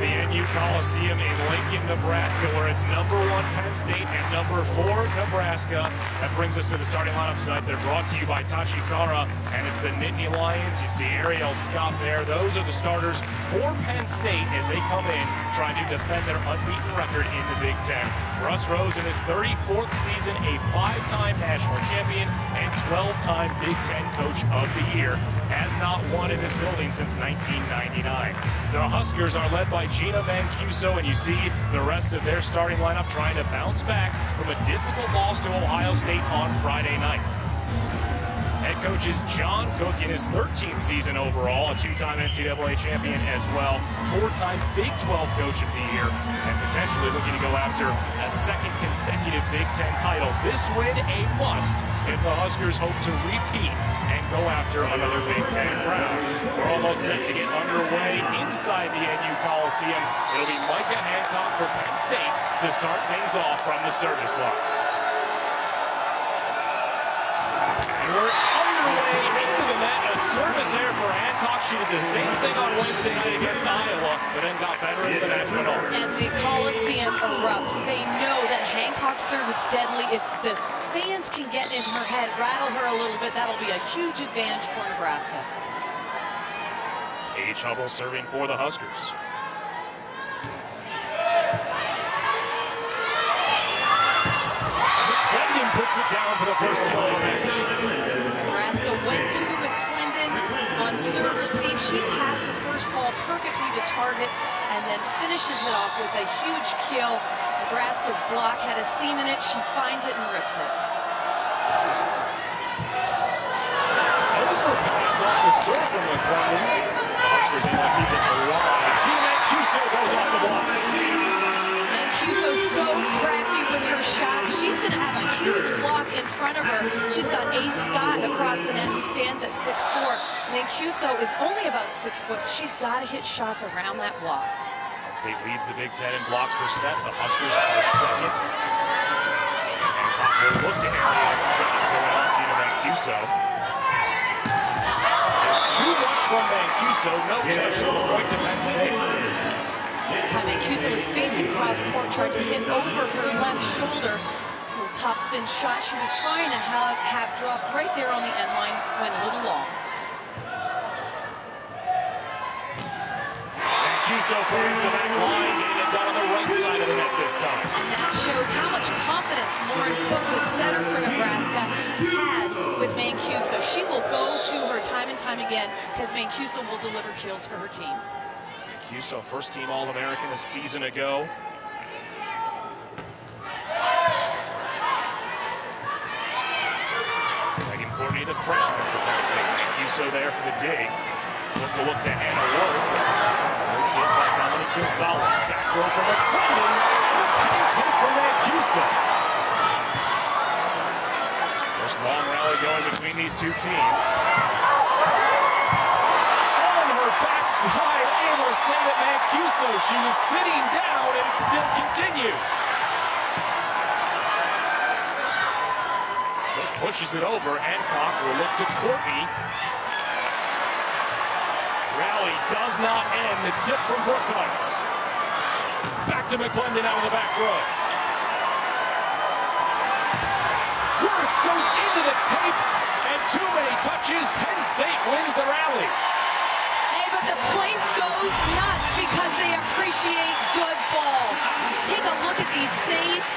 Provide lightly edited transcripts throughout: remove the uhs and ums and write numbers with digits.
the NU Coliseum in Lincoln, Nebraska, where it's #1 Penn State and #4 Nebraska. That brings us to the starting lineups tonight. They're brought to you by Tachikara, and it's the Nittany Lions. You see Ariel Scott there. Those are the starters for Penn State as they come in trying to defend their unbeaten record in the Big Ten. Russ Rose in his 34th season, a 5-time national champion and 12-time Big Ten Coach of the Year, has not won in this building since 1999. The Huskers are led by Gina Mancuso, and you see the rest of their starting lineup trying to bounce back from a difficult loss to Ohio State on Friday night. Head coach is John Cook in his 13th season overall, a 2-time NCAA champion as well, 4-time Big 12 Coach of the Year, and potentially looking to go after a second consecutive Big Ten title. This win a must if the Huskers hope to repeat and go after another Big Ten crown. We're almost set to get underway inside the NU Coliseum. It'll be Micah Hancock for Penn State to start things off from the service line. We're underway into the net. A service error for Hancock. She did the same thing on Wednesday night against Iowa, but then got better as the match went on. And the Coliseum erupts. They know that Hancock's serve is deadly. If the fans can get in her head, rattle her a little bit, that'll be a huge advantage for Nebraska. H. Hubble serving for the Huskers. Puts it down for the first kill of the match. Nebraska went to McClendon on serve receive. She passed the first ball perfectly to target and then finishes it off with a huge kill. Nebraska's block had a seam in it. She finds it and rips it. Overpass off the serve from McClendon. The Huskers able to keep it alive. Gina Mancuso goes off the block. Mancuso's so crafty with her shots. She's going to have a huge block in front of her. She's got Ace Scott across the net who stands at 6'4". Mancuso is only about 6 foot. She's got to hit shots around that block. Penn State leads the Big Ten in blocks per set. The Huskers are second. Hancock will look to Ariel Scott going off Gina Mancuso. Too much from Mancuso. No touch to the point to Penn State. Time Mancuso was facing cross court, tried to hit over her left shoulder. Little top spin shot she was trying to have dropped right there on the end line, went a little long. Mancuso finds the back line, getting it done on the right side of the net this time. And that shows how much confidence Lauren Cook, the setter for Nebraska, has with Mancuso. She will go to her time and time again because Mancuso will deliver kills for her team. Mancuso, first-team All-American a season ago. Megan Courtney, the freshman for Penn State. Mancuso there for the dig. Look to Hannah Worth. Good dig by Dominique Gonzalez. Back row from McClendon. Pancake for Mancuso. First long rally going between these two teams. On her backside, able to save it, Mancuso. She was sitting down and it still continues. Pushes it over. Hancock will look to Courtney. Rally does not end. The tip from Brookhuis. Back to McClendon out of the back row. Worth goes into the tape, and too many touches. Penn State wins the rally. Hey, but the place goes nuts because they appreciate good ball. Take a look at these saves.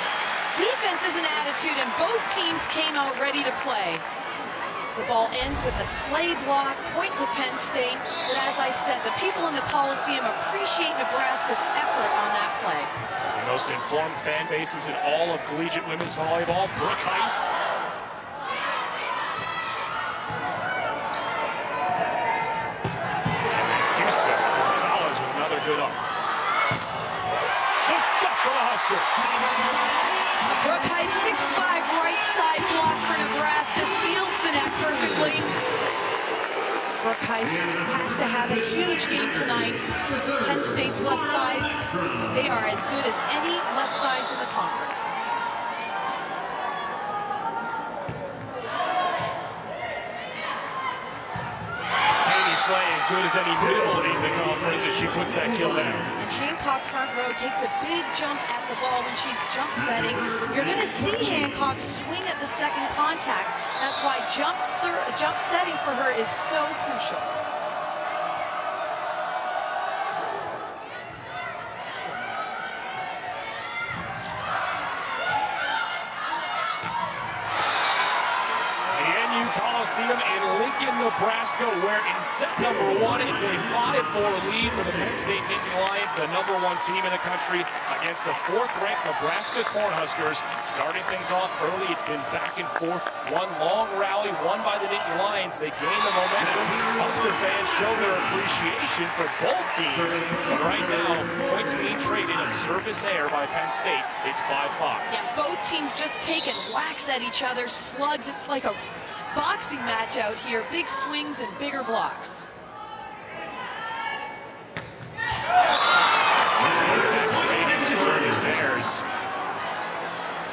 Defense is an attitude, and both teams came out ready to play. The ball ends with a sleigh block, point to Penn State. But as I said, the people in the Coliseum appreciate Nebraska's effort on that play. The most informed fan bases in all of collegiate women's volleyball, Brookhuis. And Mancuso, Gonzalez with another good arm. The stuff for the Huskers. Brookhuis 6'5" right side block for Nebraska, seals the net perfectly. Brookhuis has to have a huge game tonight. Penn State's left side, they are as good as any left sides in the conference. Slay as good as any middle in the conference as she puts that kill down. And Hancock front row takes a big jump at the ball when she's jump setting. You're going to see Hancock swing at the second contact. That's why jump setting for her is so crucial. Coliseum in Lincoln, Nebraska, where in set number 1, it's a 5-4 lead for the Penn State Nittany Lions, the #1 team in the country, against the 4th-ranked Nebraska Cornhuskers. Starting things off early, it's been back and forth. One long rally won by the Nittany Lions. They gain the momentum. Husker fans show their appreciation for both teams. But right now, points being traded, a service error by Penn State. It's 5-5. Yeah, both teams just taking whacks at each other, slugs. It's like a boxing match out here, big swings and bigger blocks. Service errors.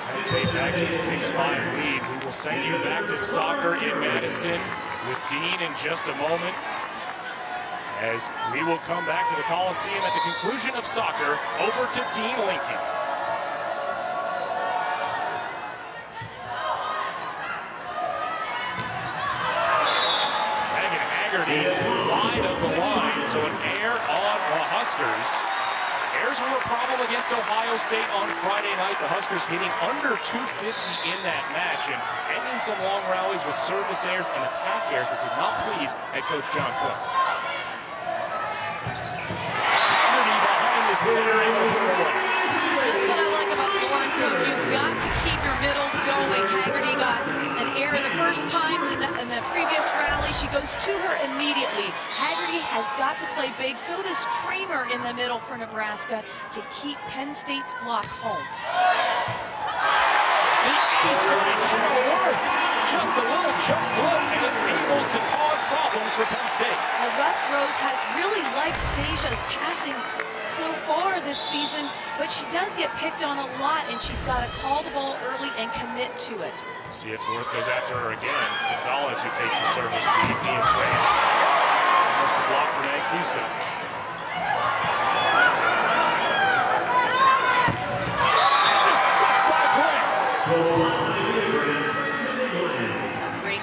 Penn State back to a 6-5 lead. We will send you back to soccer in Madison with Dean in just a moment, as we will come back to the Coliseum at the conclusion of soccer. Over to Dean Lincoln. Wide of the line, so an error on the Huskers. Errors were a problem against Ohio State on Friday night. The Huskers hitting under 250 in that match and ending some long rallies with service errors and attack errors that did not please head coach John Cook. Behind the center and that's what I like about Lauren Cook. You've got to keep your middles going. Haggerty got an error the first time in the previous rally. She goes to her immediately. Haggerty has got to play big. So does Tramer in the middle for Nebraska to keep Penn State's block home. The ace worth. Just a little jump float, and it's able to cause problems for Penn State. Well, Russ Rose has really liked Deja's passing so far this season, but she does get picked on a lot, and she's got to call the ball early and commit to it. See if Worth goes after her again. It's Gonzalez who takes the service. See Mia Grant. Just a block for Mancuso. And stuck by Grant.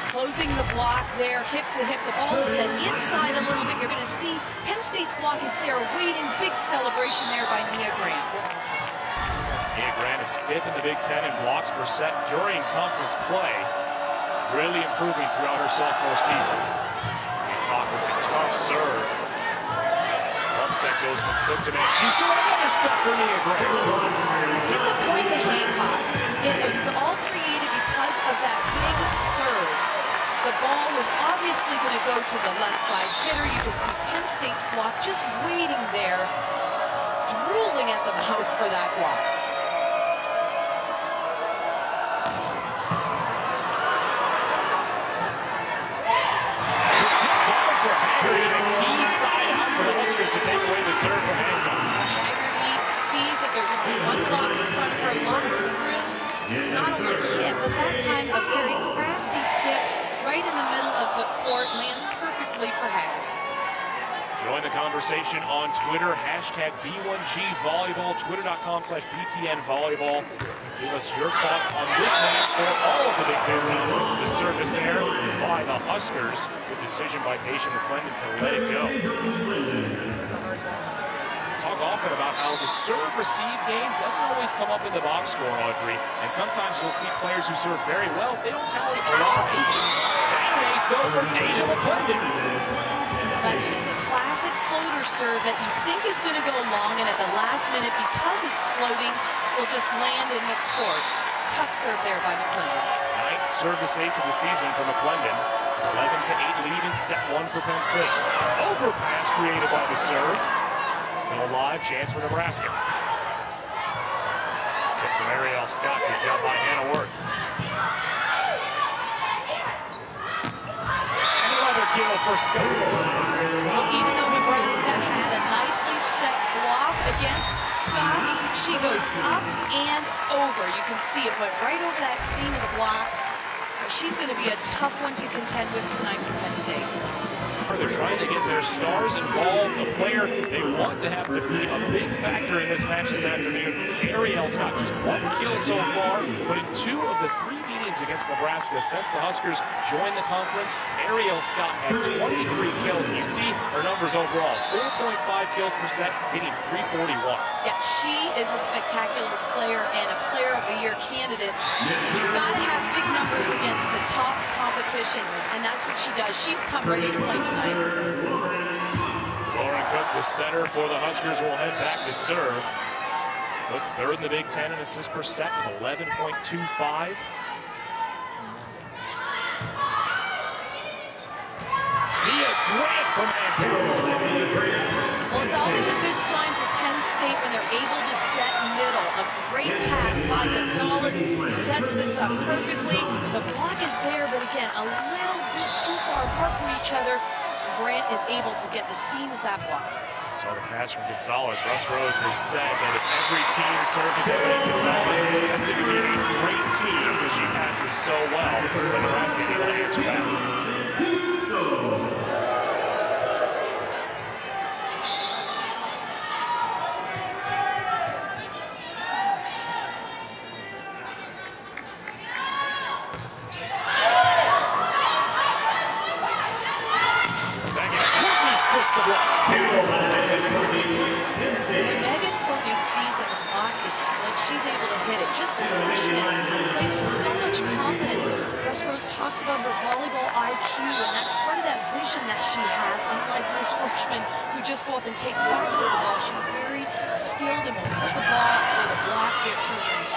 Closing the block there, hip to hip. The ball is set inside a little bit. You're going to see Penn State's block is there waiting. Big celebration there by Mia Grant. Mia Grant is 5th in the Big Ten in blocks per set during conference play. Really improving throughout her sophomore season. Hancock with a tough serve. Upset goes from Cook to Mancuso. Another stop for Mia Grant. Give the point to Hancock. It was all created because of that big serve. The ball was obviously going to go to the left side hitter. You can see Penn State's block just waiting there, drooling at the mouth for that block. Tipped down for Haggerty, and a key side out for the Huskers to take away the serve from Hancock. Haggerty sees that there's only one block in front of her, lots of room to not only hit, but that time a very crafty tip right in the middle of the court, lands perfectly for Haggerty. Join the conversation on Twitter, hashtag B1GVolleyball, twitter.com/BTN Volleyball. Give us your thoughts on this match for all of the Big Ten conference. The service error by the Huskers, the decision by Deja McClendon to let it go. Talk often about how the serve-receive game doesn't always come up in the box score, Audrey, and sometimes you'll see players who serve very well, they don't tally a lot of aces. An ace, though, for Deja McClendon. That's just the classic floater serve that you think is going to go long, and at the last minute, because it's floating, will just land in the court. Tough serve there by McClendon. 9th service ace of the season for McClendon. It's 11-8 lead in set 1 for Penn State. Overpass created by the serve. Still alive, chance for Nebraska. Tip from Ariel Scott, good job by Hannah Worth. And another kill for Scott. Well, even though Nebraska had a nicely set block against Scott, she goes up and over. You can see it went right over that seam of the block. She's going to be a tough one to contend with tonight for Penn State. They're trying to get their stars involved, a player they want to have to be a big factor in this match this afternoon. Ariel Scott, just 1 kill so far, but in 2 of the 3 meetings against Nebraska since the Huskers joined the conference, Ariel Scott had 23 kills, and you see her numbers overall, 4.5 kills per set, hitting .341. Yeah, she is a spectacular player and a Player of the Year candidate. You've got to have big numbers against the top competition, and that's what she does. She's come ready to play tonight. Lauren Cook, the setter for the Huskers, will head back to serve. Cook, 3rd in the Big Ten in assists per set with 11.25. Mia Grant from Vancouver. Well, it's always a good sign for Penn State when they're able to set middle. A great pass by Gonzalez sets this up perfectly. The block is there, but again, a little bit too far apart from each other. Grant is able to get the seam of that block. Saw the pass from Gonzalez. Russ Rose has said that if every team served to get Gonzalez, that's going to be a great team because she passes so well. But Nebraska able to answer that. She's able to hit it. Just a freshman plays with so much confidence. Russ Rose talks about her volleyball IQ, and that's part of that vision that she has. Unlike most freshmen who just go up and take whacks at the ball, she's very skilled and will put the ball where the block gives her room to.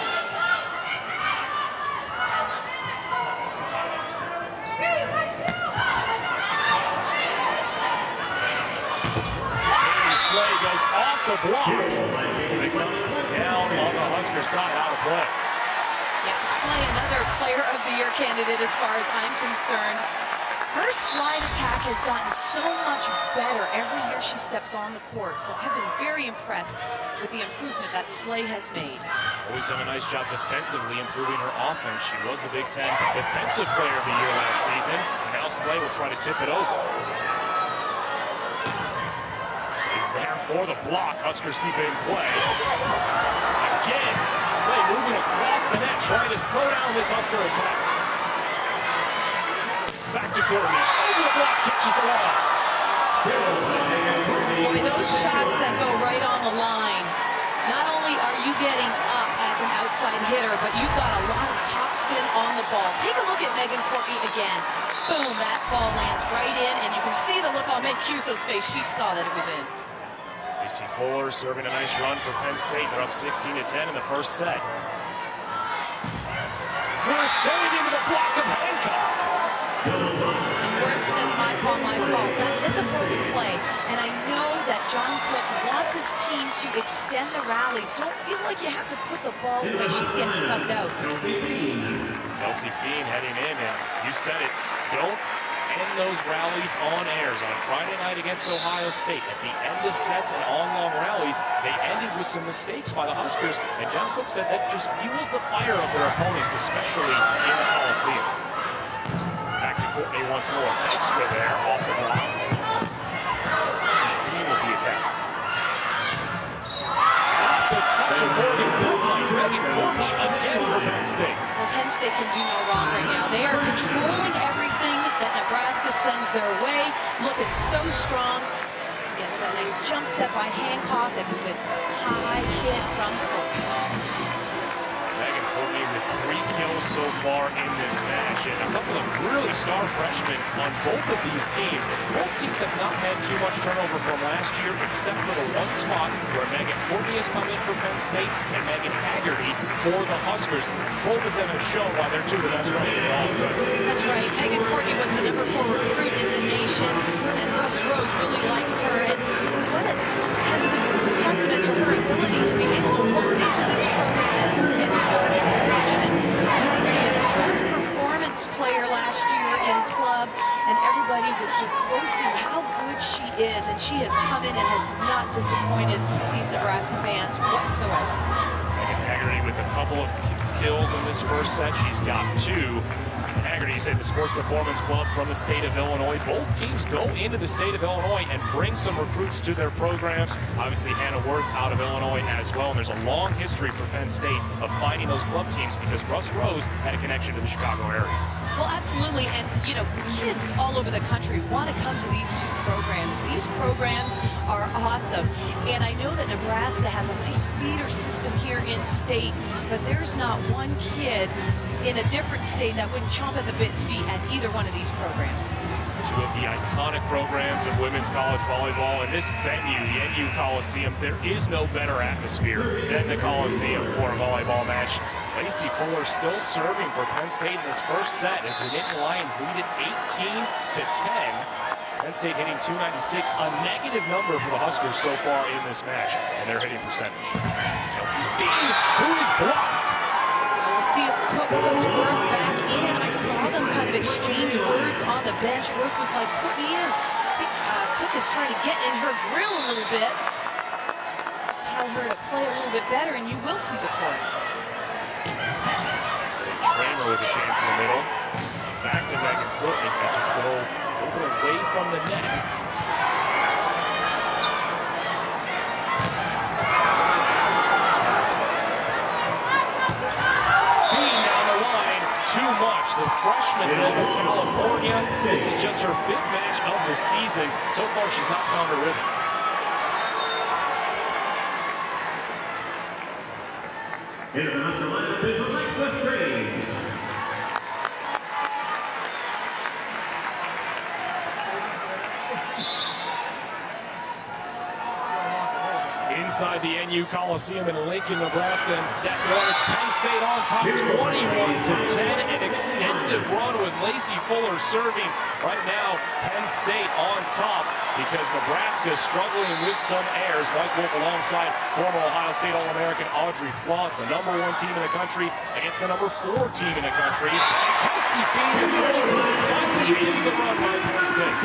Slay goes off the block as it comes down on the Husker side, out of play. Yeah, Slay, another Player of the Year candidate as far as I'm concerned. Her slide attack has gotten so much better every year she steps on the court, so I've been very impressed with the improvement that Slay has made. Always done a nice job defensively improving her offense. She was the Big Ten Defensive Player of the Year last season, and now Slay will try to tip it over. Slay's there for the block. Huskers keep it in play. Again, Slay moving across the net, trying to slow down this Husker attack. Back to Courtney. Over the block, catches the ball. Boy, those shots that go right on the line. Not only are you getting up as an outside hitter, but you've got a lot of topspin on the ball. Take a look at Megan Courtney again. Boom, that ball lands right in, and you can see the look on Mancuso's face. She saw that it was in. Lacey Fuller serving a nice run for Penn State. They're up 16-10 in the first set. Worth going into the block of Hancock. And Worth says, my fault, my fault. That's a broken play. And I know that John Cook wants his team to extend the rallies. Don't feel like you have to put the ball away. She's getting subbed out. Kelsey Fiend heading in, and you said it. Don't end those rallies on airs. On Friday night against Ohio State, at the end of sets and on long rallies, they ended with some mistakes by the Huskers, and John Cook said that just fuels the fire of their opponents, especially in the Coliseum. Back to Courtney once more. Extra there off the block. Fiend with the attack. Off the touch of Morgan Courtney. Megan Courtney again for Penn State. Well, Penn State can do no wrong right now. They are controlling everything that Nebraska sends their way, looking so strong. Again, look at a nice jump set by Hancock and a good high hit from Courtney. Megan Courtney with 3 kills so far in this match, and a couple of really star freshmen on both of these teams. Both teams have not had too much turnover from last year, except for the one spot where Megan Courtney has come in for Penn State and Megan Haggerty for the Huskers. Both of them have shown why they're 2 of the best freshmen in all of them. That's right. Megan Courtney was the #4 recruit in the nation, and Russ Rose really likes her. And what a testament to her ability to be able to walk into this program and start as a freshman. Haggerty, a sports performance player last year in club, and everybody was just boasting how good she is, and she has come in and has not disappointed these Nebraska fans whatsoever. Megan Haggerty with a couple of kills in this first set. She's got 2. Haggerty, you say the Sports Performance Club from the state of Illinois. Both teams go into the state of Illinois and bring some recruits to their programs. Obviously, Hannah Worth out of Illinois as well. And there's a long history for Penn State of finding those club teams because Russ Rose had a connection to the Chicago area. Well, absolutely, and you know, kids all over the country want to come to these 2 programs. These programs are awesome, and I know that Nebraska has a nice feeder system here in state, but there's not one kid in a different state that wouldn't chomp at the bit to be at either one of these programs. 2 of the iconic programs of women's college volleyball in this venue, the NU Coliseum. There is no better atmosphere than the Coliseum for a volleyball match. Lacey Fuller still serving for Penn State in this first set as the Nittany Lions lead it 18-10. Penn State hitting 296, a negative number for the Huskers so far in this match, and their hitting percentage. It's Kelsey Dean, who is blocked. We'll see if Cook puts Worth back in. I saw them kind of exchange words on the bench. Worth was like, put me in. I think Cook is trying to get in her grill a little bit. Tell her to play a little bit better, and you will see the point. Schramer with a chance in the middle. It's back to Megan Courtney. Got to throw over away from the net. Being down the line, too much. The freshman out of California. This is just her 5th match of the season. So far, she's not found her rhythm. In the master lineup is Alexa Strange. Inside the NU Coliseum in Lincoln, Nebraska, in set 1, it's Penn State on top, 21-10. An extensive run with Lacey Fuller serving. Right now, Penn State on top because Nebraska is struggling with some errors. Mike Wolf alongside former Ohio State All-American Audrey Floss, the #1 team in the country against the #4 team in the country. And Kelsey Bean, the freshman, finally ends the run by Penn State.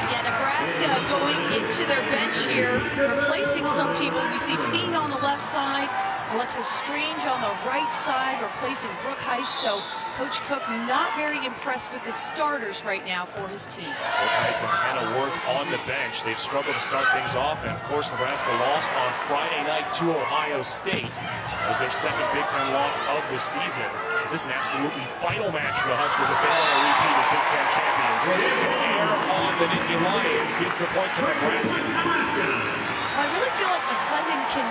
Yeah, Nebraska going into their bench here, replacing some people. We see Feen on the left side, Alexa Strange on the right side, replacing Brooke Heist. So Coach Cook not very impressed with the starters right now for his team. Brooke Heist and Hannah Worth on the bench. They've struggled to start things off, and of course Nebraska lost on Friday night to Ohio State. That was their 2nd Big Ten loss of the season. So this is an absolutely vital match for the Huskers if they want to repeat as Big Ten champions. Air on the Nittany Lions gives the point to Nebraska. I really feel like McClendon can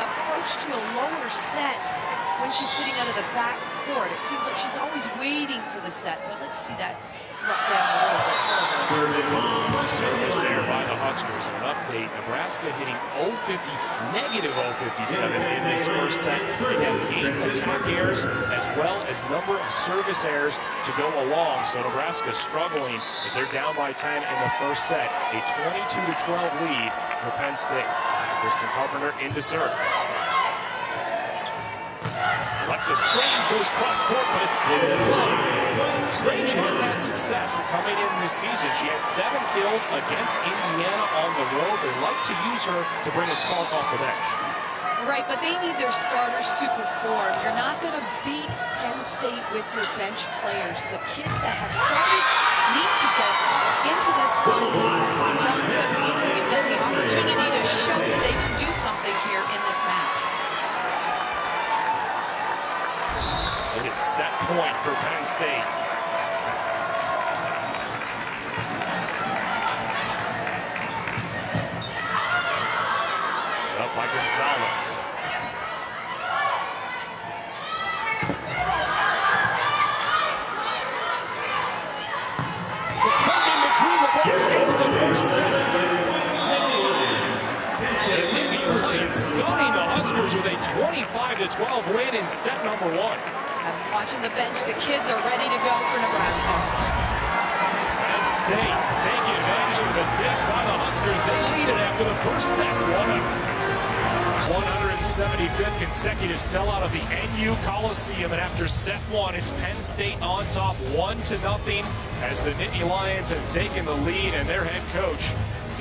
approach to a lower set when she's hitting out of the back court. It seems like she's always waiting for the set, so I'd like to see that drop down a little bit further. Service error by the Huskers. And an update, Nebraska hitting negative 057 in this first set. They have 8 attack errors as well as number of service errors to go along. So Nebraska struggling as they're down by 10 in the first set. A 22-12 lead for Penn State. Kristen Carpenter into serve. It's Alexa Strange goes cross court, but it's in play. Strange has had success coming in this season. She had 7 kills against Indiana on the road. They like to use her to bring a spark off the bench. Right, but they need their starters to perform. You're not going to beat Penn State with your bench players. The kids that have started need to get into this one, and John Cook needs to give them the opportunity to show that they can do something here in this match. It is set point for Penn State. Up by Gonzalez. The trend in between the blockades the first set. And Nittany Lions stunning the Huskers with a 25-12 win in set number 1. I'm watching the bench. The kids are ready to go for Nebraska. Penn State taking advantage of the mistakes by the Huskers. They lead it after the first set. 175th consecutive sellout of the NU Coliseum, and after set 1, it's Penn State on top 1-0 as the Nittany Lions have taken the lead, and their head coach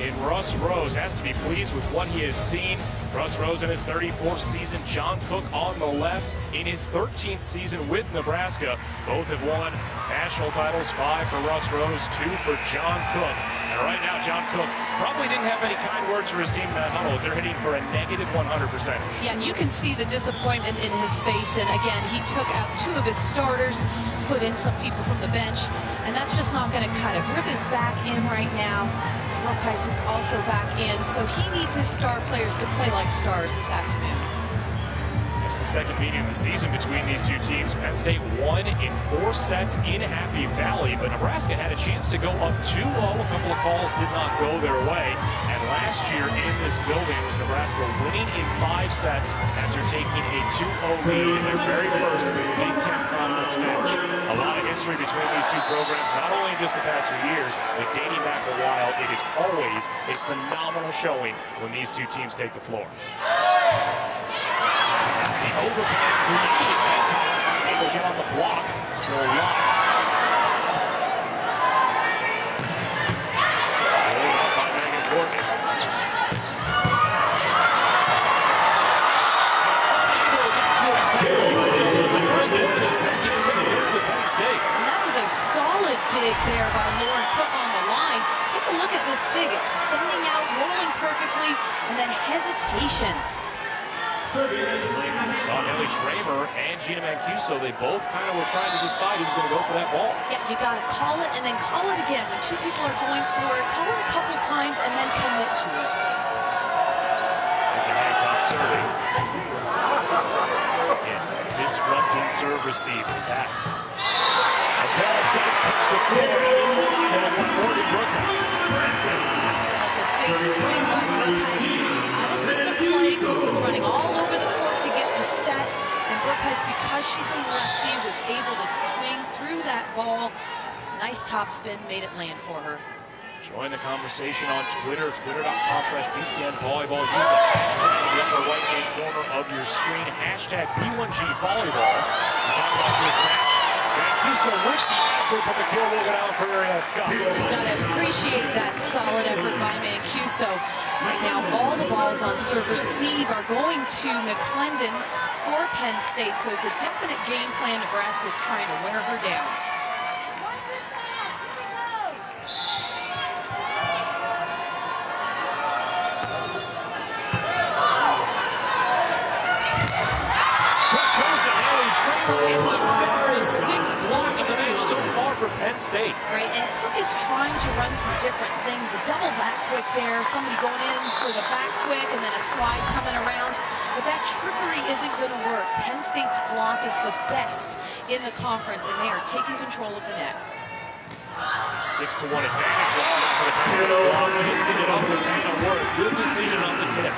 in Russ Rose. Has to be pleased with what he has seen. Russ Rose in his 34th season, John Cook on the left in his 13th season with Nebraska. Both have won national titles, 5 for Russ Rose, 2 for John Cook. And right now, John Cook probably didn't have any kind words for his team in that huddle as they're hitting for a negative 100%. Yeah, you can see the disappointment in his face. And again, he took out 2 of his starters, put in some people from the bench, and that's just not going to cut it. Worth is back in right now. Brookheiss is also back in, so he needs his star players to play like stars this afternoon. It's the second meeting of the season between these two teams. Penn State won in 4 sets in Happy Valley, but Nebraska had a chance to go up 2-0. A couple of calls did not go their way. And last year in this building, it was Nebraska winning in 5 sets after taking a 2-0 lead in their very first Big Ten Conference match. A lot of history between these two programs, not only in just the past few years, but dating back a while. It is always a phenomenal showing when these two teams take the floor. The overpass created that. Able to get on the block. Still locked. Rolled up by Megan Courtney. So the first one in the second set goes to Penn State. And that was a solid dig there by Lauren Cook on the line. Take a look at this dig, extending out, rolling perfectly, and then hesitation. Saw Ellie Tramer and Gina Mancuso. They both kind of were trying to decide who's going to go for that ball. Yeah, you got to call it and then call it again. When 2 people are going for it, call it a couple times and then commit to it. Hancock serving. Again, disrupting serve receive with that. The ball does touch the floor inside of Morgan Brookheiss. That's a big swing by Brookheiss. Out of system play, Cook was running all over the court to get the set, and Brookheiss, because she's a lefty, was able to swing through that ball. Nice top spin, made it land for her. Join the conversation on Twitter, twitter.com/BTN Volleyball. Use the hashtag in the upper right-hand corner of your screen, hashtag B1G Volleyball. We're talking about this match. Mancuso with the effort, but the kill will go down for Ariel Scott. You gotta appreciate that solid effort by Mancuso. Right now, all the balls on serve receive are going to McClendon for Penn State, so it's a definite game plan. Nebraska's trying to wear her down. It's a step, the 6th block of the match so far for Penn State. Right, and Cook is trying to run some different things. A double back quick there, somebody going in for the back quick, and then a slide coming around. But that trickery isn't going to work. Penn State's block is the best in the conference, and they are taking control of the net. It's a 6-1 advantage right now for the Penn State block. Mixing it up was Hannah Worth. Good decision on the tip.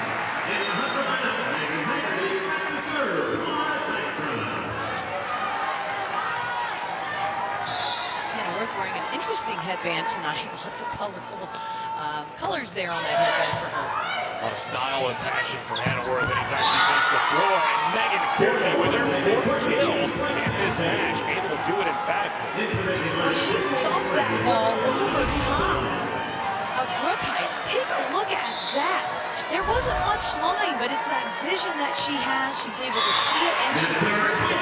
Wearing an interesting headband tonight. Lots of colorful colors there on that headband for her. A lot of style and passion from Hannah Worth anytime she takes the floor. And Megan Courtney with her 4th kill in this match, able to do it emphatically. Well, she thumped that ball over top of Brookheiss. Take a look at that. There wasn't much line, but it's that vision that she has. She's able to see it, and she marked it.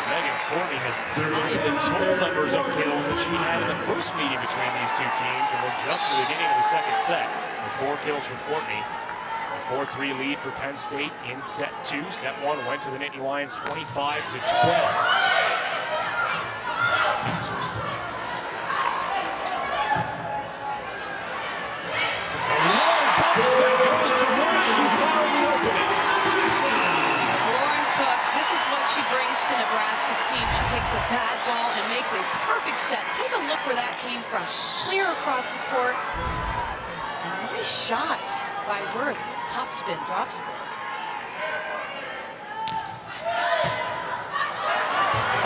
Megan Courtney has tied the total numbers of kills that she had in the first meeting between these two teams, and we're just at the beginning of the second set. With 4 kills for Courtney. A 4-3 lead for Penn State in set 2. Set 1 went to the Nittany Lions 25-12. To Nebraska's team, she takes a bad ball and makes a perfect set. Take a look where that came from. Clear across the court. And nice shot by Worth. Top spin, drop spin.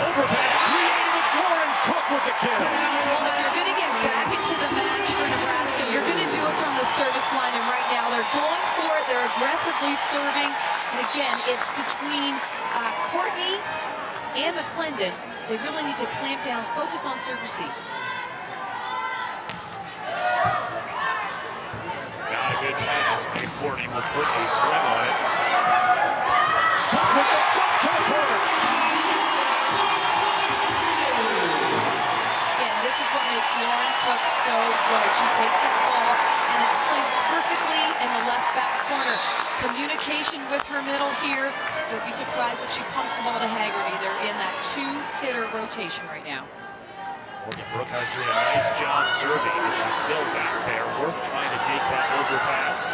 Overpass created. It's Lauren Cook with the kill. Well, if you're going to get back into the match for Nebraska, you're going to do it from the service line. And right now, they're going for it. They're aggressively serving. And again, it's between Courtney and McClendon. They really need to clamp down, focus on serve receive. And Courtney will put a swing on it. With the top to the corner. Again, this is what makes Lauren Cook so good. She takes that ball and it's placed perfectly in the left back corner. Communication with her middle here. Don't be surprised if she pumps the ball to Haggerty. They're in that two-hitter rotation right now. Morgan Brookhouse doing a nice job serving, but she's still back there. Worth trying to take that overpass.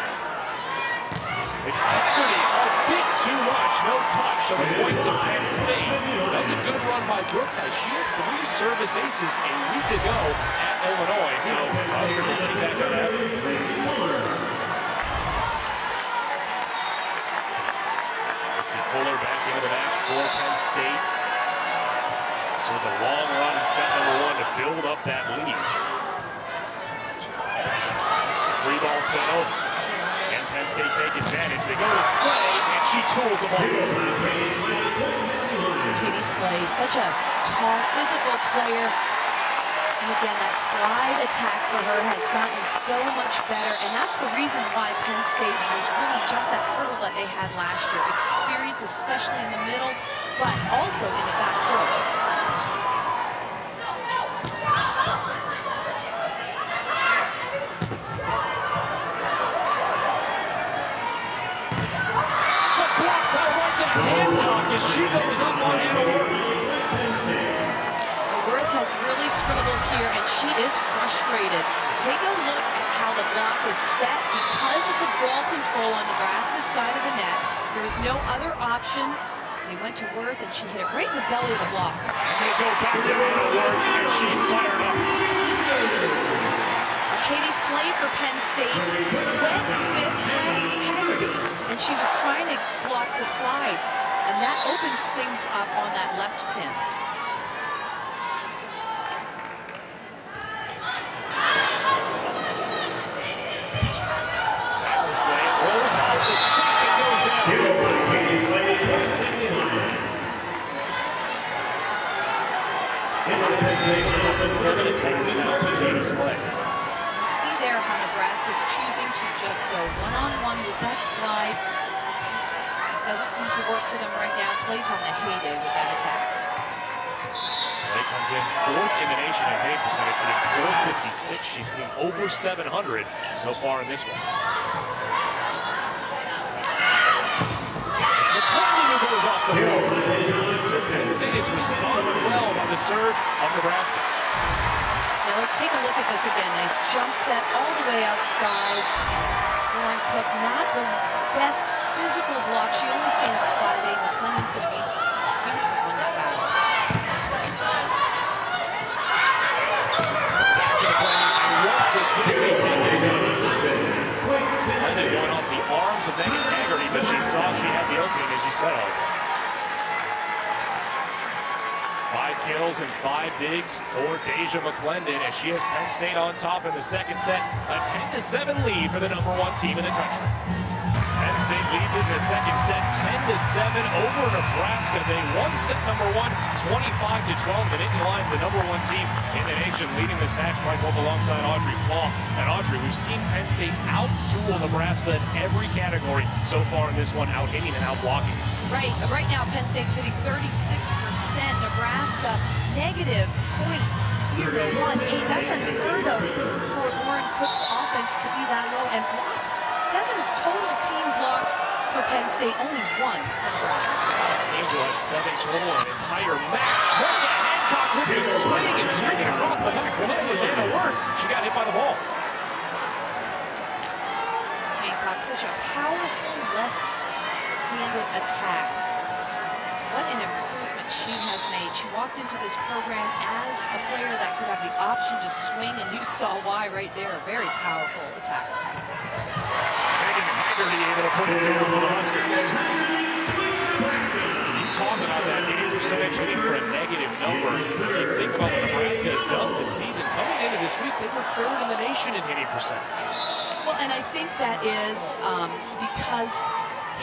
It's Haggerty a bit too much. No touch on the point to Penn State. That was a good run by Brookhouse. She had 3 service aces a week ago at Illinois, so Huskers will take that to that. See Fuller back into the match for Penn State. So the long run in set number 1 to build up that lead. Free ball sent over. And Penn State take advantage. They go to Slay, and she tools the ball. Katie Slay, such a tall, physical player. And again, that slide attack for her has gotten so much better, and that's the reason why Penn State has really jumped that hurdle that they had last year. Experience, especially in the middle, but also in the back court. As she goes up on Anna Worth has really struggled here, and she is frustrated. Take a look at how the block is set because of the ball control on Nebraska's side of the net. There is no other option. They went to Worth, and she hit it right in the belly of the block. And they go back to Anna Worth, and she's fired up. Katie Slay for Penn State went with Haggerty, and she was trying to block the slide. And that opens things up on that left pin. It's back to Slay. It rolls off the top and goes down. It's got 7 attempts now for Katie Slay. You see there how Nebraska's choosing to just go one-on-one with that slide. Doesn't seem to work for them right now. Slay's having a heyday with that attack. Slay comes in 4th in the nation in hit percentage, hitting .456. She's hitting over 700 so far in this one. It's McClellan who goes off the board. So Penn State is responding well by the surge of Nebraska. Now let's take a look at this again. Nice jump set all the way outside. Lauren Cook, not the best physical block. She only stands at 5'8". McClellan's going to be win that battle. Once again, they take advantage. McClellan going off the arms of Megan Haggerty, but she saw she had the opening, as you said. 5 kills and 5 digs for Deja McClendon, as she has Penn State on top in the second set. A 10-7 lead for the #1 team in the country. Penn State leads it in the second set, 10-7 over Nebraska. They won set #1, 25-12. The Nittany Lions, the #1 team in the nation, leading this match by both alongside Audrey Flaw. And Audrey, we've seen Penn State out-duel Nebraska in every category so far in this one, out-hitting and out-blocking. Right now, Penn State's hitting 36%. Nebraska, negative .018. That's unheard of for Lauren Cook's offense to be that low. And blocks, 7 total team blocks for Penn State, only 1 for Nebraska. Teams will have 7 total in an entire match. Morgan Hancock with the swing and streaking across the net. That was Anna Worth. She got hit by the ball. Hancock, such a powerful left-handed attack. What an improvement she has made. She walked into this program as a player that could have the option to swing, and you saw why right there. A very powerful attack. Megan Haggerty able to put it down for the Huskers. You talk about that 80% hitting for a negative number. If you think about what Nebraska has done this season, coming into this week, they were 3rd in the nation in hitting percentage. Well, and I think that is because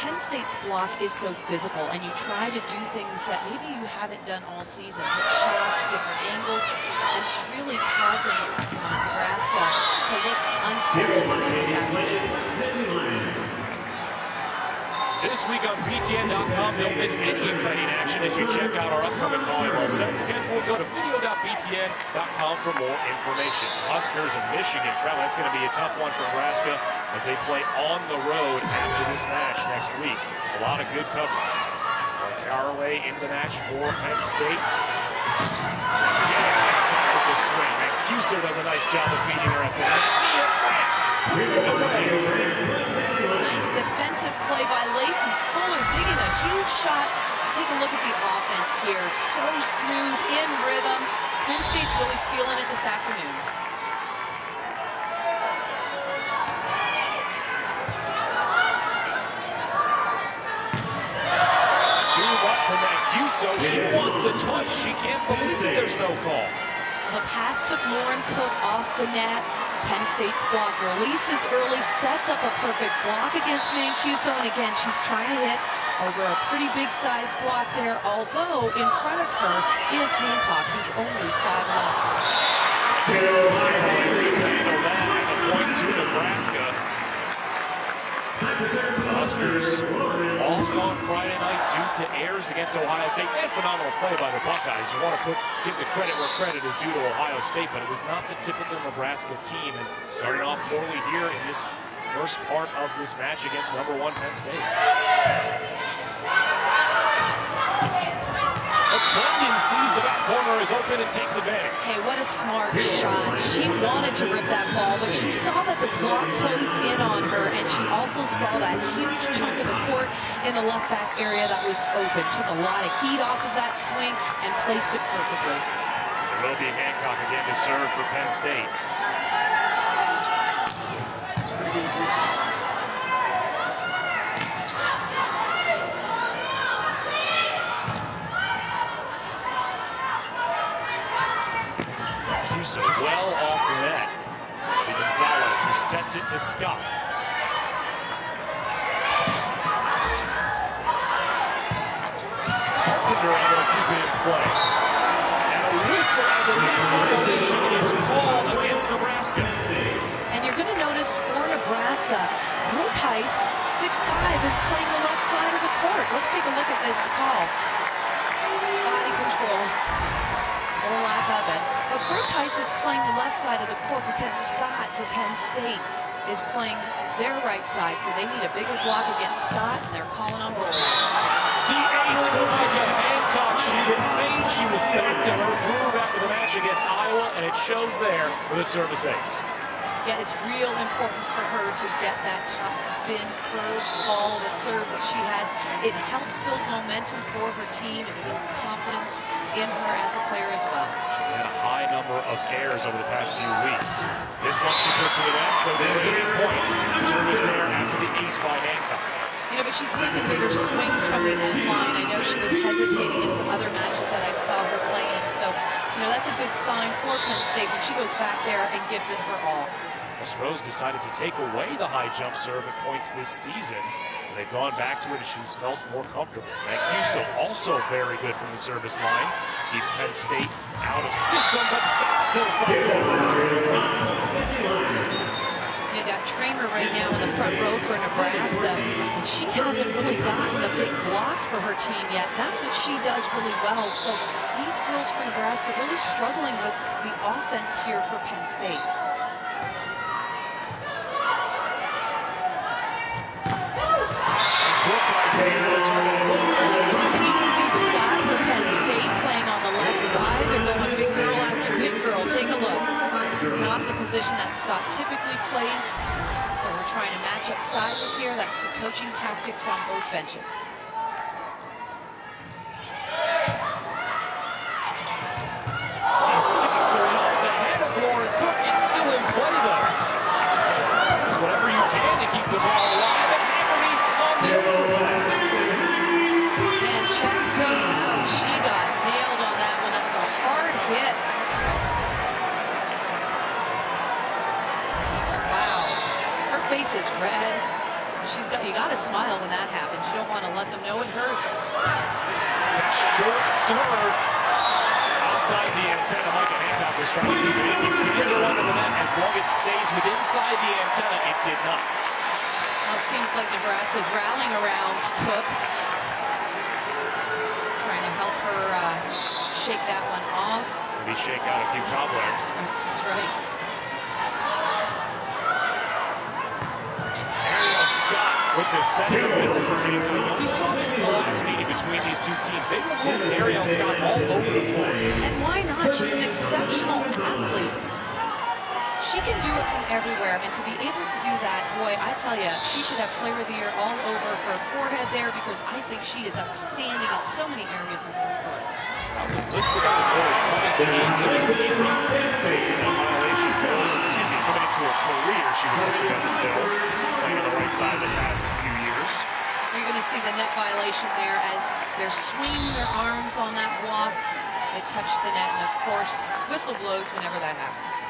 Penn State's block is so physical, and you try to do things that maybe you haven't done all season, hit shots, different angles, and it's really causing Nebraska to look unsettled this afternoon. This week on BTN.com, don't miss any exciting action as you check out our upcoming volleyball set schedule. Go to video.btn.com for more information. Huskers and Michigan travel. That's going to be a tough one for Nebraska as they play on the road after this match next week. A lot of good coverage. Caraway in the match for Penn State. Again, it's half with the swing. And Cuso does a nice job of beating her at the net. Nia Grant puts it away. Nice defensive play by Lacey Fuller, digging a huge shot. Take a look at the offense here. So smooth, in rhythm. Penn State's really feeling it this afternoon. From Mancuso, she wants the touch. She can't believe there's no call. The pass took Lauren Cook off the net. Penn State's block releases early, sets up a perfect block against Mancuso, and again, she's trying to hit over a pretty big size block there, although in front of her is Hancock, who's only 5'11". Handle that at the point to Nebraska. The Huskers lost on Friday night due to errors against Ohio State. And phenomenal play by the Buckeyes. You want to give the credit where credit is due to Ohio State, but it was not the typical Nebraska team. And starting off poorly here in this first part of this match against #1 Penn State. Clendon sees the back corner is open and takes advantage. Hey, what a smart shot. She wanted to rip that ball, but she saw that the block closed in on her, and she also saw that huge chunk of the court in the left back area that was open. Took a lot of heat off of that swing and placed it perfectly. It will be Hancock again to serve for Penn State. So well off the net. Gonzalez, who sets it to Scott. Carpenter able to keep it in play. And a whistle as a violation is called against Nebraska. And you're going to notice for Nebraska, Brooke Heiss, 6'5", is playing the left side of the court. Let's take a look at this call. Body control, or lack of it. But Brooke Heiss is playing the left side of the court because Scott for Penn State is playing their right side, so they need a bigger block against Scott, and they're calling on Brooke Heiss. The ace for Micah Hancock. She'd been saying she was back to her groove after the match against Iowa, and it shows there with a service ace. Yeah, it's real important for her to get that top spin curve ball of a serve that she has. It helps build momentum for her team. It builds confidence in her as a player as well. She had a high number of errors over the past few weeks. This one she puts in the net, so trading points. Service there after the ace by Hancock. You know, but she's taking bigger swings from the end line. I know she was hesitating in some other matches that I saw her play in. So, you know, that's a good sign for Penn State when she goes back there and gives it her all. Rose decided to take away the high jump serve at points this season. They've gone back to it as she's felt more comfortable. Mancuso also very good from the service line. Keeps Penn State out of system, but Scott still sights it. You got Tramer right now in the front row for Nebraska, and she hasn't really gotten a big block for her team yet. That's what she does really well. So these girls for Nebraska really struggling with the offense here for Penn State. And you can see Scott for Penn State playing on the left side. They're going big girl after big girl. Take a look. It's not the position that Scott typically plays. So we're trying to match up sizes here. That's the coaching tactics on both benches. See Scott going off the head of Lauren Cook. It's still in play though. There's whatever you can to keep the ball alive. And Henry on the overpass. And check Cook out. She got nailed on that one. That was a hard hit. Wow. Her face is red. You got to smile when that happens. You don't want to let them know it hurts. It's a short serve. Outside the antenna, Micah Hancock was trying to keep it in. It didn't go under the net as long as it stays with inside the antenna. It did not. Well, it seems like Nebraska's rallying around Cook, trying to help her shake that one off. Maybe shake out a few cobwebs. That's right. Ariel Scott with the set in the middle for Nittany. We saw this in the last meeting between these two teams. They were moving Ariel Scott all over the floor. And why not? She's an exceptional athlete. She can do it from everywhere, and to be able to do that, boy, I tell you, she should have Player of the Year all over her forehead there, because I think she is outstanding in so many areas in the front court. Scott was listed as a goalie coming into the season. Coming into her career, she was listed as a middle, playing on the right side the past few years. You're going to see the net violation there as they're swinging their arms on that block. They touch the net, and of course, whistle blows whenever that happens.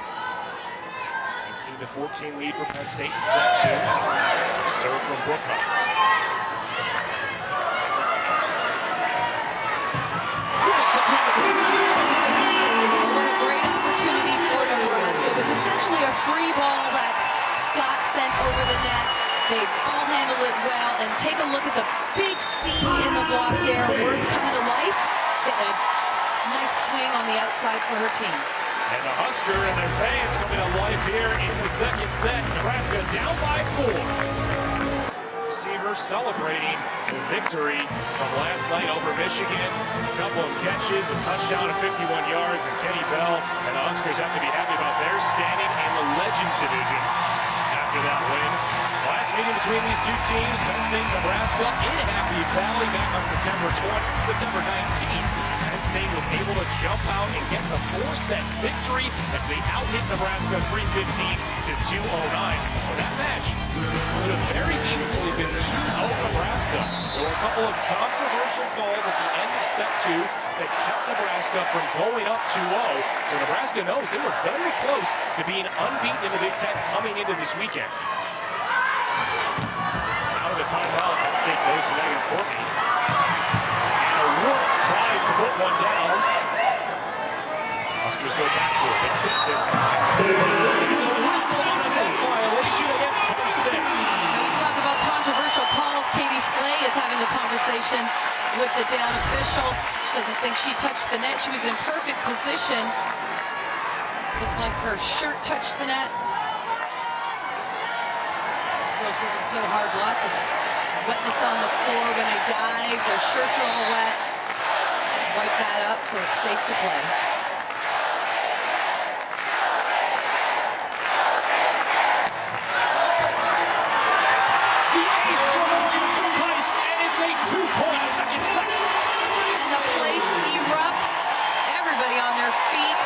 19-14 lead for Penn State in set 2. Serve from Cornhuskers. What a great opportunity for Nebraska. It was essentially a free ball that Scott sent over the net. They ball handled it well, and take a look at the big seam in the block there. Worth coming to life. A nice swing on the outside for her team. And the Husker and their fans coming to life here in the second set. Nebraska down by 4. See her celebrating the victory from last night over Michigan. A couple of catches, a touchdown of 51 yards, and Kenny Bell and the Huskers have to be happy about their standing in the Legends division after that win. Last meeting between these two teams, Penn State, Nebraska, in Happy Valley back on September 19th. Penn State was able to jump out and get the 4-set victory as they out-hit Nebraska 315 to 209. Well, that match would have very easily been 2-0 Nebraska. There were a couple of controversial calls at the end of set 2 that kept Nebraska from going up 2-0. So Nebraska knows they were very close to being unbeaten in the Big Ten coming into this weekend. Out of the timeout, Penn State goes to Megan Courtney. And O'Rourke tries to put one down. Huskers go back to it. They tip this time. Whistle on a net violation against Penn State. When you talk about controversial calls, Katie Slay is having a conversation with the down official. She doesn't think she touched the net. She was in perfect position. Looked like her shirt touched the net. These girls working so hard. Lots of wetness on the floor when they dive. Their shirts are all wet. Wipe that up so it's safe to play. Second set. And the place erupts. Everybody on their feet.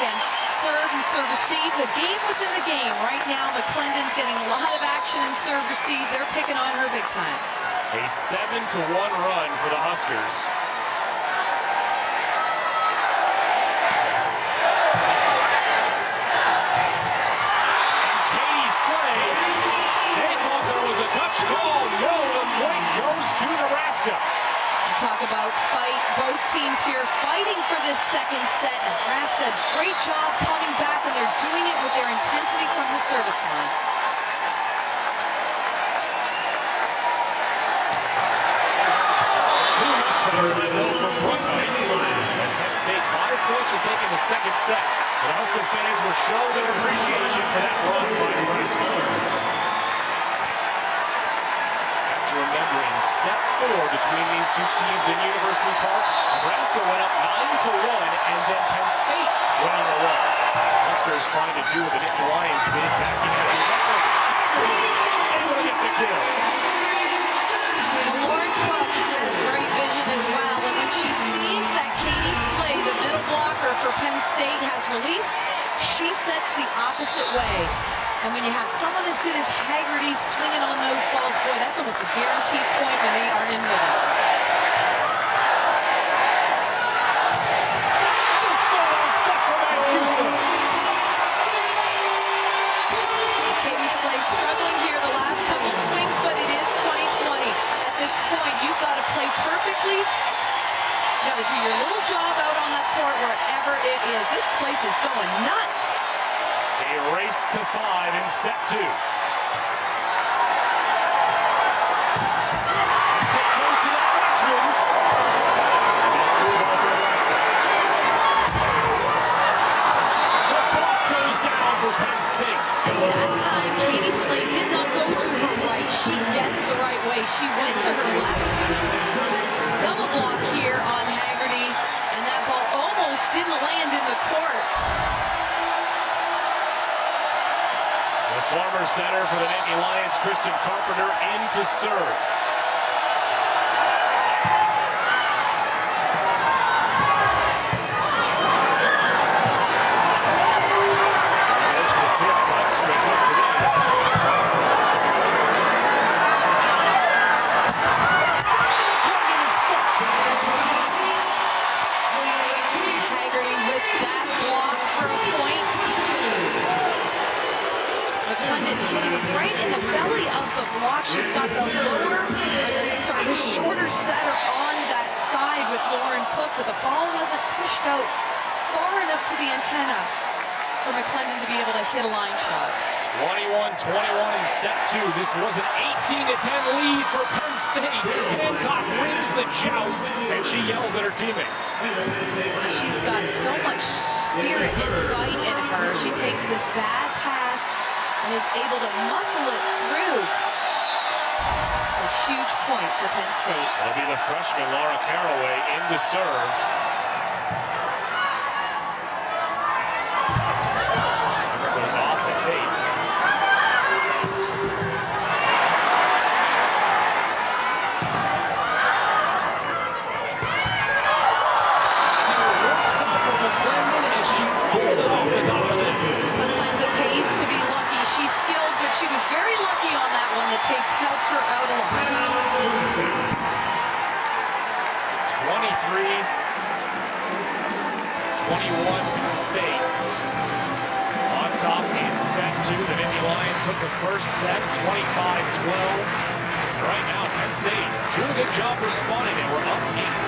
Again, serve and serve receive. The game within the game. Right now, McClendon's getting a lot of action in serve receive. They're picking on her big time. A 7-1 run for the Huskers. And Katie Slay, they thought there was a touch call. No, the point goes to Nebraska. Talk about fight. Both teams here fighting for this second set. Nebraska, great job coming back, and they're doing it with their intensity from the service line. Too much that time though from Cornhuskers. And Penn State 5 points for taking the second set. The Husker fans will show their appreciation for that run by Nebraska. Remembering set 4 between these two teams in University Park. Nebraska went up 9-1, and then Penn State went on a run. Huskers trying to do what the Nittany Lions did back in after that. Able to get the kill. Well, Lauren Cook has great vision as well, and when she sees that Katie Slay, the middle blocker for Penn State, has released, she sets the opposite way. And when you have someone as good as Haggerty swinging on those balls, boy, that's almost a guaranteed point when they are in rhythm. Solo stuck for Mancuso. Katie Slay struggling here the last couple swings, but it is 2020. At this point, you've got to play perfectly. You've got to do your little job out on that court wherever it is. This place is going nuts. A race to 5 in set 2. guessed the right way. She went to her left. Double block here on Haggerty, and that ball almost didn't land in the court. The former center for the Nittany Lions, Kristen Carpenter, in to serve. Right in the belly of the block. She's got the the shorter setter on that side with Lauren Cook, but the ball wasn't pushed out far enough to the antenna for McClendon to be able to hit a line shot. 21-21 in set 2. This was an 18-10 lead for Penn State. Hancock wins the joust, and she yells at her teammates. She's got so much spirit and fight in her. She takes this bad pass and is able to muscle it through. It's a huge point for Penn State. It'll be the freshman Laura Caraway in to serve. Goes off the tape. Works out for McClendon as she pulls it off the top of the net. Sometimes it pays to be lucky. She's skilled, but she was very lucky on that one. The tape helped her out a lot. 23-21 Penn State. On top in set 2, the Nittany Lions took the first set, 25-12. Right now, Penn State doing a good job responding. They were up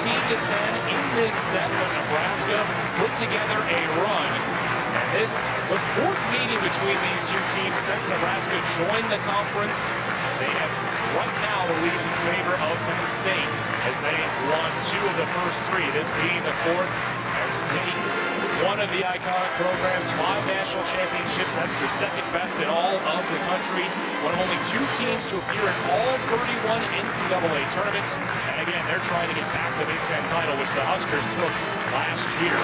18-10 in this set, but Nebraska put together a run. And this, the fourth meeting between these two teams since Nebraska joined the conference. They have right now the leads in favor of Penn State as they won 2 of the first 3, this being the fourth. Penn State, one of the iconic programs, 5 national championships. That's the second best in all of the country. One of only 2 teams to appear in all 31 NCAA tournaments. And again, they're trying to get back the Big Ten title, which the Huskers took last year.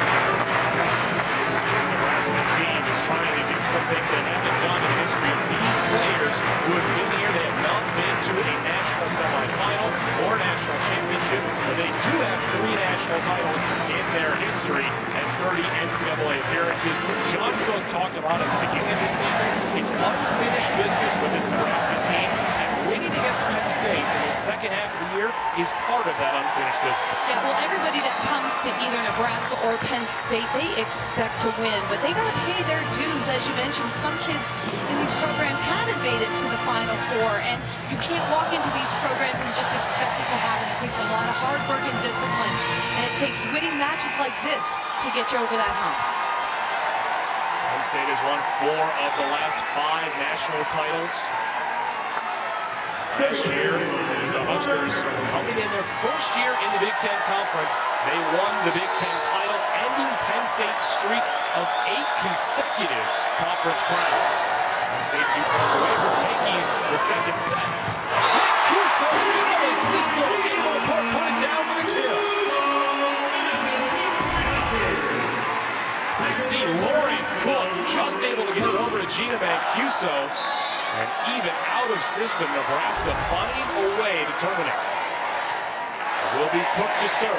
This Nebraska team is trying to do some things they haven't done in the history of these players who have been here. They have not been to a national semifinal or national championship, but they do have 3 national titles in their history and 30 NCAA appearances. John Cook talked about at the beginning of the season. It's unfinished business with this Nebraska team, and winning against Penn State in the second half of the year is part of that unfinished business. Yeah, well, everybody that comes to either Nebraska or Penn State, they expect to win, but they got to pay their dues. As you mentioned, some kids in these programs haven't made it to the Final Four, and you can't walk into these programs and just expect it to happen. It takes a lot of hard work and discipline, and it takes winning matches like this to get you over that hump. Penn State has won 4 of the last 5 national titles. Last year, it was the Huskers coming in their first year in the Big Ten Conference. They won the Big Ten title, ending Penn State's streak of 8 consecutive conference crowns. Penn State 2 points away from taking the second set. Cuso of the system, able to put it down for the kill. I see Lauren Cook just able to get it over to Gina Mancuso. And even out of system, Nebraska finding a way to terminate. It will be Cook to serve.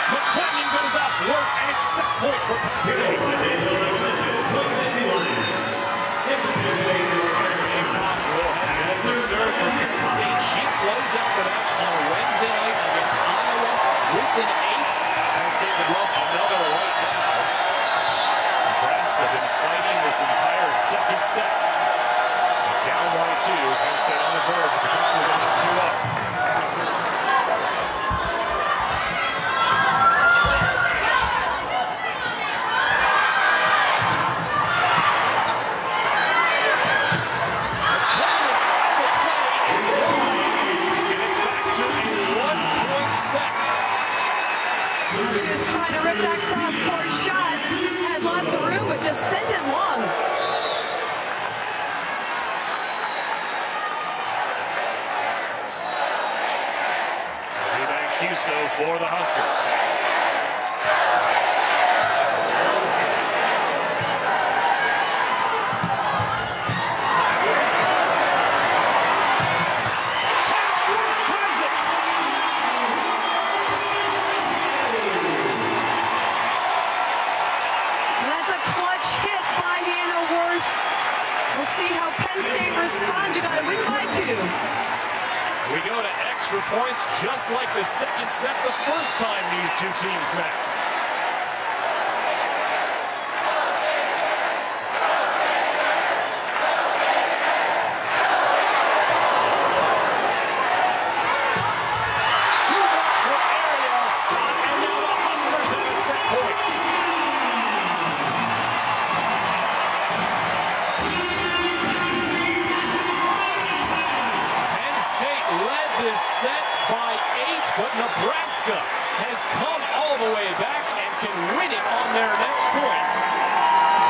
McClendon goes off work, and it's set point for Penn State. Hancock will head to serve for Penn State. She closed out the match on Wednesday night against Iowa with an ace. Penn State would love another right now. Nebraska been fighting this entire second set. Down by 2, Penn State on the verge of potentially going 2 up. She was trying to rip that cross-court shot, had lots of room, but just sent it long. so for the Huskers. See how Penn State responds. You got to win by 2. We go to extra points, just like the second set the first time these two teams met. Too much for Ariel Scott, and now the Huskers have a set point. This set by 8, but Nebraska has come all the way back and can win it on their next point.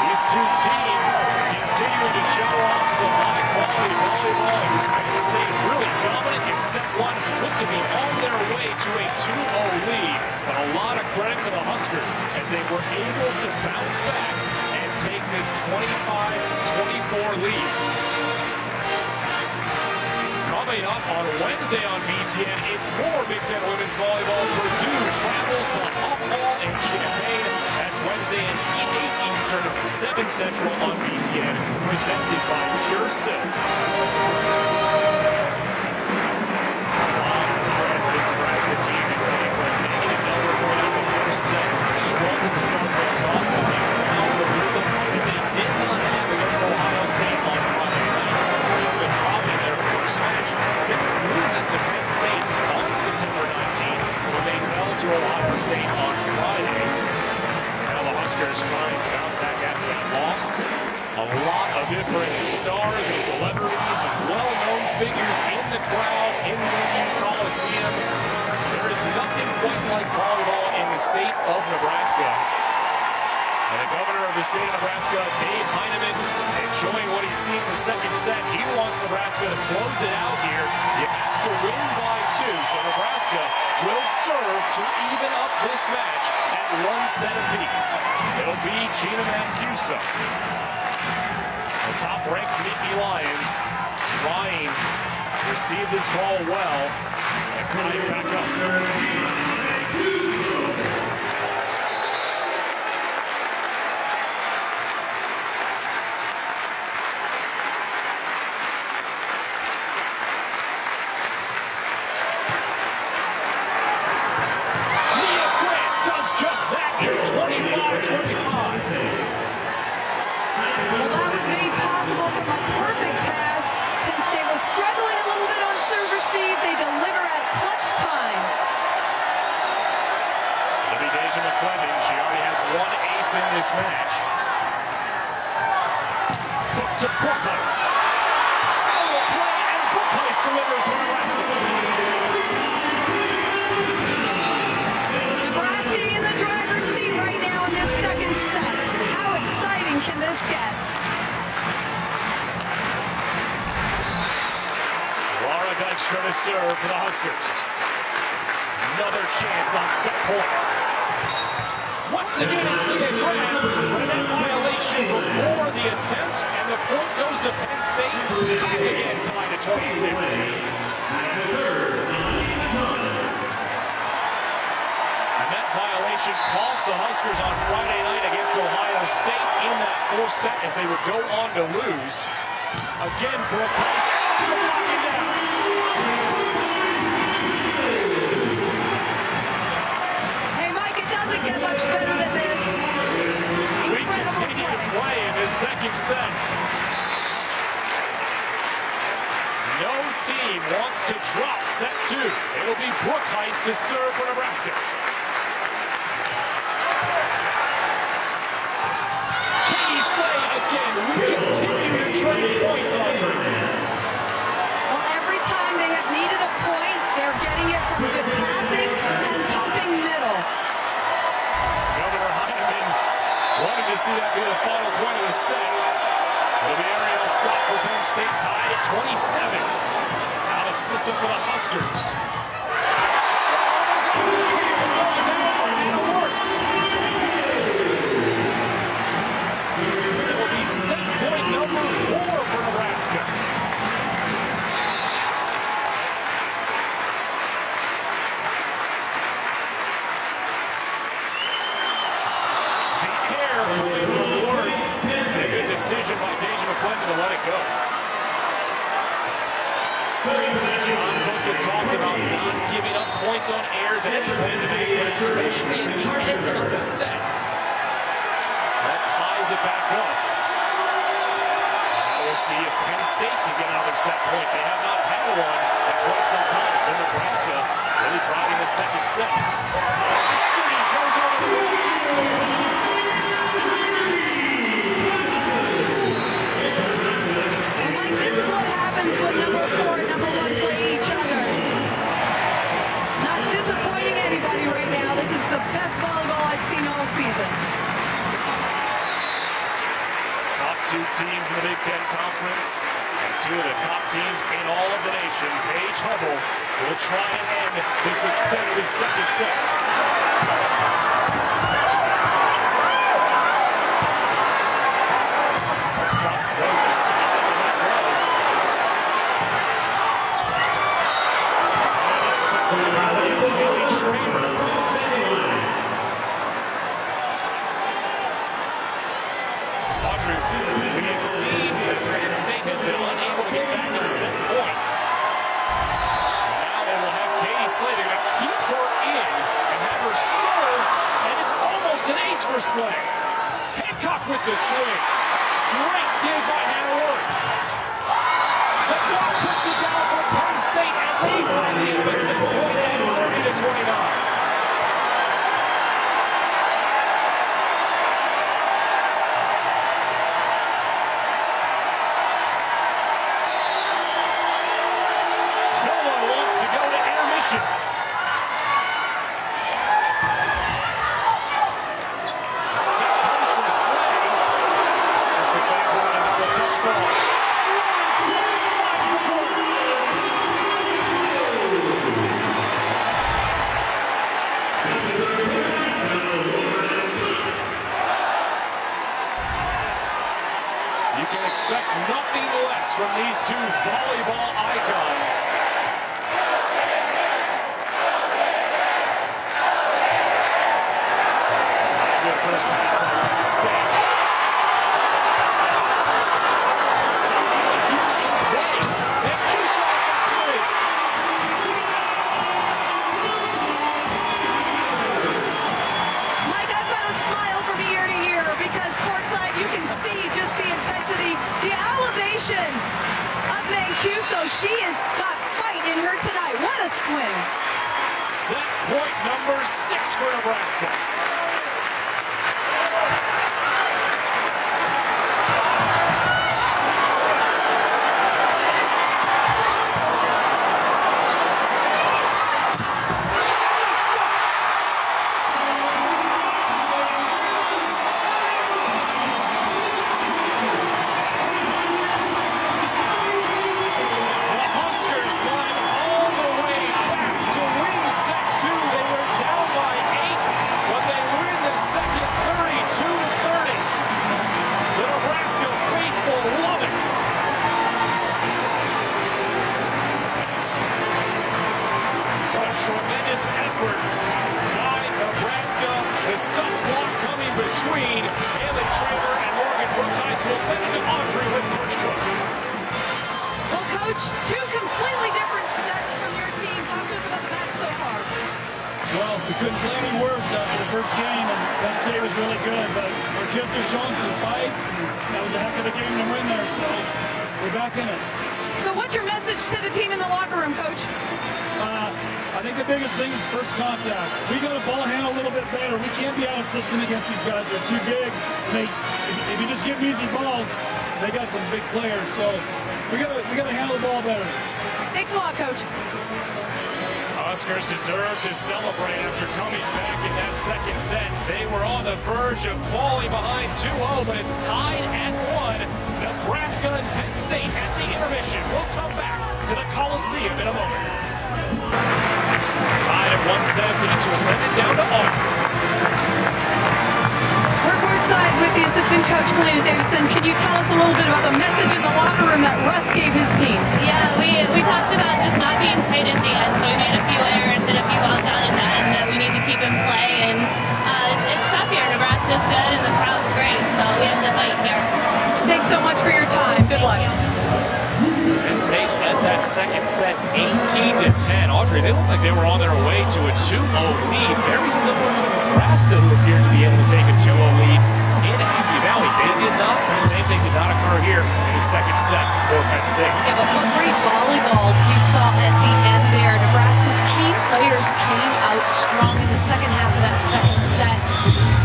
These two teams continuing to show off some high-quality volleyball. It was Penn State really dominant in set 1, looked to be on their way to a 2-0 lead, but a lot of credit to the Huskers as they were able to bounce back and take this 25-24 lead. Coming up on Wednesday on BTN, it's more Big Ten women's volleyball. Purdue travels to Hall and Champaign. That's Wednesday at 8 Eastern, 7 Central on BTN, presented by Pure Silk. This Nebraska team came from a negative number going up the first set. Struggled to start things off, but they found the rhythm that they did not have against Ohio State on Friday night. It's been dropping their first match since losing to Penn State on September 19th when they fell to Ohio State on Friday. Now the Huskers trying to bounce back after that loss. A lot of different stars and celebrities and well-known figures in the crowd in the Union Coliseum. There is nothing quite like volleyball in the state of Nebraska. And the governor of the state of Nebraska, Dave Heineman, enjoying what he's seen in the second set. He wants Nebraska to close it out here. You have to win by 2, so Nebraska will serve to even up this match at 1 set apiece. It'll be Gina Mancuso. The top-ranked Nittany Lions trying to receive this ball well and tie it back up. In this match. Hook to Brookheist. Elbow play, and Brookheist delivers for Nebraska. Nebraska in the driver's seat right now in this second set. How exciting can this get? Laura Dykstra to serve for the Huskers. Another chance on set point. Once again, it's the grab for that violation before the attempt, and the point goes to Penn State. Back again, tied at 26. And that violation cost the Huskers on Friday night against Ohio State in that 4th set as they would go on to lose. Again, Brookheist able to lock it down. Get much better than this. We continue to play in this second set. No team wants to drop set 2. It'll be Brookheist to serve for Nebraska. Katie Slay again. We continue to trade points, Audrey. Well, every time they have needed a point, they're getting it from good passing and pumping middle. Wanted to see that be the final point of the set. It'll be Ariel Scott for Penn State, tied at 27. Out of system for the Huskers. It will be set point number 4 for Nebraska. The air coming from Ward. A good decision by Deja McClendon to let it go. John Cook had talked about not giving up points on airs at any point in the match, but especially at the end of the set. So that ties it back up. And now we'll see if Penn State can get another set point. They have not had one in quite some time. It's been Nebraska really driving the second set. Hegarty goes over the This is what happens when number 4 and number 1 play each other. Not disappointing anybody right now. This is the best volleyball I've seen all season. top 2 teams in the Big Ten Conference and 2 of the top teams in all of the nation. Paige Hubble will try and end this extensive second set. Goes to stop it in that row. And it's Haley Schrader. Audrey, we have seen that Penn State has been unable to get back to set point. Now they will have Katie Slay. They're going to keep her in and have her serve, and it's almost an ace for Slay. Hancock with the swing. Great dig by Hannah Ward. The block puts it down for Penn State, and they find the end of a set point at 30-29. No one wants to go to intermission. Set post from Slay. This could factor in a double touch ball. You can expect nothing less from these 2 volleyball icons. Good first pass by Penn State. Keep it in play. And Cuso on the swing. Mike, I've got a smile from ear to ear because courtside you can see just the intensity, the elevation of Mancuso. She has got fight in her tonight. What a swing. Set point number 6 for Nebraska. The Huskers climb all the way back to win set 2. They were down by 8, but they win the second 32-30. The Nebraska faithful love it. What a tremendous effort by Nebraska. The stuff block coming between Haley Schrader and Morgan Brookheist will send it to Audrey with Coach Cook. Well, Coach, 2 completely different sets from your team. Talk to us about the match so far. Well, we couldn't play any worse after the first game, and Penn State was really good, but our kids are showing some fight. That was a heck of a game to win there, so we're back in it. So what's your message to the team in the locker room, Coach? I think the biggest thing is first contact. We got to ball handle a little bit better. We can't be out of system against these guys. They're too big. If you just give them easy balls, they got some big players. So we got to handle the ball better. Thanks a lot, Coach. Huskers deserve to celebrate after coming back in that second set. They were on the verge of falling behind 2-0, but it's tied at 1. Nebraska and Penn State at the intermission. We'll come back to the Coliseum in a moment. Tied at 1-7 piece. We'll send it down to Audrey. We're courtside with the assistant coach, Kalina Davidson. Can you tell us a little bit about the message in the locker room that Russ gave his team? Yeah, we talked about just not being tight at the end, so we made a few errors and a few balls down at the end that we need to keep in play. And it's tough here. Nebraska's good and the crowd's great, so we have to fight here. Thanks so much for your time. Good luck. Penn State led that second set 18-10. Audrey, they looked like they were on their way to a 2-0 lead, very similar to Nebraska, who appeared to be able to take a 2-0 lead in Happy Valley. They did not. The same thing did not occur here in the second set for Penn State. Yeah, but what great volleyball we saw at the end there. Nebraska's key players came out strong in the second half of that second set.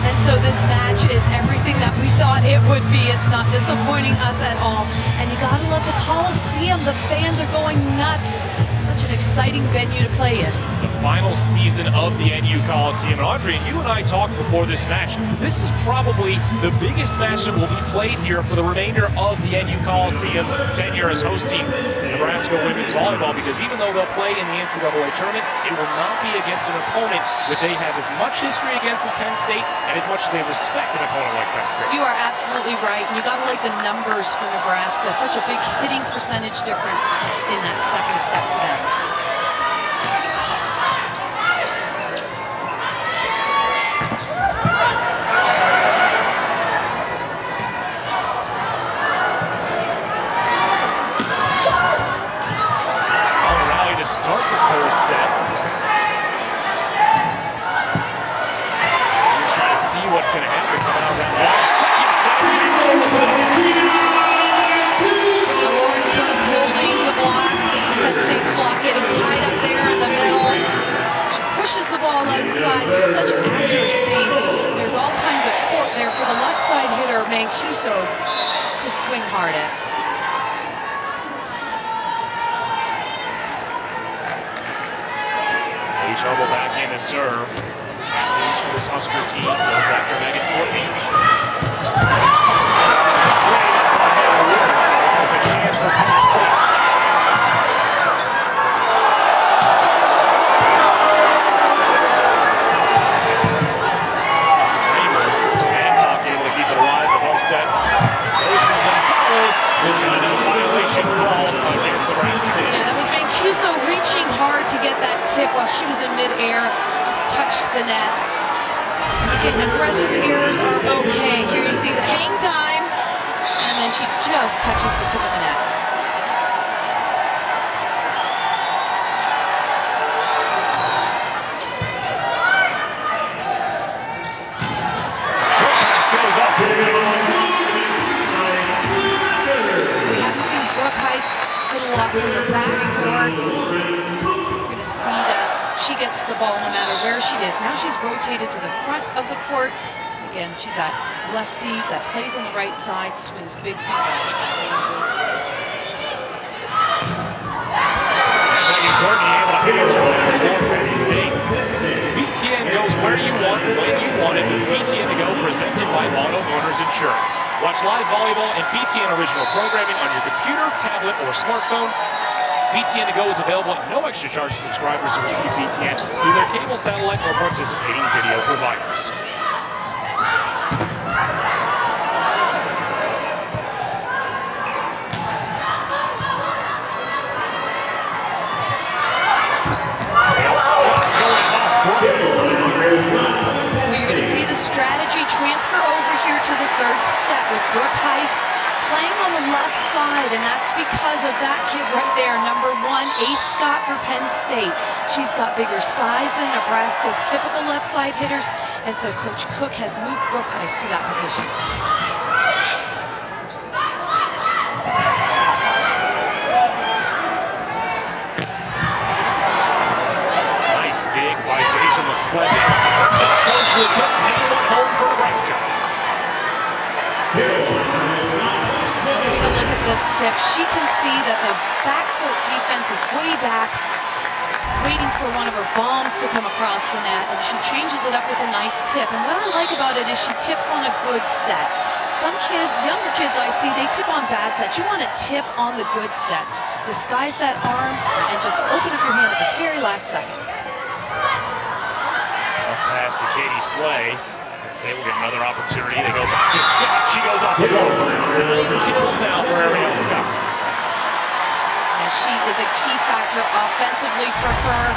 And so this match is everything that we thought it would be. It's not disappointing us at all. And you gotta love the Coliseum. The fans are going nuts. Such an exciting venue to play in. The final season of the NU Coliseum. And Audrey, you and I talked before this match. This is probably the biggest match that will be played here for the remainder of the NU Coliseum's tenure as hosting Nebraska women's volleyball, because even though they'll play in the NCAA tournament, it will not be against an opponent that they have as much history against as Penn State and as much as they respect an opponent like Penn State. You are absolutely right. And you got to like the numbers for Nebraska. Such a big hitting percentage difference in that second set for them. To start the third set. Teams trying to see what's going to happen coming out of that long second set. Lauren Cook holding the block. Penn State's block getting tied up there in the middle. She pushes the ball outside with such accuracy. There's all kinds of court there for the left side hitter, Mancuso, to swing hard at. Trouble back in to serve. Captains for this Husker team goes after Megan Courtney. There's a chance for Penn State. Kramer, Hancock able to keep it alive the whole set. Goes from Gonzalez with a violation call against Nebraska. Yeah, that was Mancuso reaching hard to get that tip while she was in midair, just touched the net. Again, aggressive errors are okay. Here you see the hang time, and then she just touches the tip of the net. Pass goes up. We haven't seen Brooke Heiss hit a lot from the backcourt. You're going to see that she gets the ball no matter where she is. Now she's rotated to the front of the court. Again, she's that lefty that plays on the right side, swings big from the basket. Megan Courtney able to answer that for Penn State. BTN goes where you want, when you want it. BTN to go, presented by Auto Owners Insurance. Watch live volleyball and BTN original programming on your computer, tablet, or smartphone. BTN to go is available at no extra charge to subscribers who receive BTN through their cable, satellite, or participating video providers. We're going to see the strategy transfer over here to the third set with Brooke Heiss playing on the left side, and that's because of that kid right there, number 1, Ace Scott for Penn State. She's got bigger size than Nebraska's typical left side hitters, and so Coach Cook has moved Brooke Heiss to that position. Nice dig by Deja McClellan. Stop goes for the tip, and home for Nebraska. Take a look at this tip. She can see that the backcourt defense is way back, waiting for one of her bombs to come across the net, and she changes it up with a nice tip. And what I like about it is she tips on a good set. Some kids, younger kids I see, they tip on bad sets. You want to tip on the good sets. Disguise that arm and just open up your hand at the very last second. pass to Katie Slay. Penn State will get another opportunity. They go back to Scott. She goes off the ball. 9 kills now for Ariel Scott. And she is a key factor offensively for her.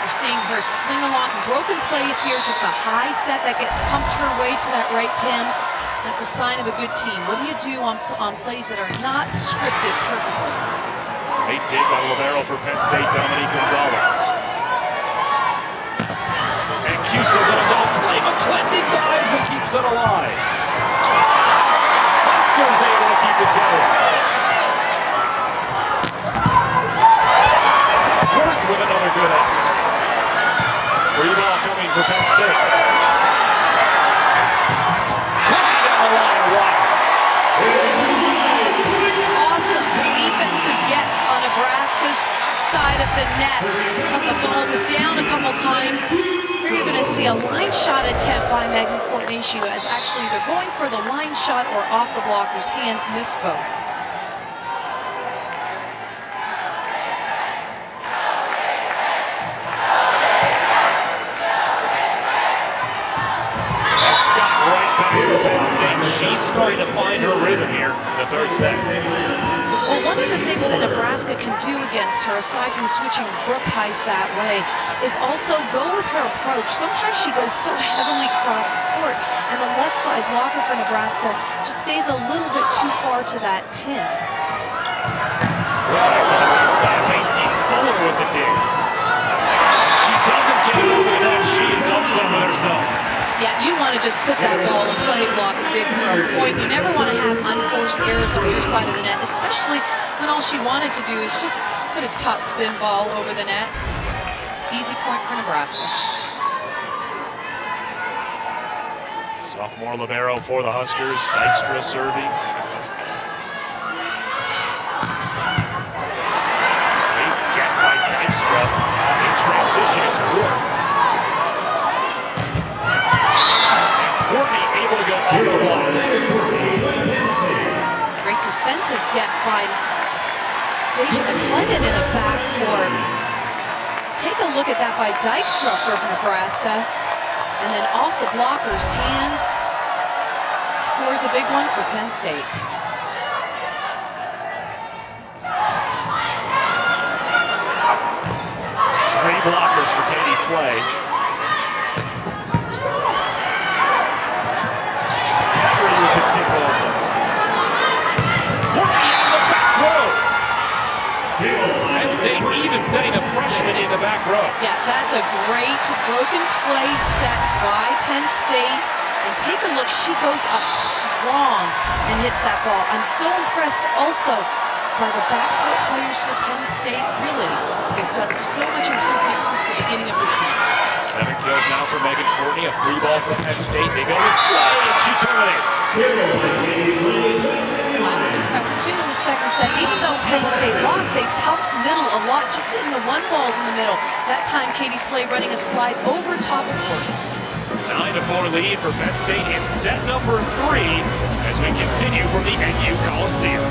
We're seeing her swing a lot in broken plays here. Just a high set that gets pumped her way to that right pin. That's a sign of a good team. What do you do on plays that are not scripted perfectly? Great dig by libero for Penn State, Dominique Gonzalez. And Cuso goes off Slay. McClendon dives and keeps it alive. Huskers able to keep it going. Worth with another good up. Free ball coming for Penn State. Coming down the line, wide. Awesome defensive gets on Nebraska's side of the net. But the ball was down a couple times. Here you're going to see a line shot attempt by Megan Courtney. She was actually either going for the line shot or off the blocker's hands, missed both. Penn State, she's starting to find her rhythm here in the third set. Well, one of the things that Nebraska can do against her, aside from switching Brooke Heist that way, is also go with her approach. Sometimes she goes so heavily cross court, and the left side blocker for Nebraska just stays a little bit too far to that pin. Nice on the right side. Lacey Fuller with the dig. She doesn't get it over the net. She is upset with herself. Yeah, you want to just put that ball in play, block, and dig for a point. You never want to have unforced errors over your side of the net, especially when all she wanted to do is just put a top spin ball over the net. Easy point for Nebraska. Sophomore libero for the Huskers. Dykstra serving. Great get by Dykstra. In transition is Worth. Courtney able to go off the block. Great defensive get by Deja McClendon in the backcourt. Take a look at that by Dykstra for Nebraska. And then off the blocker's hands, scores a big one for Penn State. Three blockers for Katie Slay. With the tip over. Courtney out of the back row. Penn State even setting a freshman in the back row. Yeah, that's a great broken play set by Penn State. And take a look, she goes up strong and hits that ball. I'm so impressed also by the backcourt players for Penn State. Really, they've done so much improvement since the beginning of the season. 7 kills now for Megan Courtney, a free ball from Penn State. They go to Slay and she terminates. I was impressed too in the second set. Even though Penn State lost, they pumped middle a lot, just hitting the one balls in the middle. That time, Katie Slay running a slide over top of court. 9-4 lead for Penn State in set number 3 as we continue from the NU Coliseum.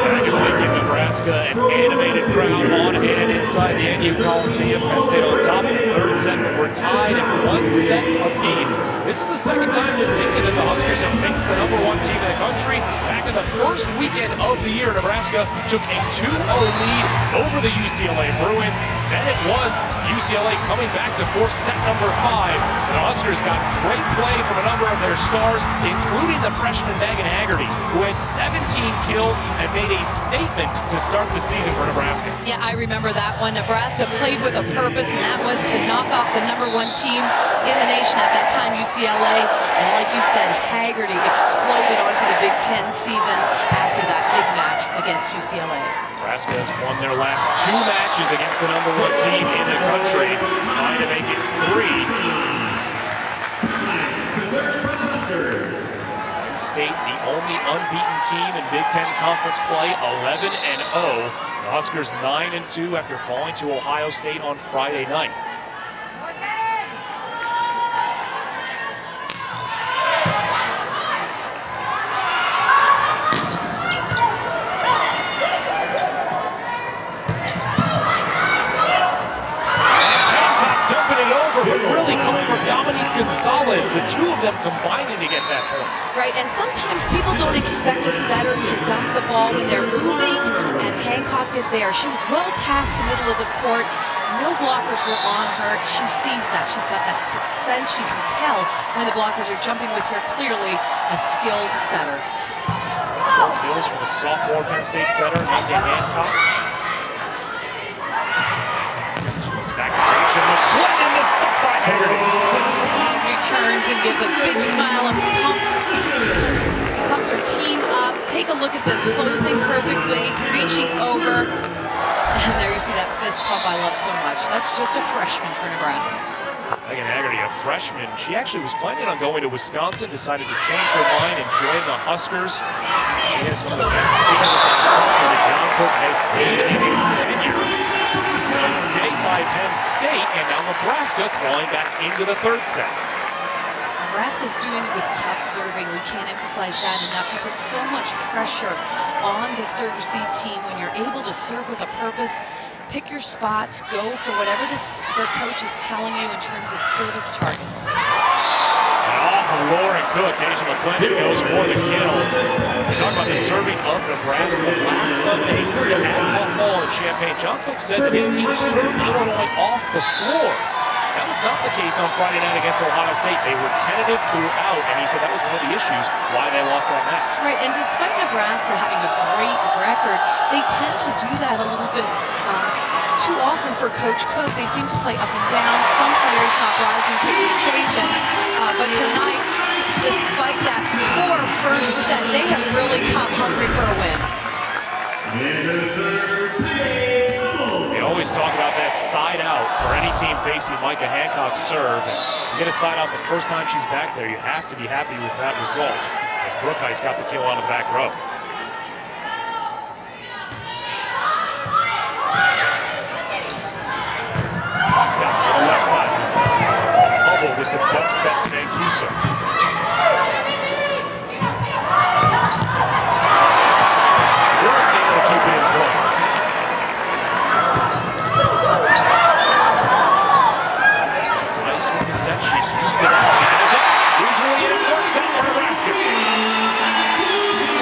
Back in Lincoln, Nebraska, an animated crowd on and inside the NU Coliseum. Penn State on top of the third set, but we're tied at 1 set apiece. This is the second time this season that the Huskers have faced the #1 team in the country. Back in the first weekend of the year, Nebraska took a 2-0 lead over the UCLA Bruins. Then it was UCLA coming back to force set number 5. The Huskers got great play from a number of their stars, including the freshman Megan Haggerty, who had 17 kills and made a statement to start the season for Nebraska. Yeah, I remember that one. Nebraska played with a purpose, and that was to knock off the #1 team in the nation at that time, UCLA. And like you said, Haggerty exploded onto the Big Ten season after that big match against UCLA. Nebraska has won their last 2 matches against the #1 team in the country, trying to make it 3. Penn State, the only unbeaten team in Big Ten Conference play, 11-0. The Huskers 9-2 after falling to Ohio State on Friday night. combining to get that point. Right, and sometimes people don't expect a setter to dump the ball when they're moving, as Hancock did there. She was well past the middle of the court. No blockers were on her. She sees that. She's got that sixth sense. She can tell when the blockers are jumping with her. Clearly a skilled setter. Kills from the sophomore Penn State setter, Megan Hancock. Back to Deja McClendon, the stop by Haggerty. Haggerty turns and gives a big smile and pumps her team up. Take a look at this, closing perfectly, reaching over. And there you see that fist pump I love so much. That's just a freshman for Nebraska. Megan Haggerty, a freshman. She actually was planning on going to Wisconsin, decided to change her mind and join the Huskers. She has some of the best skills that a freshman that John Cook has seen in his tenure. Mistake by Penn State, and now Nebraska clawing back into the third set. Nebraska's doing it with tough serving. We can't emphasize that enough. You put so much pressure on the serve-receive team when you're able to serve with a purpose. Pick your spots, go for whatever the coach is telling you in terms of service targets. And off of Lauren Cook, Deja McClendon goes for the kill. We talk about the serving of Nebraska last Sunday at Huff Hall in Champaign. John Cook said that his team served Illinois off the floor. That was not the case on Friday night against Ohio State. They were tentative throughout, and he said that was one of the issues why they lost that match. Right, and despite Nebraska having a great record, they tend to do that a little bit too often for Coach Cook. They seem to play up and down, some players not rising to the occasion. But tonight, despite that poor first set, they have really come hungry for a win. They always talk about that side out for any team facing Micah Hancock's serve. And you get a side out the first time she's back there, you have to be happy with that result, as Brookheist got the kill on the back row. Scott on the left side this time. Hubble with the bump set to Mancuso. Work able to keep it in play. Nice with the set. She's used to that. She has it. Usually it works out for Nebraska.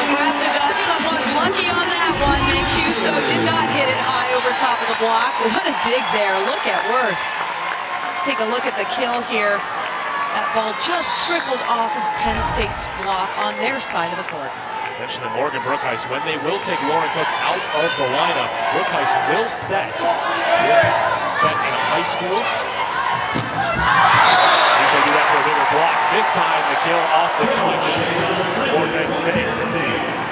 Nebraska got somewhat lucky on that one. Mancuso did not hit it high over top of the block. What a dig there. Look at Worth. Let's take a look at the kill here. That ball just trickled off of Penn State's block on their side of the court. Mentioned to Morgan Brookheist, when they will take Lauren Cook out of the lineup, Brookheist will set. Set in high school. Usually do that for a bigger block. This time the kill off the touch for Penn State.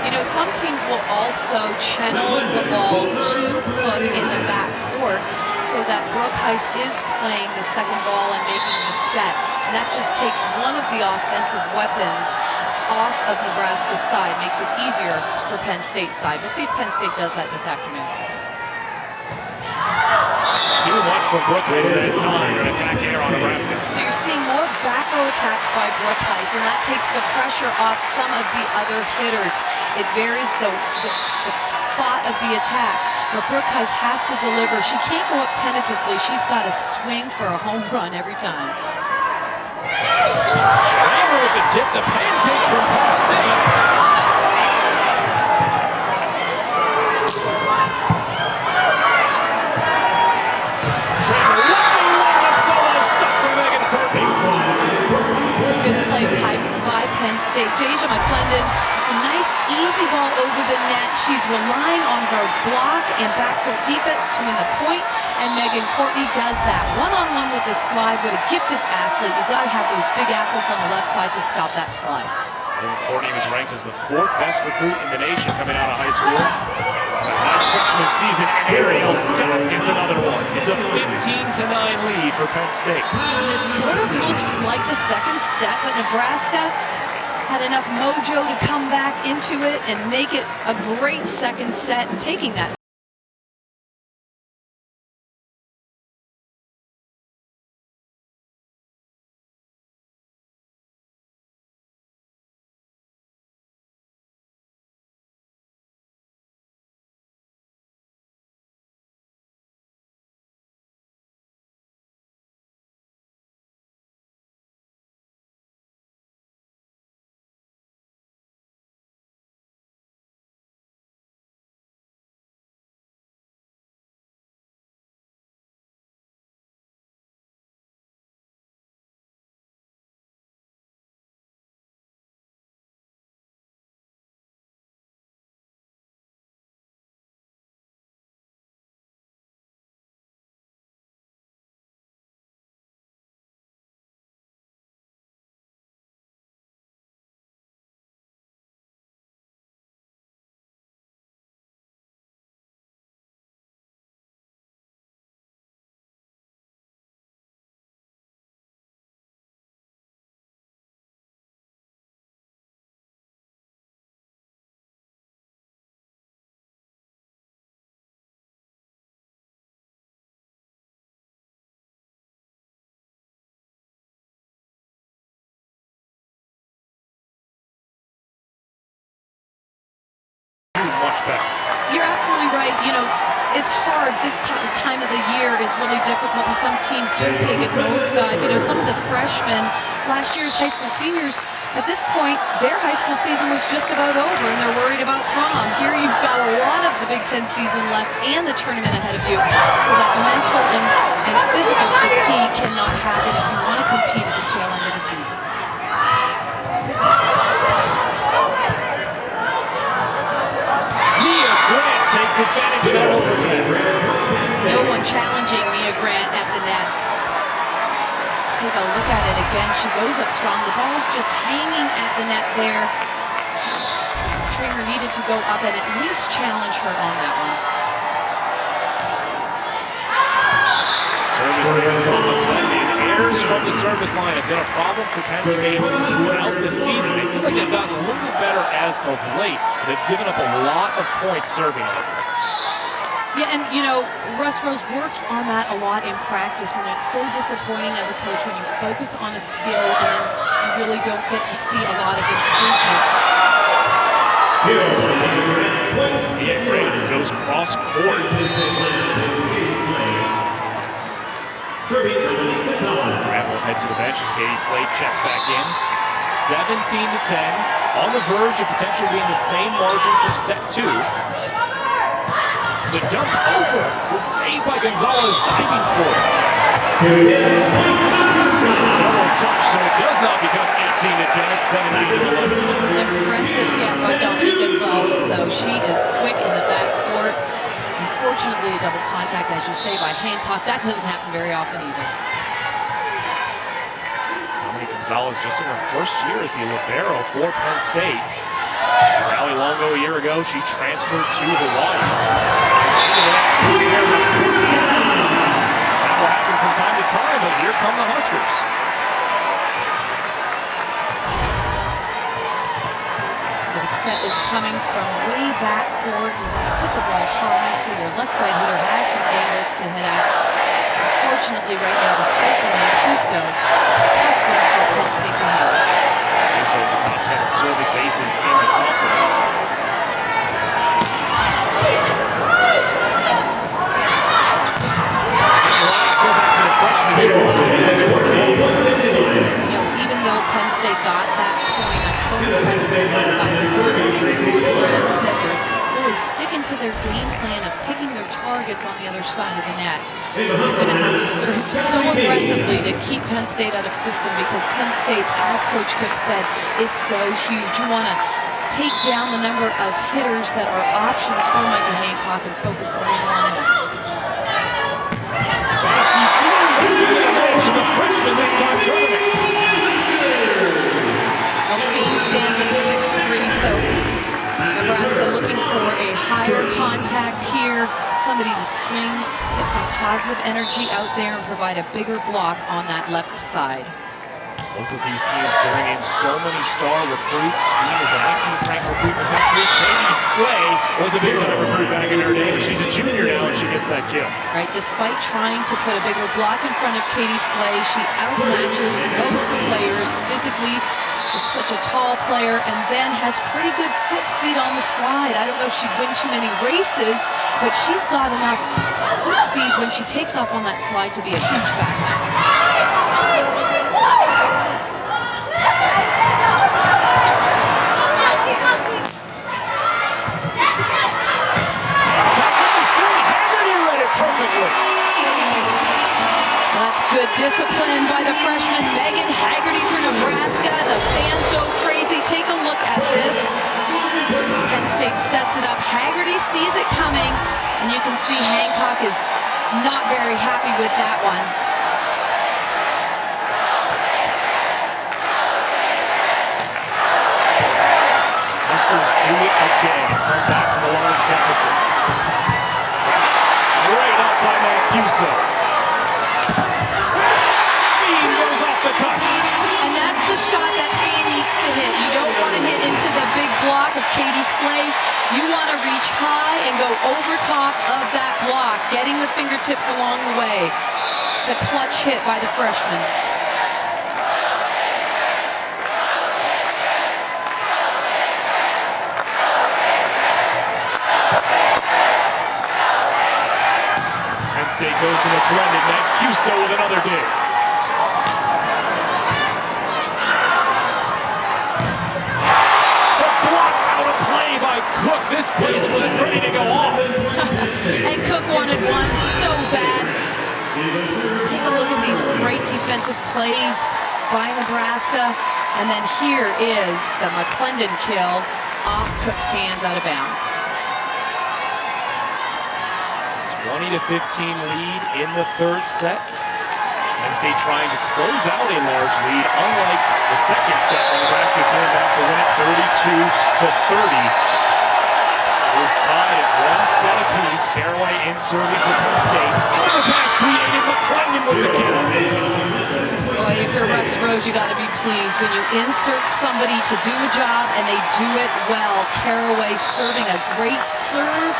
You know, some teams will also channel the ball to Cook in the back court so that Brookheist is playing the second ball and making the set. And that just takes one of the offensive weapons off of Nebraska's side, makes it easier for Penn State's side. We'll see if Penn State does that this afternoon. Too much for Brookheist that time. An attack here on Nebraska. So you're seeing more back row attacks by Brookheist, and that takes the pressure off some of the other hitters. It varies the spot of the attack, but Brookheist has to deliver. She can't go up tentatively. She's got to swing for a home run every time. Schramer with the tip, the pancake from Penn State. Schramer looking like a solo stuff for Megan Kirby. It's a good play by Penn State. Deja McClendon, just a nice easy ball over the net. She's relying on her block and backcourt defense to win the point, and Megan Courtney does that. One-on-one with the slide. With a gifted athlete, you've got to have those big athletes on the left side to stop that slide. Megan Courtney was ranked as the 4th best recruit in the nation coming out of high school. Last freshman season, Ariel Scott gets another one. It's a 15-9 lead for Penn State. This sort of looks like the second set, but Nebraska had enough mojo to come back into it and make it a great second set, and taking that much better. You're absolutely right. You know, it's hard. This time of the year is really difficult, and some teams just take a nosedive. You know, some of the freshmen, last year's high school seniors, at this point, their high school season was just about over, and they're worried about prom. Here you've got a lot of the Big Ten season left and the tournament ahead of you, so that mental and physical fatigue cannot happen if you want to compete at the tail end of the season. Takes advantage of that overpass. No one challenging Mia Grant at the net. Let's take a look at it again. She goes up strong. The ball is just hanging at the net there. Trainer needed to go up and at least challenge her on that one. Service error from McClendon. Errors from the service line have been a problem for Penn State throughout the season. They feel like they've gotten a little bit better as of late. They've given up a lot of points serving it. Yeah, and you know, Russ Rose works on that a lot in practice, and it's so disappointing as a coach when you focus on a skill and then you really don't get to see a lot of improvement. Mia Grant goes cross court. Grant will head to the bench as Katie Slade checks back in. 17-10, on the verge of potentially being the same margin from set 2. The dump over was saved by Gonzalez, diving for it. Double touch, so it does not become 18-10, it's 17-11. Impressive get by Dominique Gonzalez, though. She is quick in the backcourt. Unfortunately, a double contact, as you say, by Hancock. That doesn't happen very often either. Dominique Gonzalez just in her first year as the libero for Penn State. As Allie Longo a year ago, she transferred to Hawaii. That will happen from time to time, but here come the Huskers. The set is coming from way back court. Put the ball high, so your left side hitter has some angles to hit at. Unfortunately, right now, the circle on Cuso is a tough one for Penn State to handle. Cuso, the top 10 service aces in the conference. Let's go back to the freshman show once again. You know, even though Penn State got that point, I'm so impressed by the serving for Nebraska. They're really sticking to their game plan of picking their targets on the other side of the net. They're going to have to serve so aggressively to keep Penn State out of system, because Penn State, as Coach Cook said, is so huge. You want to take down the number of hitters that are options for Mikey Hancock and focus only on him. The freshman this time tournament. Feen stands at 6'3", so Nebraska looking for a higher contact here, somebody to swing, get some positive energy out there and provide a bigger block on that left side. Both of these teams bring in so many star recruits. Feen is the 19th ranked recruit in the country. Katie Slay was a big-time recruit back in her day, but she's a junior now and she gets that kill. Right, despite trying to put a bigger block in front of Katie Slay, she outmatches most players physically. Just such a tall player, and then has pretty good foot speed on the slide. I don't know if she'd win too many races, but she's got enough foot speed when she takes off on that slide to be a huge factor. That's good discipline by the freshman Megan Haggerty for Nebraska. The fans go crazy. Take a look at this. Penn State sets it up. Haggerty sees it coming, and you can see Hancock is not very happy with that one. Huskers do it again. Come back from a large deficit. Right up by Mancuso. Goes off the touch. And that's the shot that Feen needs to hit. You don't want to hit into the big block of Katie Slay. You want to reach high and go over top of that block, getting the fingertips along the way. It's a clutch hit by the freshman. McClendon. Mancuso with another dig. The block out of play by Cook. This place was ready to go off. And Cook wanted one so bad. Take a look at these great defensive plays by Nebraska. And then here is the McClendon kill off Cook's hands out of bounds. 20-15 lead in the third set. Penn State trying to close out a large lead, unlike the second set when Nebraska came back to win it 32-30. It is tied at one set apiece. Caraway in serving for Penn State. Overpass created, McClendon with the kill. Boy, if you're Russ Rose, you got to be pleased when you insert somebody to do a job and they do it well. Caraway serving a great serve,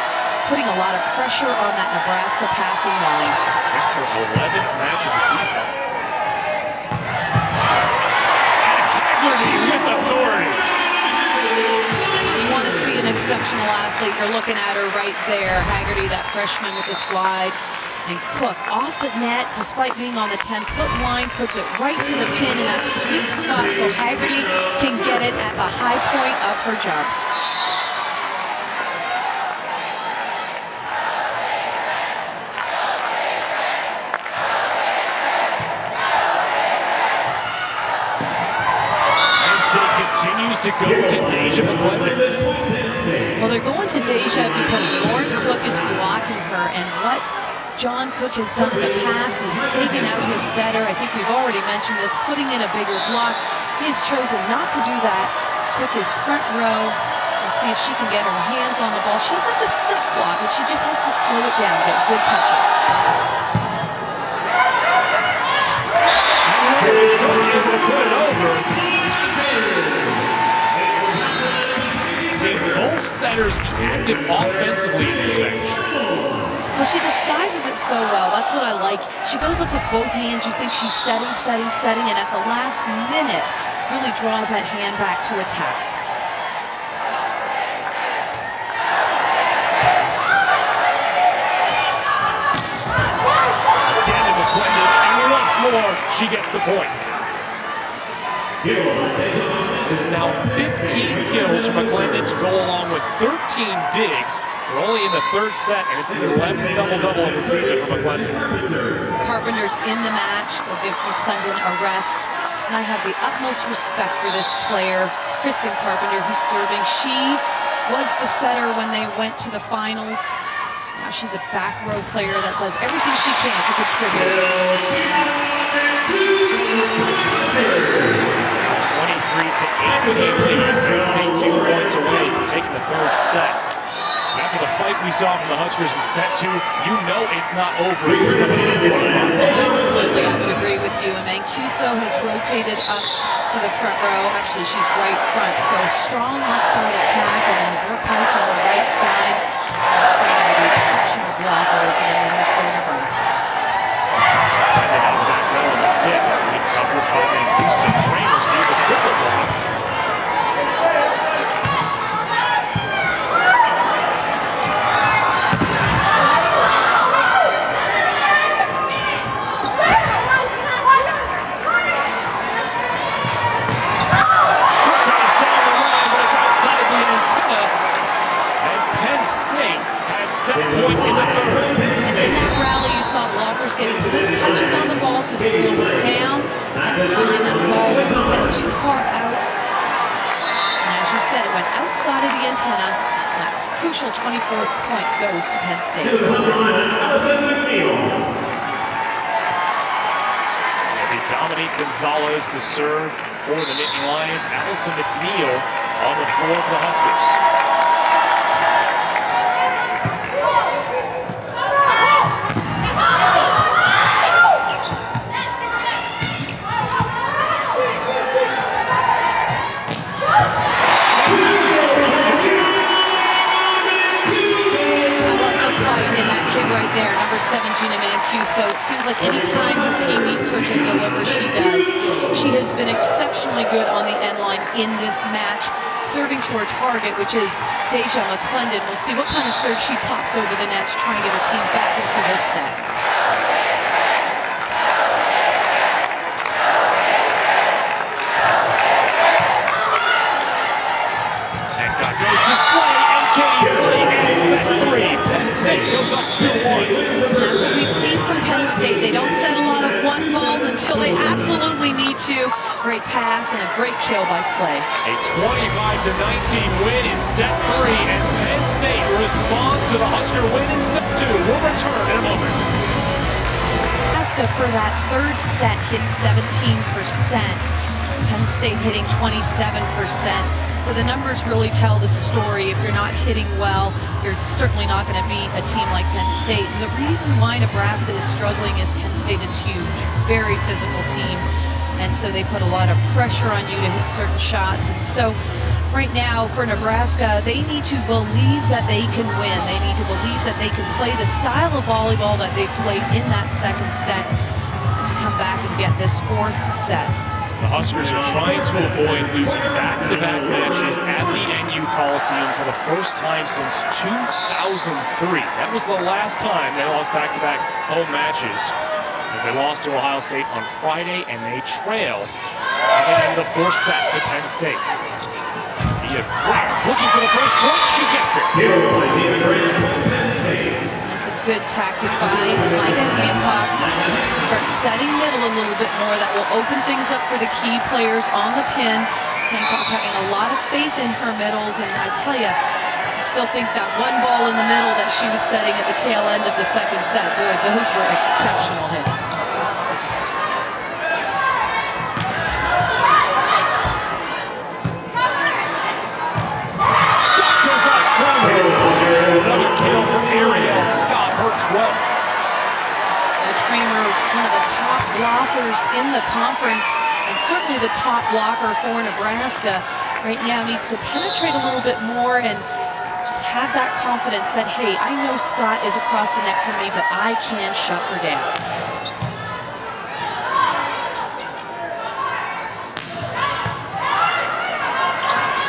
putting a lot of pressure on that Nebraska passing line. Just her 11th match of the season. And Haggerty with authority. You want to see an exceptional athlete. You're looking at her right there. Haggerty, that freshman with the slide. And Cook off the net, despite being on the 10-foot line, puts it right to the pin in that sweet spot so Haggerty can get it at the high point of her jump. Continues to go to Deja McClendon. Well, they're going to Deja because Lauren Cook is blocking her, and what John Cook has done in the past is taken out his setter. I think we've already mentioned this, putting in a bigger block. He has chosen not to do that. Cook is front row. We'll see if she can get her hands on the ball. She doesn't have to stiff block it. She just has to slow it down, get good touches. Seeing both setters be active offensively in this match. Well, she disguises it so well. That's what I like. She goes up with both hands. You think she's setting, and at the last minute, really draws that hand back to attack. Again to McClendon, and once more, she gets the point. Is now 15 kills for McClendon to go along with 13 digs. We're only in the third set, and it's the 11th double-double of the season for McClendon. Carpenter's in the match. They'll give McClendon a rest. And I have the utmost respect for this player, Kristen Carpenter, who's serving. She was the setter when they went to the finals. Now she's a back row player that does everything she can to contribute. It's a 23-18 lead. Penn State 2 points away from taking the third set. After the fight we saw from the Huskers in set 2, you know it's not over until somebody gets 25. Absolutely, I would agree with you. And Mancuso has rotated up to the front row. Actually, she's right front. So a strong left side attack, and then Brookhouse on the right side. Training to be exceptional blockers, and then for Nebraska. Brandon out back row on the tip. Good coverage by Mancuso. Trainer sees a triple block. Set point in the third. And in that rally, you saw blockers getting good touches on the ball to slow it down. That time that ball was set too far out. And as you said, it went outside of the antenna. That crucial 24th point goes to Penn State. They dominate Gonzalez to serve for the Nittany Lions. Allison McNeil on the floor for the Huskers. Right there, number 7, Gina Mancuso. It seems like any time her team needs her to deliver, she does. She has been exceptionally good on the end line in this match, serving to her target, which is Deja McClendon. We'll see what kind of serve she pops over the net to try and get her team back into this set. Got goes to Slay, and Katie Slay, and set 3. Penn State goes up 2-1. That's what we've seen from Penn State. They don't set a lot of one balls until they absolutely need to. Great pass and a great kill by Slay. A 25-19 win in set 3, and Penn State responds to the Husker win in set 2. We'll return in a moment. Nebraska for that third set hit 17%. Penn State hitting 27%. So the numbers really tell the story. If you're not hitting well, you're certainly not going to beat a team like Penn State. And the reason why Nebraska is struggling is Penn State is huge, very physical team. And so they put a lot of pressure on you to hit certain shots. And so right now for Nebraska, they need to believe that they can win. They need to believe that they can play the style of volleyball that they played in that second set to come back and get this fourth set. The Huskers are trying to avoid losing back-to-back matches at the NU Coliseum for the first time since 2003. That was the last time they lost back-to-back home matches, as they lost to Ohio State on Friday, and they trail heading into the fourth set to Penn State. Dia Grant looking for the first point. She gets it. That's a good tactic by Ida Hancock to start setting middle a little bit more. That will open things up for the key players on the pin. Hancock having a lot of faith in her middles, and I tell you, I still think that one ball in the middle that she was setting at the tail end of the second set, boy, those were exceptional hits. Scott goes off travel. Another kill from Ariel Scott, her 12th. Trainer, one of the top blockers in the conference, and certainly the top blocker for Nebraska right now, needs to penetrate a little bit more and just have that confidence that, hey, I know Scott is across the net for me, but I can shut her down.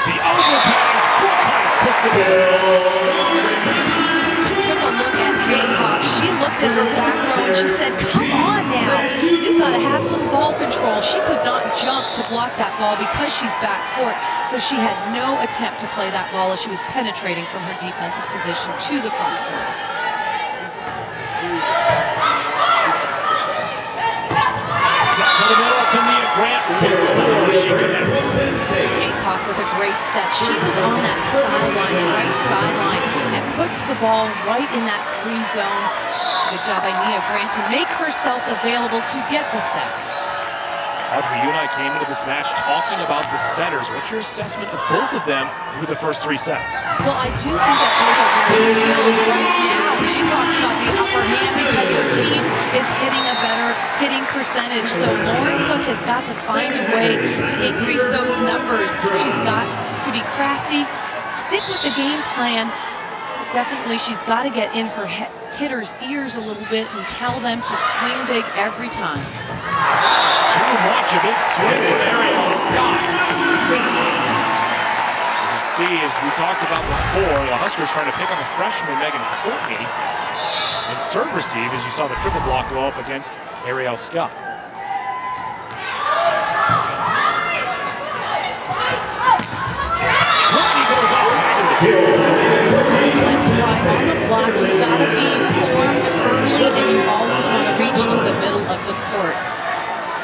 The overpass, Brookhouse puts it in. I took a look at Hancock. She looked at her back row and she said, come on now, you've got to have some ball control. She could not jump to block that ball because she's back court, so she had no attempt to play that ball as she was penetrating from her defensive position to the front court. Set to the middle to Nia Grant. Once more, she connects. Hancock with a great set. She was on that sideline, the right sideline, and puts the ball right in that free zone. Good job by Nia Grant to make herself available to get the set. Audrey, you and I came into this match talking about the setters. What's your assessment of both of them through the first 3 sets? Well, I do think that both are very skilled right now. Hancock's got the upper hand because her team is hitting a better hitting percentage. So Lauren Cook has got to find a way to increase those numbers. She's got to be crafty, stick with the game plan. Definitely, she's got to get in her hitters' ears a little bit and tell them to swing big every time. Too much, a big swing from Ariel Scott. You can see, as we talked about before, the Huskers trying to pick on the freshman Megan Courtney. And serve receive, as you saw the triple block go up against Ariel Scott. Courtney goes off Haggerty. That's why on the block, you've got to be formed early, and you always want to reach to the middle of the court.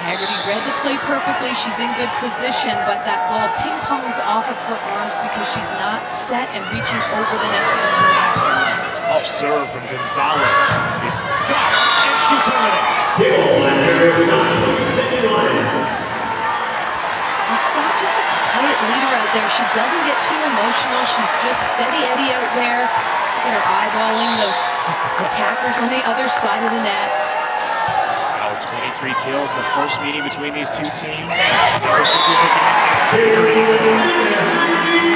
Haggerty read the play perfectly. She's in good position, but that ball ping-pongs off of her arms because she's not set and reaching over the net to the middle. Tough serve from Gonzalez. It's Scott, and she terminates. And Scott, just a quiet leader out there. She doesn't get too emotional. She's just steady Eddie out there. Look at her eyeballing the attackers on the other side of the net. Scott 23 kills in the first meeting between these two teams.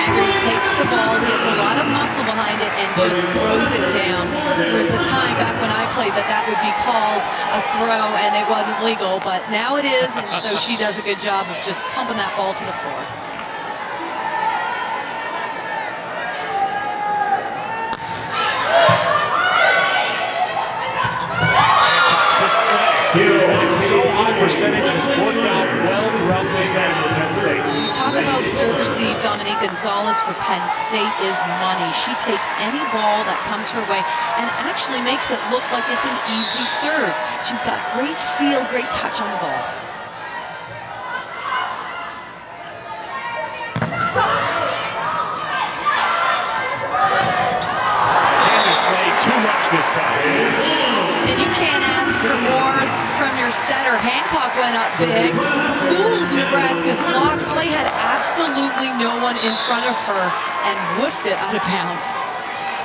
Haggerty takes the ball, gets a lot of muscle behind it, and just throws it down. There was a time back when I played that would be called a throw, and it wasn't legal, but now it is, and so she does a good job of just pumping that ball to the floor. It's so high percentage has worked out well throughout this match for Penn State. You talk about serve receive. Dominique Gonzalez for Penn State is money. She takes any ball that comes her way and actually makes it look like it's an easy serve. She's got great feel, great touch on the ball. Too much this time. And you can't ask for more from your setter. Hancock went up big, fooled Nebraska's block. Slay had absolutely no one in front of her and woofed it out of bounds.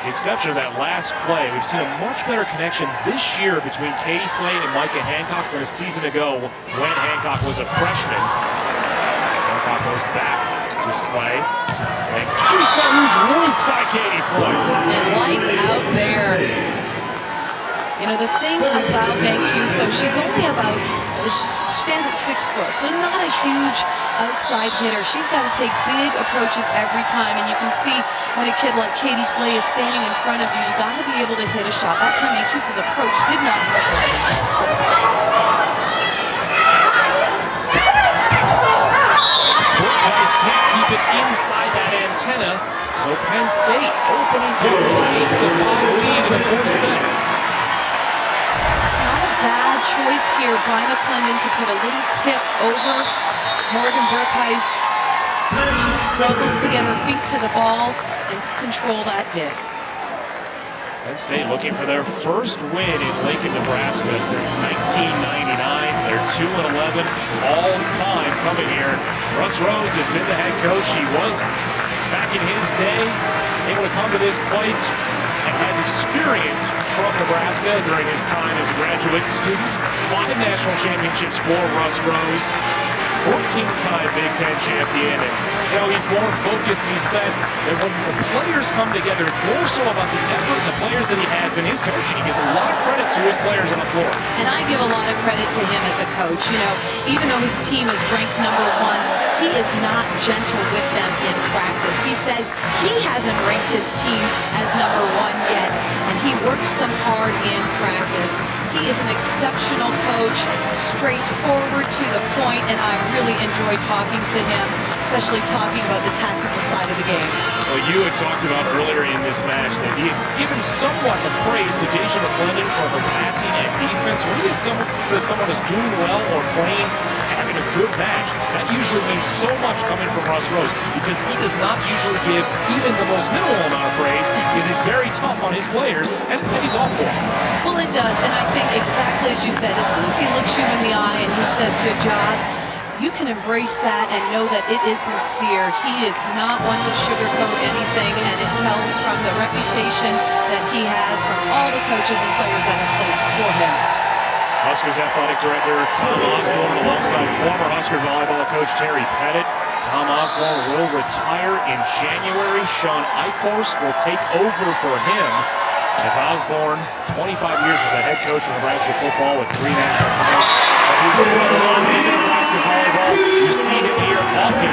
The exception of that last play, we've seen a much better connection this year between Katie Slay and Micah Hancock than a season ago when Hancock was a freshman. As Hancock goes back to Slay. And Cuso, who's roofed by Katie Slay. And lights out there. You know, the thing about Mancuso, she's only about, she stands at 6 foot, so not a huge outside hitter. She's got to take big approaches every time, and you can see when a kid like Katie Slay is standing in front of you, you got to be able to hit a shot. That time Mancuso's approach did not work. Can't keep it inside that antenna, so Penn State opening up an 8-5 lead in the first set. It's not a bad choice here, Brian McClendon, to put a little tip over Morgan Brookhuis. She struggles to get her feet to the ball and control that dig. Penn State looking for their first win in Lincoln, Nebraska since 1999. They're 2-11 all time coming here. Russ Rose has been the head coach. He was, back in his day, able to come to this place and has experience from Nebraska during his time as a graduate student. 5 national championships for Russ Rose. 14-time Big Ten champion, and you know, he's more focused, he said, that when the players come together, it's more so about the effort and the players that he has in his coaching. He gives a lot of credit to his players on the floor. And I give a lot of credit to him as a coach. You know, even though his team is ranked #1, he is not gentle with them in practice. He says he hasn't ranked his team as #1 yet, and he works them hard in practice. He is an exceptional coach, straightforward to the point, and I really enjoy talking to him, especially talking about the tactical side of the game. Well, you had talked about earlier in this match that he had given somewhat of praise to Deja McClendon for her passing and defense. When he says someone is doing well or playing, having a good match, that usually means so much coming from Russ Rose, because he does not usually give even the most minimal amount of praise, because he's very tough on his players, and it pays off for him. Well, it does, and I think exactly as you said, as soon as he looks you in the eye and he says, good job, you can embrace that and know that it is sincere. He is not one to sugarcoat anything, and it tells from the reputation that he has from all the coaches and players that have played for him. Huskers Athletic Director Tom Osborne alongside former Husker volleyball coach Terry Pettit. Tom Osborne will retire in January. Sean Eichhorst will take over for him, as Osborne, 25 years as the head coach of Nebraska football with 3 national titles. But he was one of the ones in Nebraska volleyball. You see him here often.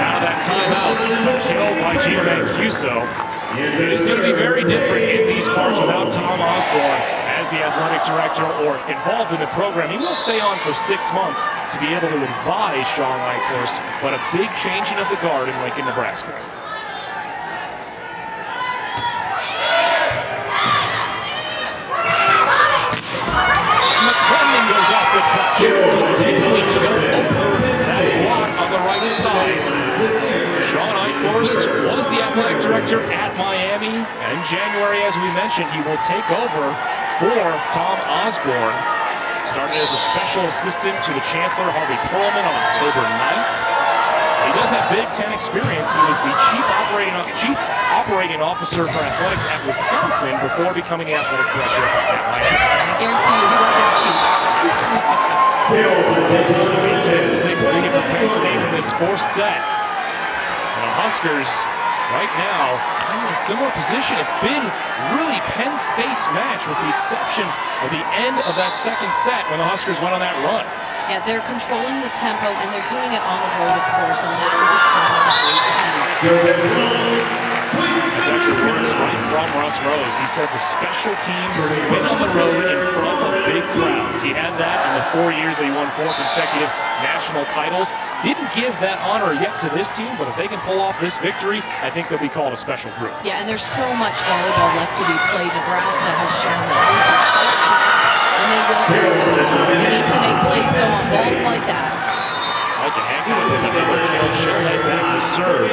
Now that timeout, a kill by Gina Mancuso. It is going to be very different in these parts without Tom Osborne as the athletic director or involved in the program. He will stay on for 6 months to be able to advise Sean Eichhorst, but a big changing of the guard in Lincoln, Nebraska. McClendon goes off the touch, continuing to go over that block on the right side. Sean Eichhorst was the athletic director at Miami, and in January, as we mentioned, he will take over for Tom Osborne. Started as a special assistant to the Chancellor Harvey Perlman on October 9th. He does have Big Ten experience. He was the chief operating officer for athletics at Wisconsin before becoming the athletic director at Miami. I guarantee you he wasn't cheap. Big Ten 6th lead for Penn State in this 4th set. And the Huskers right now in a similar position. It's been really Penn State's match with the exception of the end of that 2nd set when the Huskers went on that run. Yeah, they're controlling the tempo, and they're doing it on the road, of course, and that is a sign of a great team. It's actually words right from Russ Rose. He said the special teams win on the road in front of big crowds. He had that in the 4 years that he won 4 consecutive national titles. Didn't give that honor yet to this team, but if they can pull off this victory, I think they'll be called a special group. Yeah, and there's so much volleyball left to be played. Nebraska has shown that. And they will carry that. They need to make plays, though, on balls like that. Micah Hancock with another kill. She'll head back to serve.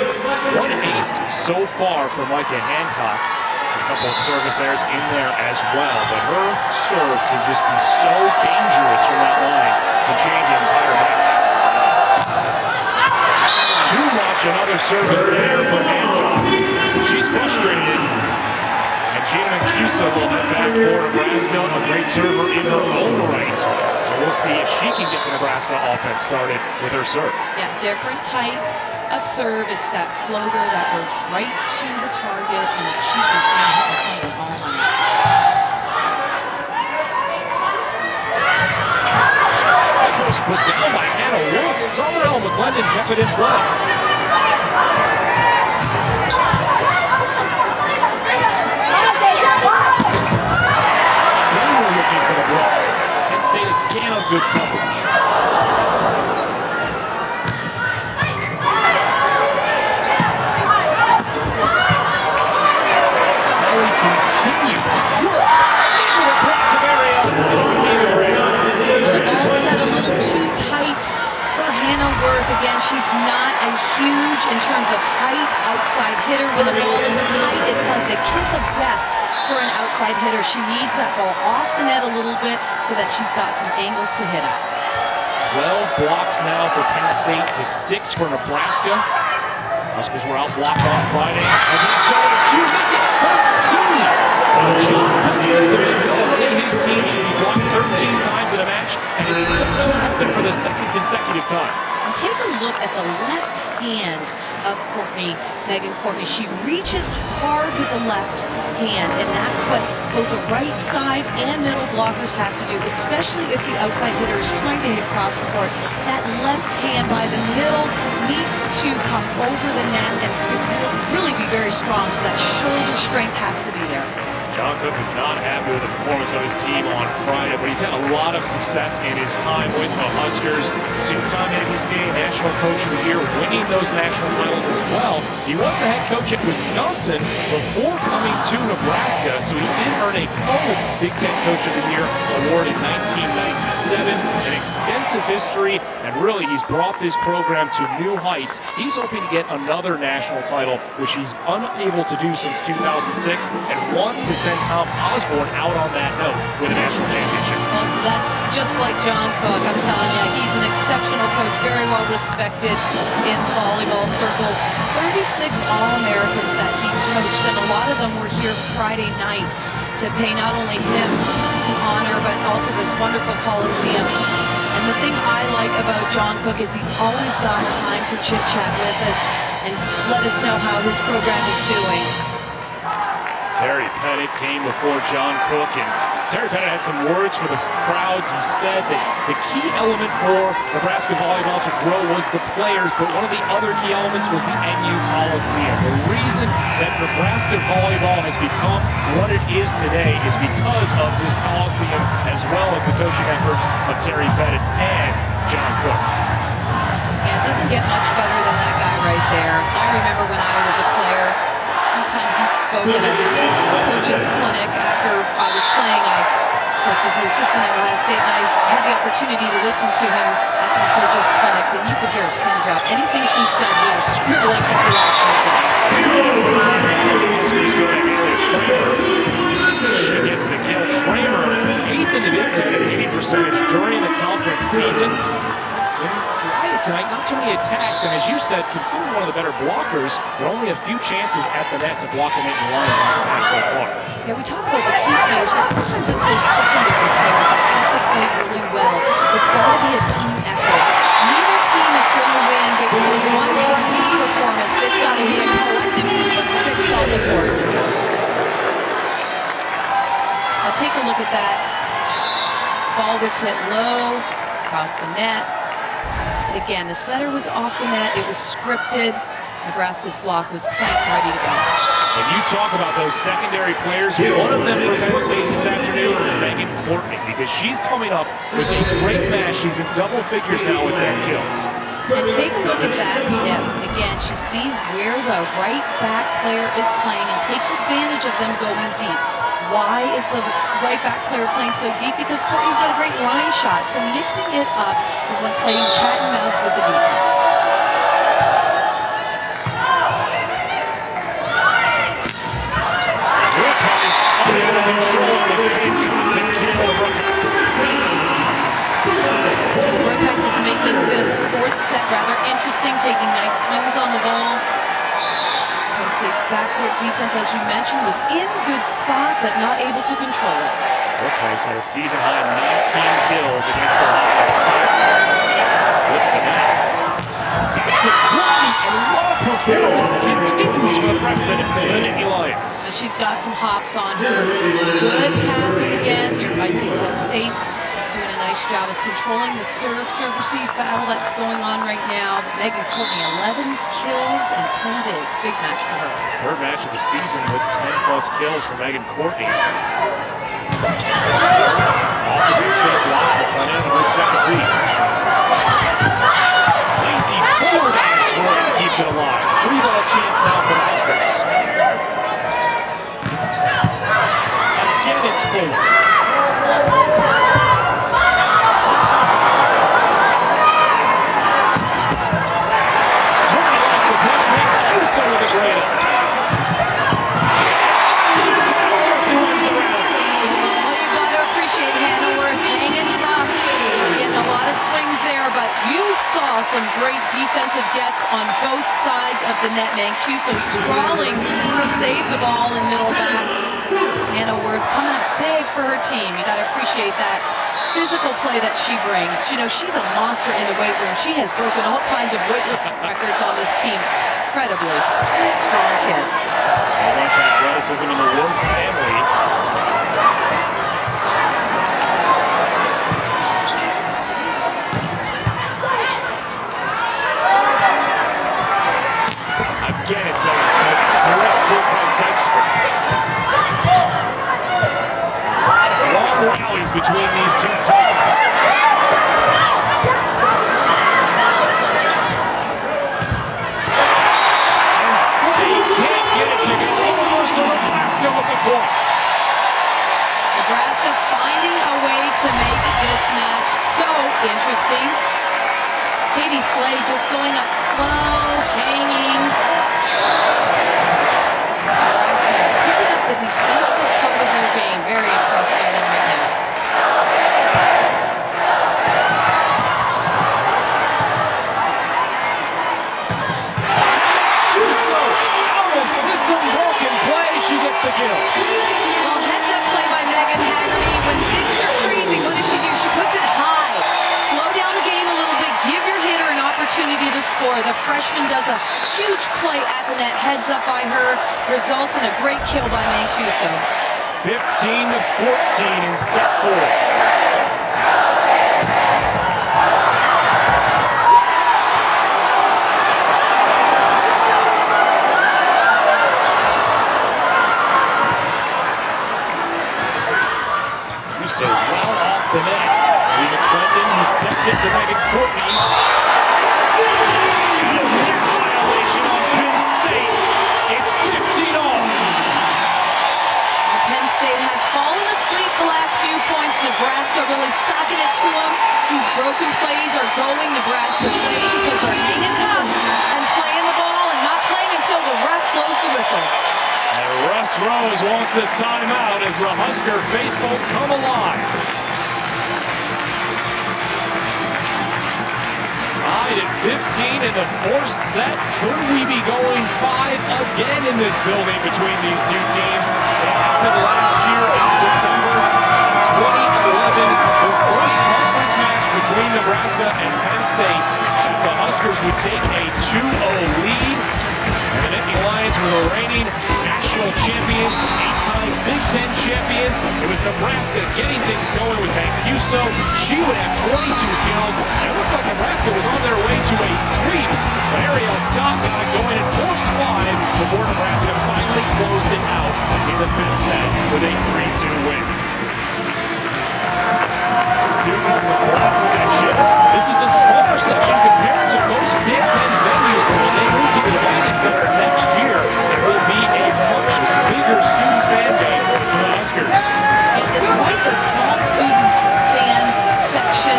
One ace so far for Micah Hancock. A couple of service errors in there as well, but her serve can just be so dangerous from that line to change an entire match. Too much, another service error for Hancock. She's frustrated. And Gina Mancuso will head back for Nebraska, a great server in her own right. So we'll see if she can get the Nebraska offense started with her serve. Yeah, different type of serve. It's that floater that goes right to the target, and she's been trying to hit the finger all night. That was put down by Hannah Wolf. Summerall McClendon kept it in play. Schramer looking for the block. Penn State again on good coverage. Continues. Into the block of Ariel. The ball set a little too tight for Hannah Worth. Again, she's not a huge, in terms of height, outside hitter. When the ball is tight, it's like the kiss of death for an outside hitter. She needs that ball off the net a little bit so that she's got some angles to hit it. 12 blocks now for Penn State to 6 for Nebraska. Huskers were out blocked on Friday against OSU, making it 13. John Cook said there's no way his team should be blocked 13 times in a match, and it's suddenly happened for the second consecutive time. And take a look at the left hand of Megan Courtney. She reaches hard with the left hand, and that's what both the right side and middle blockers have to do, especially if the outside hitter is trying to hit cross court. That left hand by the middle needs to come over the net and really be very strong, so that shoulder strength has to be there. John Cook was not happy with the performance of his team on Friday, but he's had a lot of success in his time with the Huskers. Two-time NCAA National Coach of the Year, winning those national titles as well. He was the head coach at Wisconsin before coming to Nebraska, so he did earn a co-Big Ten Coach of the Year award in 1997. An extensive history, and really he's brought this program to new heights. He's hoping to get another national title, which he's unable to do since 2006, and wants to send Tom Osborne out on that note with a national championship. Well, that's just like John Cook. I'm telling you, he's an exceptional coach, very well respected in volleyball circles. 36 All-Americans that he's coached, and a lot of them were here Friday night to pay not only him some honor, but also this wonderful Coliseum. And the thing I like about John Cook is he's always got time to chit-chat with us and let us know how his program is doing. Terry Pettit came before John Cook, and Terry Pettit had some words for the crowds. He said that the key element for Nebraska volleyball to grow was the players, but one of the other key elements was the NU Coliseum. The reason that Nebraska volleyball has become what it is today is because of this Coliseum, as well as the coaching efforts of Terry Pettit and John Cook. Yeah, it doesn't get much better than that guy right there. I remember when I was a player, time he spoke at a coach's clinic after I was playing. I, of course, was the assistant at Ohio State, and I had the opportunity to listen to him at some coaches' clinics, and you could hear a pin drop. Anything he said, he was scribbling every last minute. Huskers go to Haley Schramer. She gets the kill. Schramer, 8th in the Big Ten at hitting percentage during the conference season. Tonight, not too many attacks, and as you said, considered one of the better blockers, but only a few chances at the net to block the net in lines in this match so far. Yeah, we talk about the key players, but sometimes it's those secondary players that have to play really well. It's got to be a team effort. Neither team is going to win based on one person's performance. It's got to be a collective group of 6 on the board. Now take a look at that. Ball was hit low, across the net. Again, the setter was off the net. It was scripted. Nebraska's block was clamped, ready to go. And you talk about those secondary players. One of them for Penn State this afternoon, Megan Courtney, because she's coming up with a great match. She's in double figures now with 10 kills. And take a look at that tip. Again, she sees where the right back player is playing and takes advantage of them going deep. Why is the right back player playing so deep? Because Courtney's got a great line shot. So mixing it up is like playing cat and mouse with the defense. Brookheiss is making this fourth set rather interesting, taking nice swings on the ball. Penn State's backcourt defense, as you mentioned, was in good spot, but not able to control it. Brookheiss had a season-high 19 kills against Ohio State. With the net. Back to Courtney, and what a performance continues for the freshman in the Nittany Lions. She's got some hops on her. Good passing again. You're right, Penn State is doing a nice job of controlling the serve-receive battle that's going on right now. Megan Courtney, 11 kills and 10 digs. Big match for her. Third match of the season with 10-plus kills for Megan Courtney. Off the Penn State block, McLennan on a good second beat. Lacey Ford bangs for it and keeps it alive. 3-ball chance now for the Huskers. Again, it's Ford. So with a great up. Well, you got to appreciate Hannah Worth hanging tough, getting a lot of swings there, but you saw some great defensive gets on both sides of the net. Mancuso sprawling to save the ball in middle back. Hannah Worth coming up big for her team. You got to appreciate that physical play that she brings. You know, she's a monster in the weight room. She has broken all kinds of weightlifting records on this team. Incredibly strong kid. So much athleticism in the Wolf family. Again, it's been corrected by Dykstra. Long rallies between these two teams. So Nebraska with the point. Nebraska finding a way to make this match so interesting. Katie Slay just going up slow, hanging. Nebraska picking up the defensive part of their game. Very impressed by them right now. System broken play, she gets the kill. Well, heads up play by Megan Haggerty. When things are crazy, what does she do? She puts it high. Slow down the game a little bit. Give your hitter an opportunity to score. The freshman does a huge play at the net. Heads up by her. Results in a great kill by Mancuso. 15-14 in set 4. So well off the net. Rita Clendon, who sends it to Megan Courtney. And a net violation on Penn State. It's 15 all. Penn State has fallen asleep the last few points. Nebraska really sucking it to them. These broken plays are going Nebraska's way because they're hanging tough and playing the ball and not playing until the ref blows the whistle. And Russ Rose wants a timeout as the Husker faithful come alive. Tied at 15 in the fourth set. Could we be going 5 again in this building between these two teams? It happened last year in September of 2011. The first conference match between Nebraska and Penn State as the Huskers would take a 2-0 lead. And the Nittany Lions were the reigning national national champions, 8-time Big Ten champions. It was Nebraska getting things going with Mancuso. She would have 22 kills, and it looked like Nebraska was on their way to a sweep. But Ariel Scott got it going and forced 5 before Nebraska finally closed it out in the 5th set with a 3-2 win. Students in the block section. This is a smaller section compared to most Big Ten venues, but when they move to the Nittany Center next year, it will be a much bigger student fan base for the Huskers. And despite the small student fan section,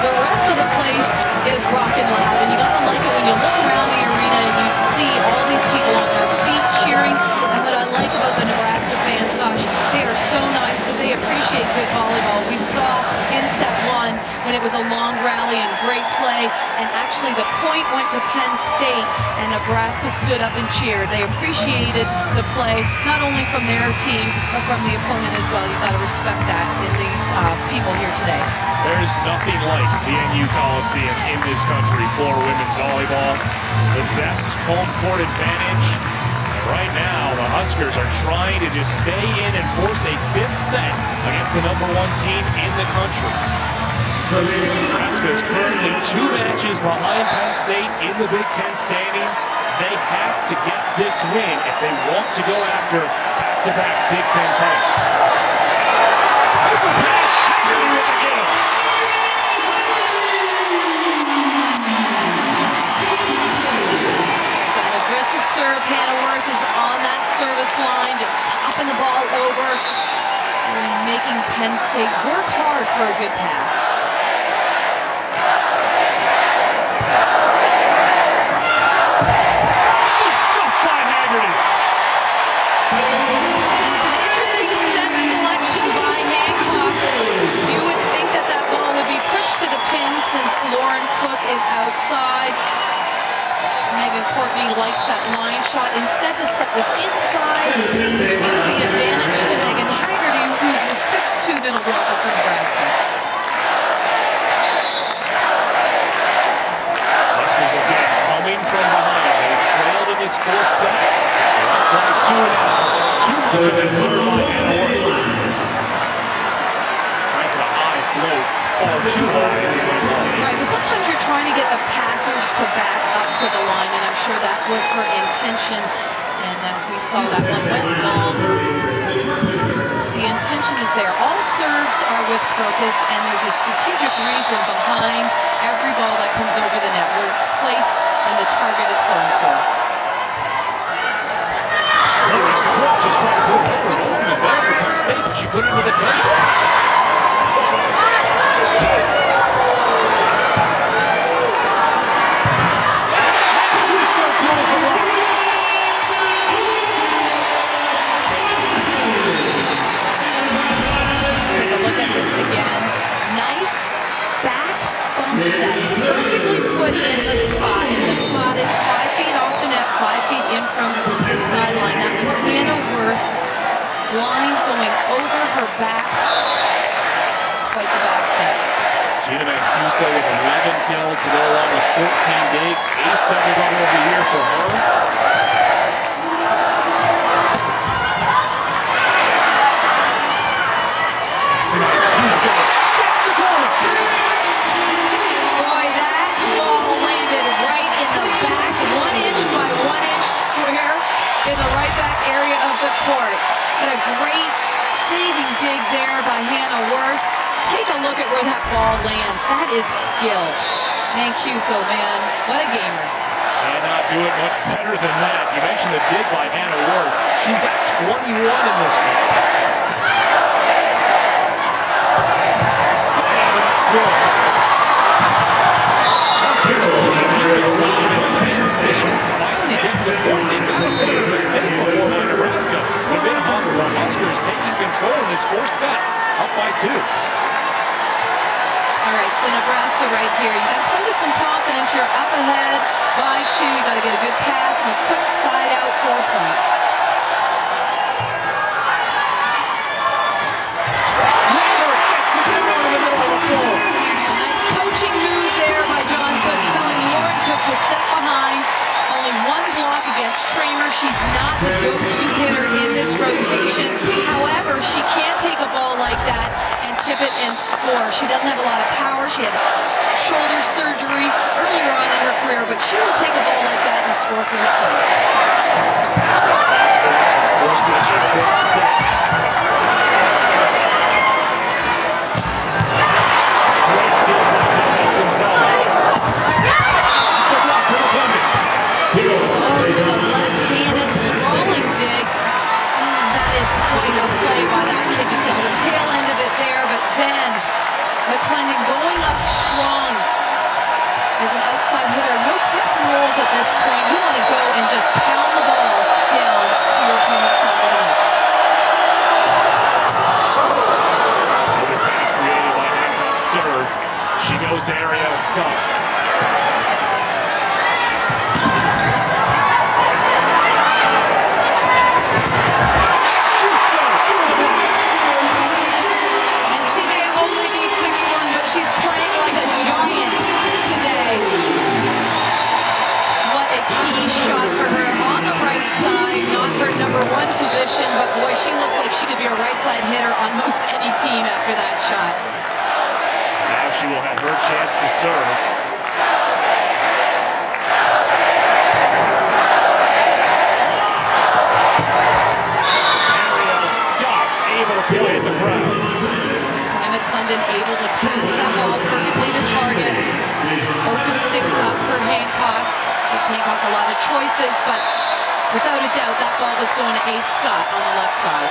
the rest of the place is rocking loud. And you gotta like it when you look around the arena and you see all these people on their feet cheering. And what I like about the Nebraska fans, gosh, they are so nice, but they appreciate good volleyball. We saw in set 1 when it was a long rally and great play, and actually the point went to Penn State, and Nebraska stood up and cheered. They appreciated the play, not only from their team, but from the opponent as well. You got to respect that in these people here today. There's nothing like the NU Coliseum in this country for women's volleyball. The best home court advantage. Right now, the Huskers are trying to just stay in and force a 5th set against the #1 team in the country. Nebraska is currently 2 matches behind Penn State in the Big Ten standings. They have to get this win if they want to go after back-to-back Big Ten titles. Open pass, Haggerty with the game. That aggressive serve, Hannah Worth is on that service line, just popping the ball over and making Penn State work hard for a good pass. Stuffed by Haggerty. It's an interesting set selection by Hancock. You would think that that ball would be pushed to the pin since Lauren Cook is outside. Megan Courtney likes that line shot. Instead, the set was inside, which gives the advantage to Megan Haggerty, who's the 6'2" middle blocker for Nebraska. Huskers again coming from behind. They trailed in this 4th set. They're up by 2 now. Too much of it served by Hannah Worth. Trying for the high float. Far too high as it went long. Right, but sometimes you're trying to get the passers to back up to the line, and I'm sure that was her intention. And as we saw, that one went long. The intention is there. All serves are with purpose, and there's a strategic reason behind every ball that comes over the net, where it's placed and the target it's going to. Just trying to put it over. No one was there for Penn State, but she put it into the table. Set perfectly put in the spot, and the spot is 5 feet off the net, 5 feet in from the sideline. That was Hannah Worth, blind going over her back. It's quite the back set. Gina Mancuso with 11 kills to go along with 14 digs, 8th double-double of the year for her. To Mancuso, gets the corner. In the right back area of the court. But a great saving dig there by Hannah Worth. Take a look at where that ball lands. That is skill. Mancuso, man, what a gamer. Cannot do it much better than that. You mentioned the dig by Hannah Worth. She's got 21 in this match. Stay out of that goal. Huskers can't keep it alive in Penn State. Finally gets it going. They made a mistake before by Nebraska. But then the Huskers taking control in this 4th set. Up by 2. All right, so Nebraska right here. You got to play with some confidence. You're up ahead by 2. You got to get a good pass and a quick side out 4-point. Schrader gets it down in the middle of the floor. A nice coaching move there by John Cook, telling Lauren Cook to set behind. Only 1 block against Tramer. She's not the go-to hitter in this rotation. However, she can't take a ball like that and tip it and score. She doesn't have a lot of power. She had shoulder surgery earlier on in her career, but she will take a ball like that and score for her team. Huskers 5 points from Corsi in the set. Great dig by Dana Gonzalez. The block for the Columbia. Gonzalez with a left-handed sprawling dig. That is quite a play by that kid. You see the tail end of it there, but then McClendon going up strong as an outside hitter. No tips and rolls at this point. You want to go and just pound the ball down to your opponent's side of the net. Another pass created by Hancock's serve. She goes to Ariel Scott. She's playing like a giant today. What a key shot for her on the right side, not her number one position, but boy, she looks like she could be a right side hitter on most any team after that shot. Now she will have her chance to serve. Ariel Scott able to play at the ground. McClendon able to pass that ball perfectly to target. Opens things up for Hancock. Gives Hancock a lot of choices, but without a doubt, that ball was going to Ace Scott on the left side.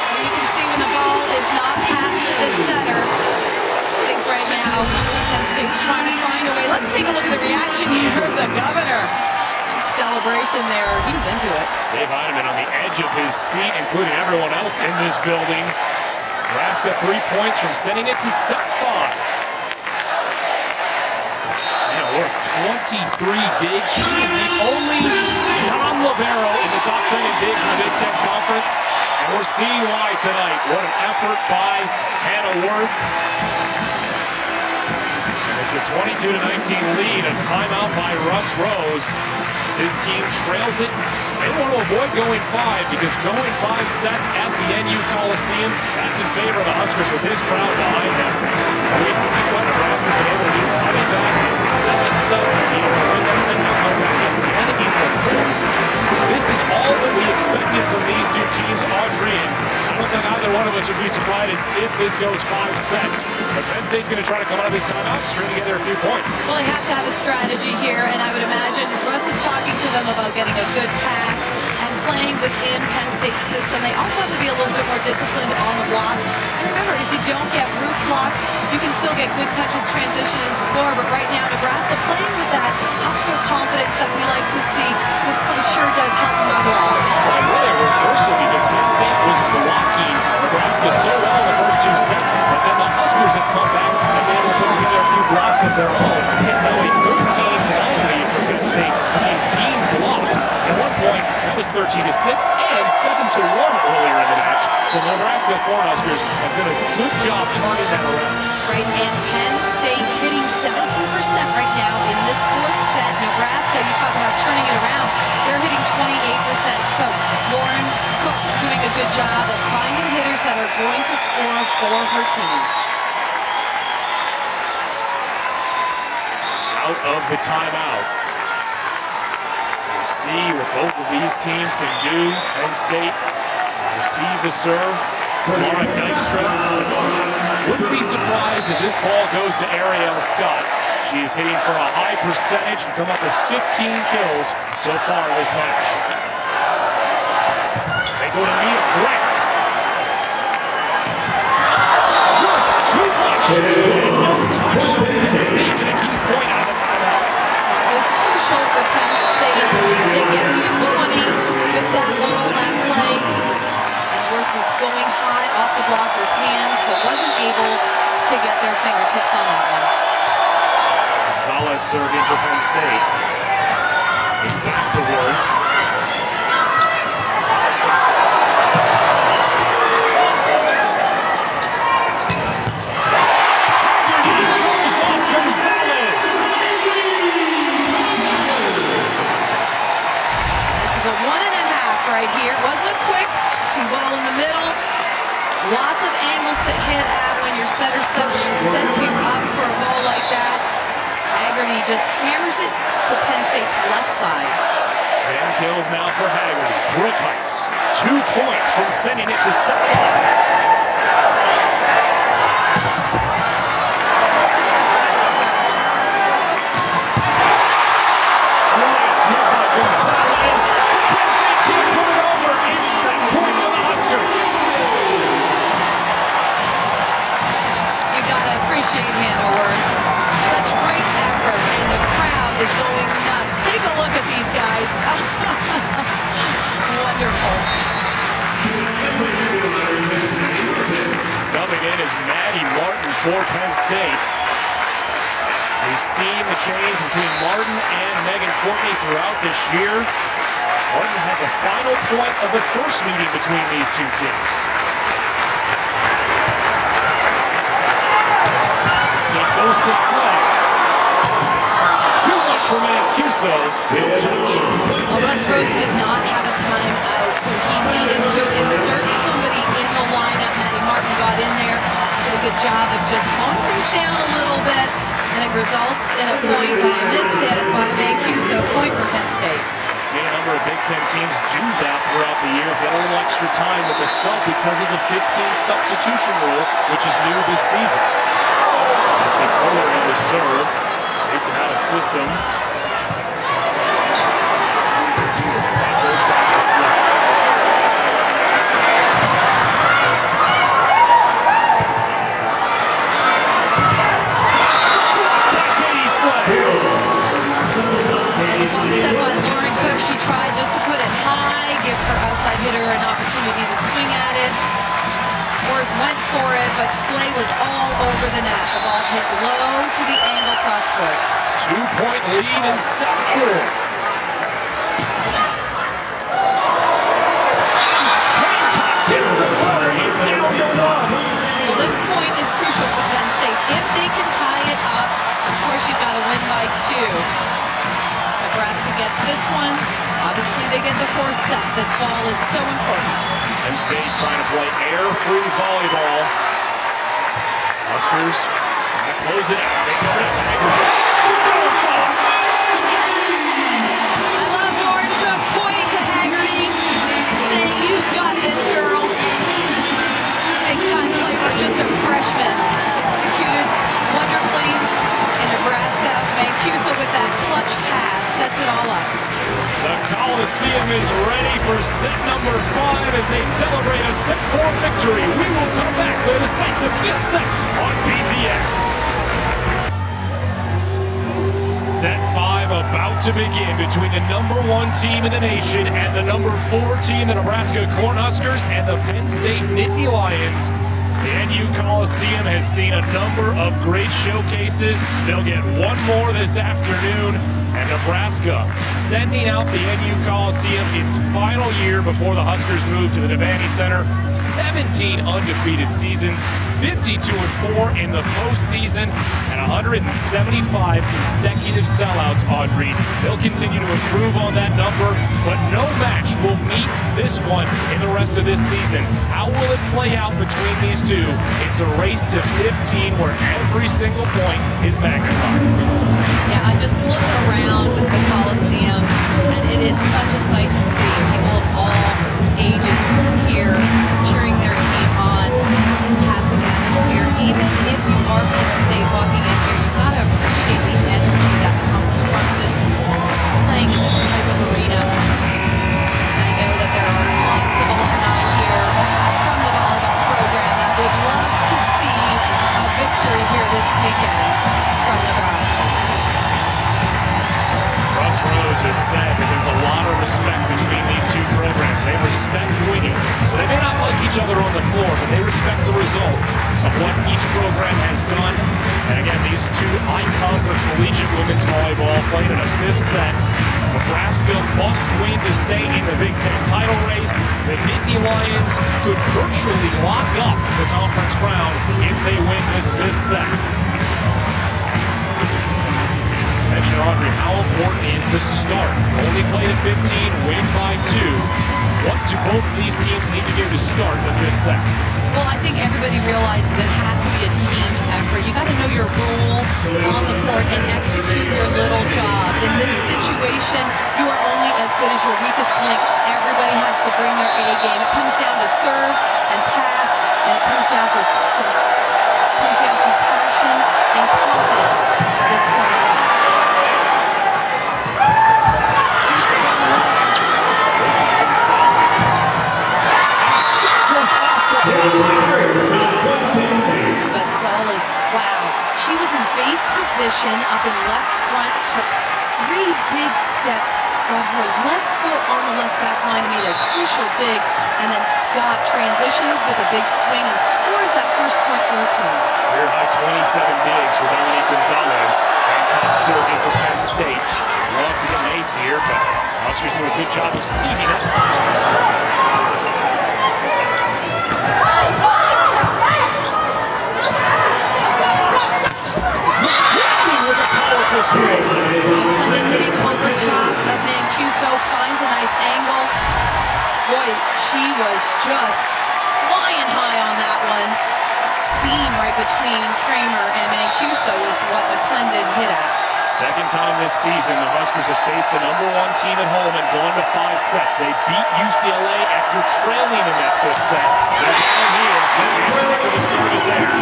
You can see when the ball is not passed to the center. I think right now Penn State's trying to find a way. Let's take a look at the reaction here of the governor. Nice celebration there. He's into it. Dave Heineman on the edge of his seat, including everyone else in this building. Nebraska 3 points from sending it to set 5. And we're 23 digs. She is the only non-libero in the top 10 in digs in the Big Ten Conference. And we're seeing why tonight. What an effort by Hannah Worth. It's a 22-19 lead, a timeout by Russ Rose. As his team trails it. They want to avoid going 5 because going 5 sets at the NU Coliseum, that's in favor of the Huskers with this crowd behind them. And we see what Nebraska's been able to do, coming back in the second set, able to win that set, now come back again in the fourth. This is all that we expected from these two teams, Audrey, and I don't think either one of us would be surprised if this goes 5 sets. But Penn State's going to try to come out of this timeout and string together a few points. Well, they have to have a strategy here, and I would imagine Russ is talking to them about getting a good pass and playing within Penn State's system. They also have to be a little bit more disciplined on the block. And remember, if you don't get roof blocks, you can still get good touches, transition, and score. But right now, Nebraska playing with that Husker confidence that we like to see. This play sure does help them overall. Well, really a reversal because Penn State was blocking Nebraska so well in the first 2 sets, but then the Huskers have come back and been able to put together a few blocks of their own. It's now a 13-9 lead for Penn State in team blocks. At one point, that was 13-6 and 7-1 earlier in the match. So the Nebraska Cornhuskers have done a good job turning that around. Right, and Penn State hitting 17% right now in this 4th set. Nebraska, you talk about turning it around, they're hitting 28%. So Lauren Cook doing a good job of finding hitters that are going to score for her team. Out of the timeout. We'll see what both of these teams can do. Penn State receive the serve. Laura Dykstra. Wouldn't be surprised if this ball goes to Ariel Scott. She's hitting for a high percentage and come up with 15 kills so far in this match. They go to Mia Grant. Too much. And no touch. So Penn State get a key point out of the timeout. That was crucial for Penn State to get to 20 with that ball, that play. And Worth was going high off the blocker's hands, but wasn't able to get their fingertips on that one. Gonzalez serving for Penn State. It's back to Worth. quick. 2-ball in the middle. Lots of angles to hit at when your setter sets you up for a ball like that. Haggerty just hammers it to Penn State's left side. 10 kills now for Haggerty. Brookhuis, 2 points from sending it to set 5. Gonzalez, Penn State can't put it over. It's set point for the Huskers. You gotta appreciate Hannah Worth. Such great effort, and the crowd is going nuts. Take a look at these guys. Wonderful. Subbing in is Maddie Martin for Penn State. We've seen the change between Martin and Megan Courtney throughout this year. Martin had the final point of the first meeting between these two teams. State goes to Slay. Too much for Mancuso. No touch. Well, Russ Rose did not have a timeout, so he needed to insert somebody in the lineup. Maddie Martin got in there, did a good job of just slowing things down a little bit. And it results in a point by a mishit by Mancuso, point for Penn State. See a number of Big Ten teams do that throughout the year, get a little extra time with the sub because of the 15 substitution rule, which is new this season. You see Fuller in the serve, gets him out of system. That goes back to Slay. Set by Lauren Cook. She tried just to put it high, give her outside hitter an opportunity to swing at it. Worth went for it, but Slay was all over the net. The ball hit low to the angle cross court. 2-point lead in set 4. Hancock gets the corner. It's down to 1. Well, this point is crucial for Penn State. If they can tie it up, of course you've got to win by 2. Nebraska gets this one. Obviously, they get the 4th set. This ball is so important. Penn State trying to play air-free volleyball. Huskers trying to close it out. They go to Haggerty. I love Lauren Cook pointing to Haggerty, saying, "You've got this, girl." Big-time play for just a freshman. Executed wonderfully in Nebraska. Mancuso with that clutch pass sets it all up. The Coliseum is ready for set number 5 as they celebrate a set 4 victory. We will come back with a decisive 5th set on BTN. Set 5 about to begin between the number 1 team in the nation and the number 4 team, the Nebraska Cornhuskers, and the Penn State Nittany Lions. The NU Coliseum has seen a number of great showcases. They'll get one more this afternoon. And Nebraska sending out the NU Coliseum its final year before the Huskers move to the Nittany Center. 17 undefeated seasons, 52-4 in the postseason, and 175 consecutive sellouts, Audrey. They'll continue to improve on that number, but no match will meet this one in the rest of this season. How will it play out between these two? It's a race to 15 where every single point is magnified. Yeah, I just looked around the Coliseum, and it is such a sight to see. People of all ages here cheering their team on. Fantastic atmosphere. Even if you are Penn State walking in here, you've got to appreciate the energy that comes from this, playing in this type of arena. I know that there are lots of alumni here from the volleyball program that would love to see a victory here this weekend from Nebraska. Russ Rose had said that there's a lot of respect between these two programs. They respect winning. So they may not like each other on the floor, but they respect the results of what each program has done. And again, these two icons of collegiate women's volleyball played in a 5th set. Nebraska must win to stay in the Big Ten title race. The Nittany Lions could virtually lock up the conference crown if they win this 5th set. And question, Audrey, how important is the start? Only played at 15, win by 2. What do both of these teams need to do to start the 5th set? Well, I think everybody realizes it has to be a team effort. You got to know your role on the court and execute your little job. In this situation, you are only as good as your weakest link. Everybody has to bring their A game. It comes down to serve and pass, and it comes down to passion and confidence at this point in the match. Gonzalez, wow. She was in base position up in left front, took 3 big steps, got her left foot on the left back line and made a crucial dig, and then Scott transitions with a big swing and scores that first point for her team. Career high 27 digs for Dominique Gonzalez. And serving for Penn State. Love to get an ace here, but Huskers do a good job of seeding it. McClendon hitting over top of Mancuso, finds a nice angle. Boy, she was just flying high on that one. Seam right between Tramer and Mancuso is what McClendon hit at. Second time this season, the Huskers have faced the #1 team at home and gone to 5 sets. They beat UCLA after trailing in that 5th set. They're down here, answering for the service error.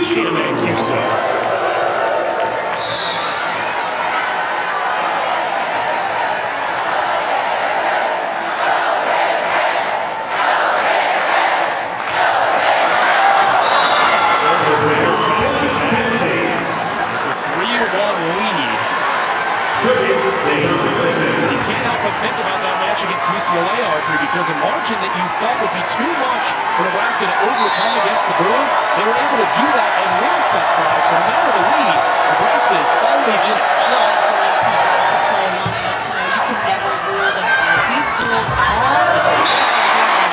Gina Mancuso. Service error back to back. It's a 3-1 lead. Penn State. You can't help but think about that match against UCLA, Audrey, because a margin that you thought would be too much for Nebraska to overcome against the Bruins, they were able to do that and win set 5. So no matter the lead, Nebraska is always in it. Well, that's what makes Nebraska play long enough to know you can never rule them out. These girls always have a run.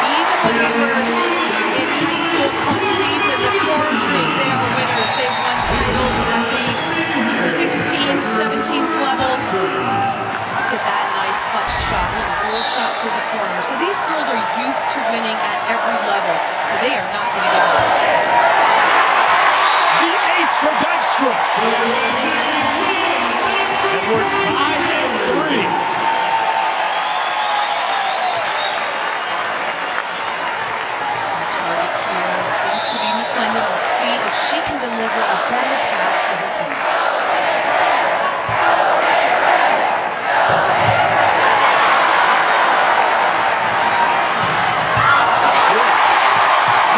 Even when they were in high school club season, the 4 they are winners. They've won titles at the 16s, 17s level. Look at that nice clutch shot, little roll shot to the corner. So these girls are used to winning at every level, so they are not going to give up. The ace for Dykstra. And we're tied at 3. Target here seems to be McClendon. We'll see if she can deliver a better pass for her team.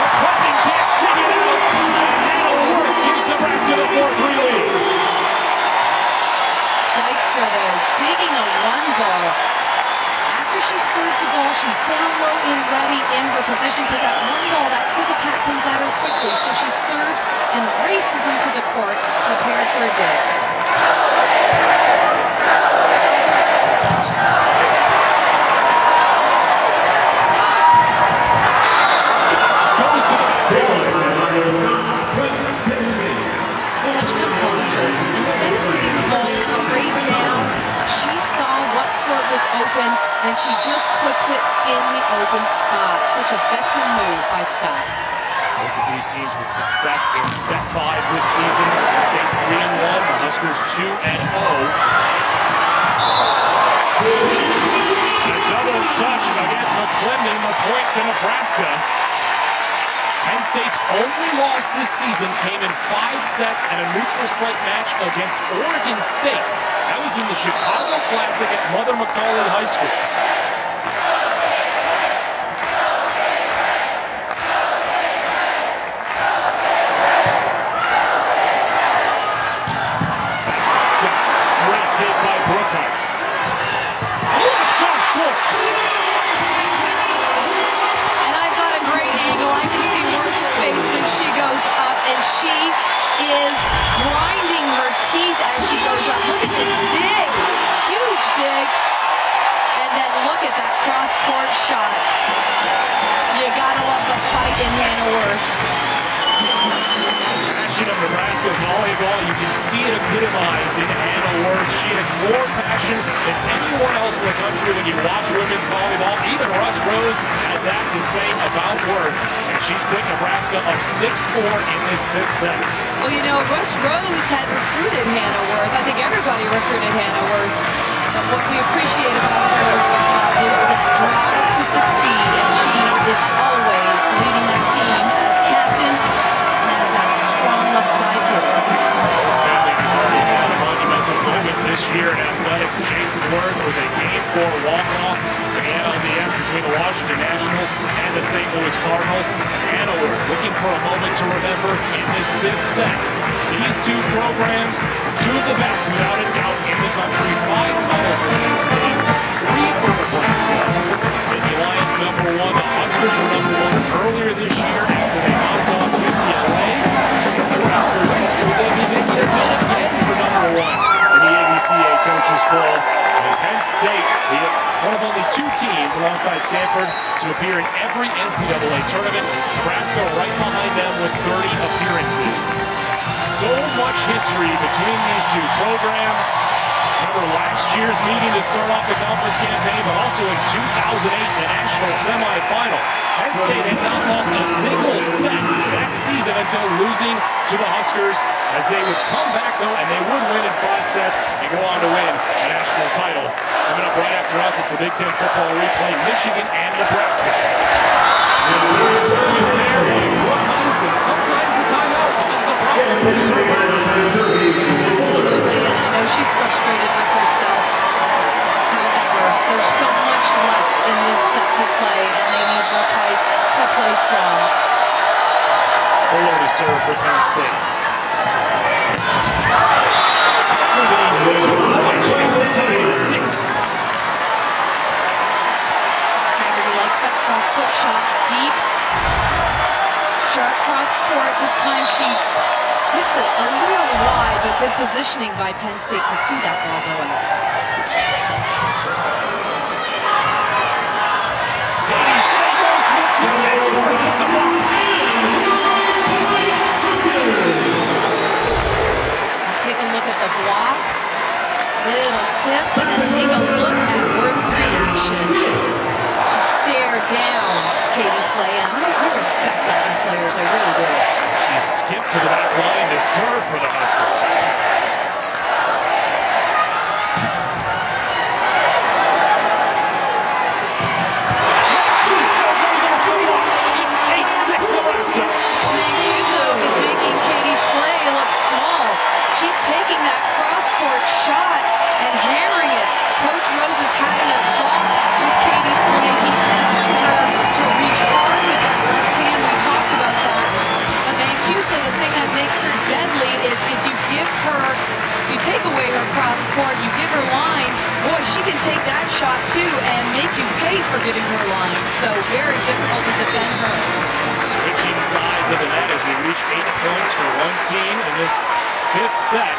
McClendon can't dig it out. And that'll work. Gives Nebraska the 4-3 lead. Dykstra, though, digging a 1-ball. After she serves the ball, she's down low and ready in her position because that 1-ball, that quick attack comes at her quickly. So she serves and races into the court, prepared for a dig. Such composure. Instead of hitting the ball straight down, she saw what court was open, and she just puts it in the open spot. Such a veteran move by Scott. Both of these teams with success in set 5 this season. Penn State 3-1, the Huskers 2-0. A double touch against McClendon, the point to Nebraska. Penn State's only loss this season came in 5 sets at a neutral site match against Oregon State. That was in the Chicago Classic at Mother McAuley High School. Back to Scott. Great dig by Brookhuis. Left cross court. And I've got a great angle. I can see Worth's face when she goes up, and she is grinding her teeth as she goes up. Look at this dig. Huge dig. And then look at that cross-court shot. You gotta love the fight in Hannah Worth. legend of Nebraska volleyball. You can see it epitomized in Hannah Worth. She has more passion than anyone else in the country when you watch women's volleyball. Even Russ Rose had that to say about Worth. And she's put Nebraska up 6-4 in this fifth set. Well, you know, Russ Rose had recruited Hannah Worth. I think everybody recruited Hannah Worth. But what we appreciate about her is that drive to succeed. And she is always leading that team as captain and as that strong left side hitter. Family has already had a monumental moment this year in athletics. Jason Worth with a Game 4 walk-off in the NLDS between the Washington Nationals and the St. Louis Cardinals. Hannah Worth looking for a moment to remember in this fifth set. These two programs, two of the best without a doubt in the country. 5 titles for Penn State, 3 for Nebraska. Nittany Lions #1. The Huskers were #1 earlier this year after they knocked off UCLA. Nebraska wins. Could they be making a bid again for #1 in the ABCA coaches poll? And Penn State, one of only 2 teams alongside Stanford to appear in every NCAA tournament. Nebraska right behind them with 30 appearances. So much history between these two programs. Remember last year's meeting to start off the conference campaign, but also in 2008, the national semifinal. Penn State had not lost a single set that season until losing to the Huskers, as they would come back, though, and they would win in 5 sets and go on to win a national title. Coming up right after us, it's the Big Ten football replay, Michigan and Nebraska. Service there by Brooke Madison. Sometimes the timeout causes a problem for the server. Absolutely, and I know she's frustrated with herself. However, there's so much left in this set to play, and they need Brooke Heiss to play strong. Fuller to serve for Penn State. Moving 2 points, and we're tied at 6. Haggerty likes that cross-court shot, deep, sharp cross-court. This time she hits it a little wide, but good positioning by Penn State to see that ball go out. Take a look at the block, little tip, and then take a look at Worth's reaction. She stared down Katie Slay, and I respect that in players, I really do. She skipped to the back line to serve for the Huskers. It's 8-6 Nebraska. Mancuso is making Katie Slay look small. She's taking that cross-court shot and hammering it. Coach Rose is having a talk with Katie Slay. He's telling her to reach hard with that left hand. We talked about that. But Mancuso, the thing that makes her deadly is if you take away her cross-court, you give her line, boy, she can take that shot too and make you pay for giving her line. So very difficult to defend her. Switching sides of the net as we reach 8 points for one team in this fifth set.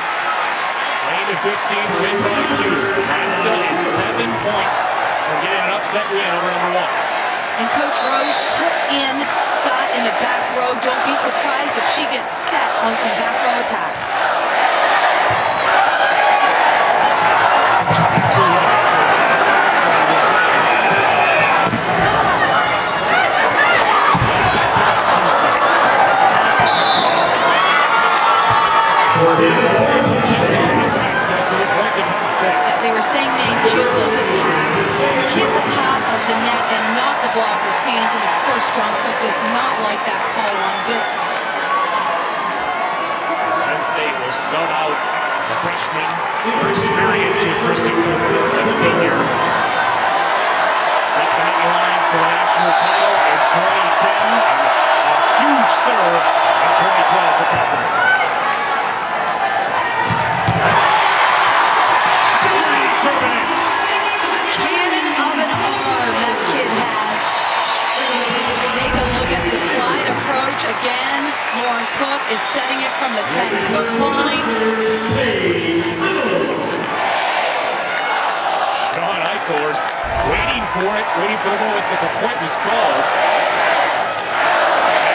9-15, win by 2. Nebraska is 7 points from getting an upset win over #1. And Coach Rose put in Scott in the back row. Don't be surprised if she gets set on some back row attacks. They were saying Mancuso's attack hit the top of the net and not the blocker's hands, and of course John Cook does not like that call one bit. Penn State will sub out the freshman, her experience with Kristen Cook, a senior. Set the Nittany Lions to the national title in 2010, and a huge serve in 2012 for Pepper. Again, Lauren Cook is setting it from the 10-foot line. Sean Eichhorst waiting for the moment that the point was called.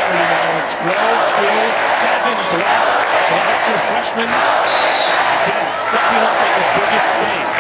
Haggerty now with 12 kills, 7 blocks. The Husker freshman, again, stepping up on the biggest stage.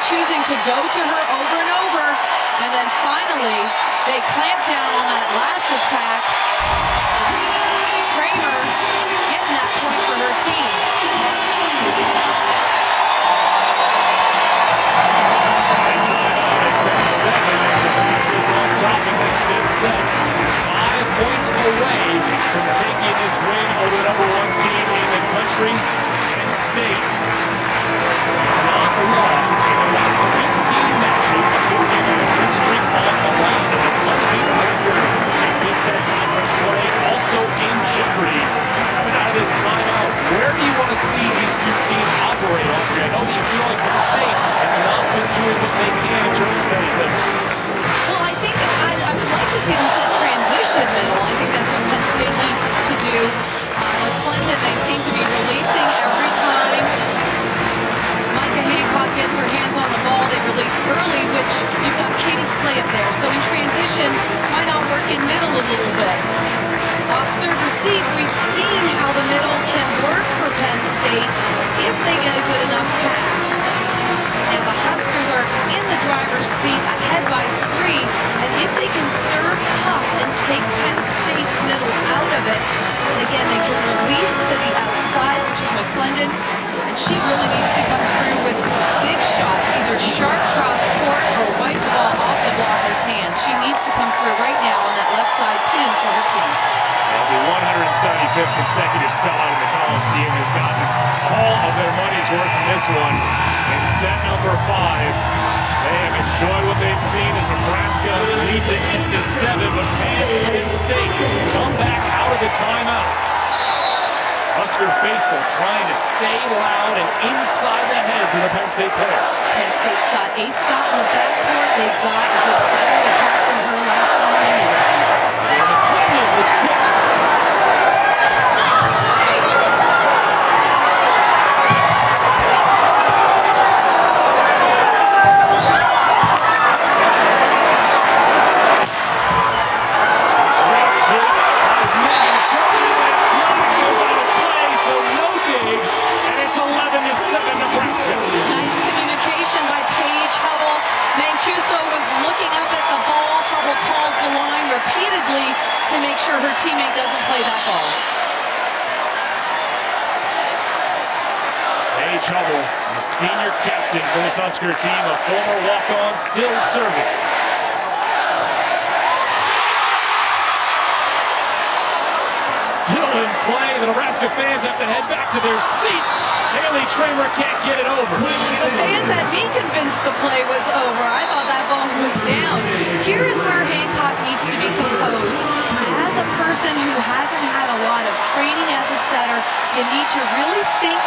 Choosing to go to her over and over, and then finally they clamp down on that last attack. Kramer getting that point for her team. And timeout at 10-7 as the Huskers on top in this fifth set. 5 points away from taking this win over the #1 team in the country. Penn State has not lost in the last 15 matches. 15-game win streak on the line, and an unbeaten record in Big Ten Conference play also in jeopardy. Coming out of this timeout, where do you want to see these two teams operate, Audrey? I know that you feel like Penn State has not been doing what they can in terms of setting things. Well, I think I would like to see them set transition middle. I think that's what Penn State needs to do. McClendon, they seem to be releasing every time Hancock gets her hands on the ball, they release early, which you've got Katie Slay up there. So in transition, why not work in middle a little bit? Off-serve receive, we've seen how the middle can work for Penn State if they get a good enough pass. And the Huskers are in the driver's seat ahead by 3. And if they can serve tough and take Penn State's middle out of it, again, they can release to the outside, which is McClendon. And she really needs to come through with big shots, either sharp cross court or wipe the ball off the blocker's hand. She needs to come through right now on that left side pin for her team. Well, the 175th consecutive sellout in the Coliseum has gotten all of their money's worth in this one. In set number 5, they have enjoyed what they've seen as Nebraska leads it 10-7, but Penn State come back out of the timeout. Husker faithful trying to stay loud and inside the heads of the Penn State players. Penn State's got A. Scott in the backcourt. They've got a good center attack from her last time in. And McClendon with tip. Nice communication by Paige Hubble. Mancuso was looking up at the ball. Hubble calls the line repeatedly to make sure her teammate doesn't play that ball. Paige Hubble, the senior captain for this Husker team, a former walk-on, still serving. Still in play. The Nebraska fans have to head back to their seats. Haley Tramer can't get it over. The fans had me convinced the play was over. I thought that ball was down. Here is where Hancock needs to be composed. As a person who hasn't had a lot of training as a setter, you need to really think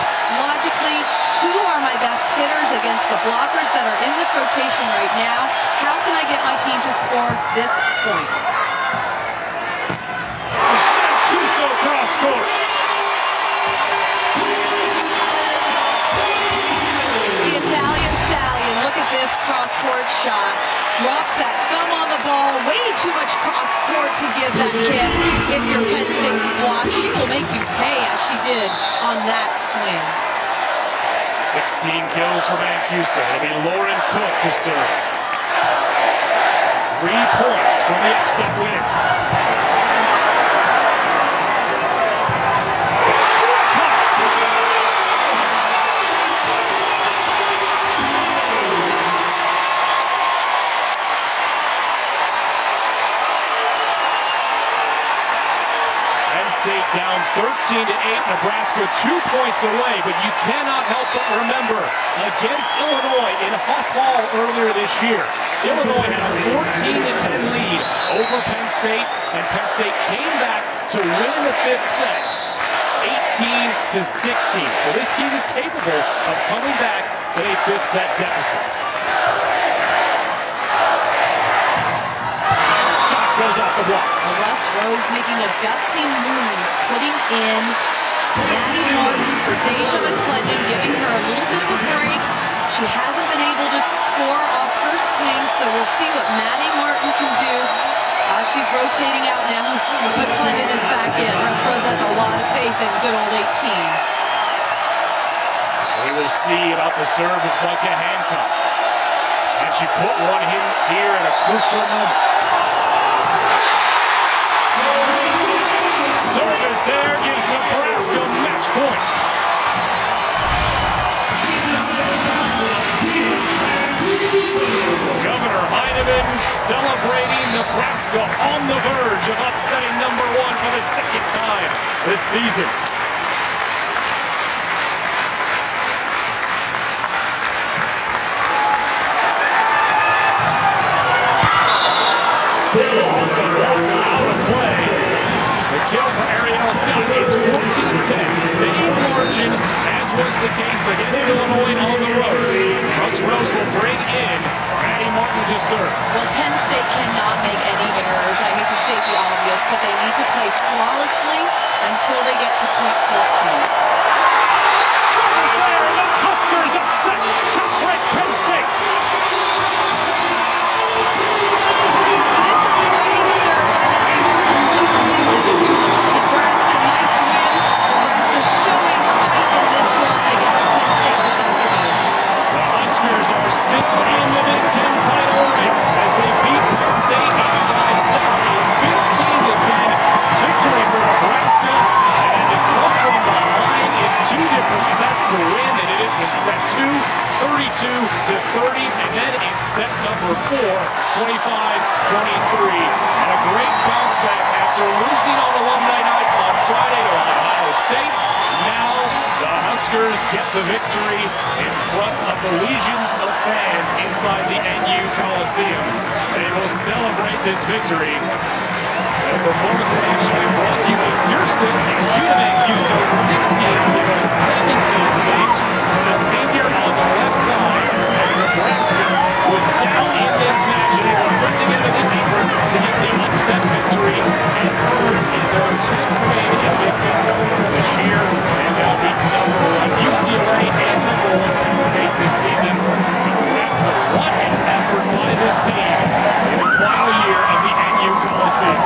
logically, who are my best hitters against the blockers that are in this rotation right now? How can I get my team to score this point? Cross court. The Italian stallion, look at this cross court shot. Drops that thumb on the ball. Way too much cross court to give that kid. If you're Penn State's block, she will make you pay as she did on that swing. 16 kills for Mancuso. It'll be Lauren Cook to serve. 3 points from the upset win. Penn State down 13-8 in Nebraska 2 points away, but you cannot help but remember against Illinois in Huff Hall earlier this year. Illinois had a 14-10 lead over Penn State, and Penn State came back to win the 5th set. 18-16. So this team is capable of coming back in a 5th set deficit. And Scott goes off the block. Russ Rose making a gutsy move, putting in Maddie Martin for Deja McClendon, giving her a little bit of a break. She hasn't been able to score off her swing, so we'll see what Maddie Martin can do. She's rotating out now. McClendon is back in. Russ Rose has a lot of faith in good old 18. We will see about the serve of Micah Hancock. And she put one in here at a crucial moment. Service there gives Nebraska match point. Governor Heineman celebrating Nebraska on the verge of upsetting #1 for the 2nd time this season. Out of play. The kill for Ariel Scott. It's 14-10. Same margin as was the case against Illinois on the road. Russ Rose will bring in Maddie Martin to serve. Well, Penn State cannot make any errors. I hate to state the obvious, but they need to play flawlessly until they get to point 14. Service there, the Huskers upset top-ranked Penn State. Disappointing serve by Maddie Martin. Gives it to Nebraska. Nice win. Nebraska showing fight in this one against Penn State this afternoon. The Huskers are still in the Big Ten title race as they beat Penn State in 5 sets, a 15-10 victory for Nebraska, and to come from behind in 2 different sets to win. They did it in set 2, 32-30, and then in set number 4, 25-23, and a great bounce back after losing on Alumni Night on Friday to Ohio State. Now the Huskers get the victory in front of the legions of fans inside the NU Coliseum. They will celebrate this victory. The performance of actually brought to you by Pearson and Judith Uso 16 given 17 takes for the senior on the left side as Nebraska was down in this match and able to put together the effort to get the upset victory and earn in their 10th win in Big Ten conference this year, and they'll beat #1 UCLA and #1 Penn State this season. Nebraska, what an effort by this team in the final year of the NU Coliseum.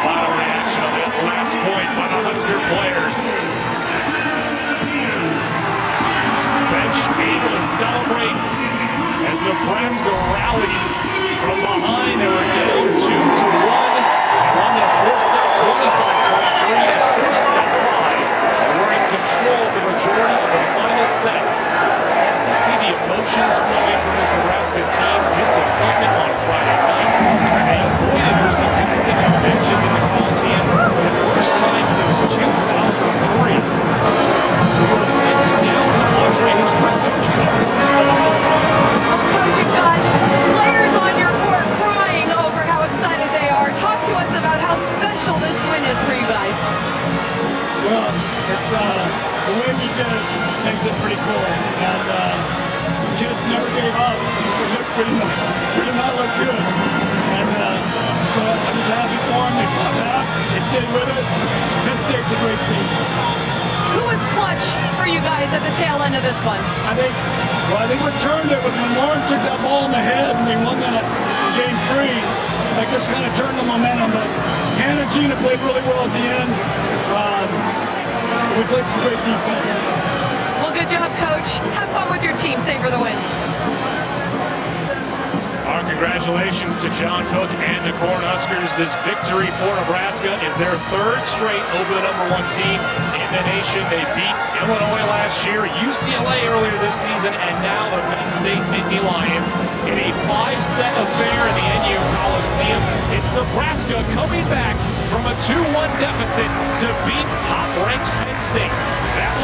Final reaction on that last point by the Husker players. Bench able to celebrate as Nebraska rallies from behind. They were down 2-1 and won that 4th set 25-23 and 1st set live. They were in control for the majority of the final set. You see the emotions flowing from this Nebraska team. Disappointment on Friday night. And they avoided losing packed out benches in the Coliseum for the first time since 2003. We will send you down to Andre, who's my coach cover. Coach, you've got players on your court crying over how excited they are. Talk to us about how special this win is for you guys. Well, it's the way we did it makes it pretty cool, and these kids never gave up. We did not look good, and I'm just happy for them. They fought back, they stayed with it. Penn State's a great team. Who was clutch for you guys at the tail end of this one? I think what turned it was when Lauren took that ball in the head and we won that game 3. That just kind of turned the momentum. But Hannah and Gina played really well at the end. We played some great defense. Well, good job, Coach. Have fun with your team. Savor the win. Our Well, congratulations to John Cook and the Cornhuskers. This victory for Nebraska is their third straight over the #1 team in the nation. They beat Illinois last year, UCLA earlier this season, and now the Penn State Nittany Lions in a 5-set affair in the NU Coliseum. It's Nebraska coming back from a 2-1 deficit to beat top-ranked Penn State. That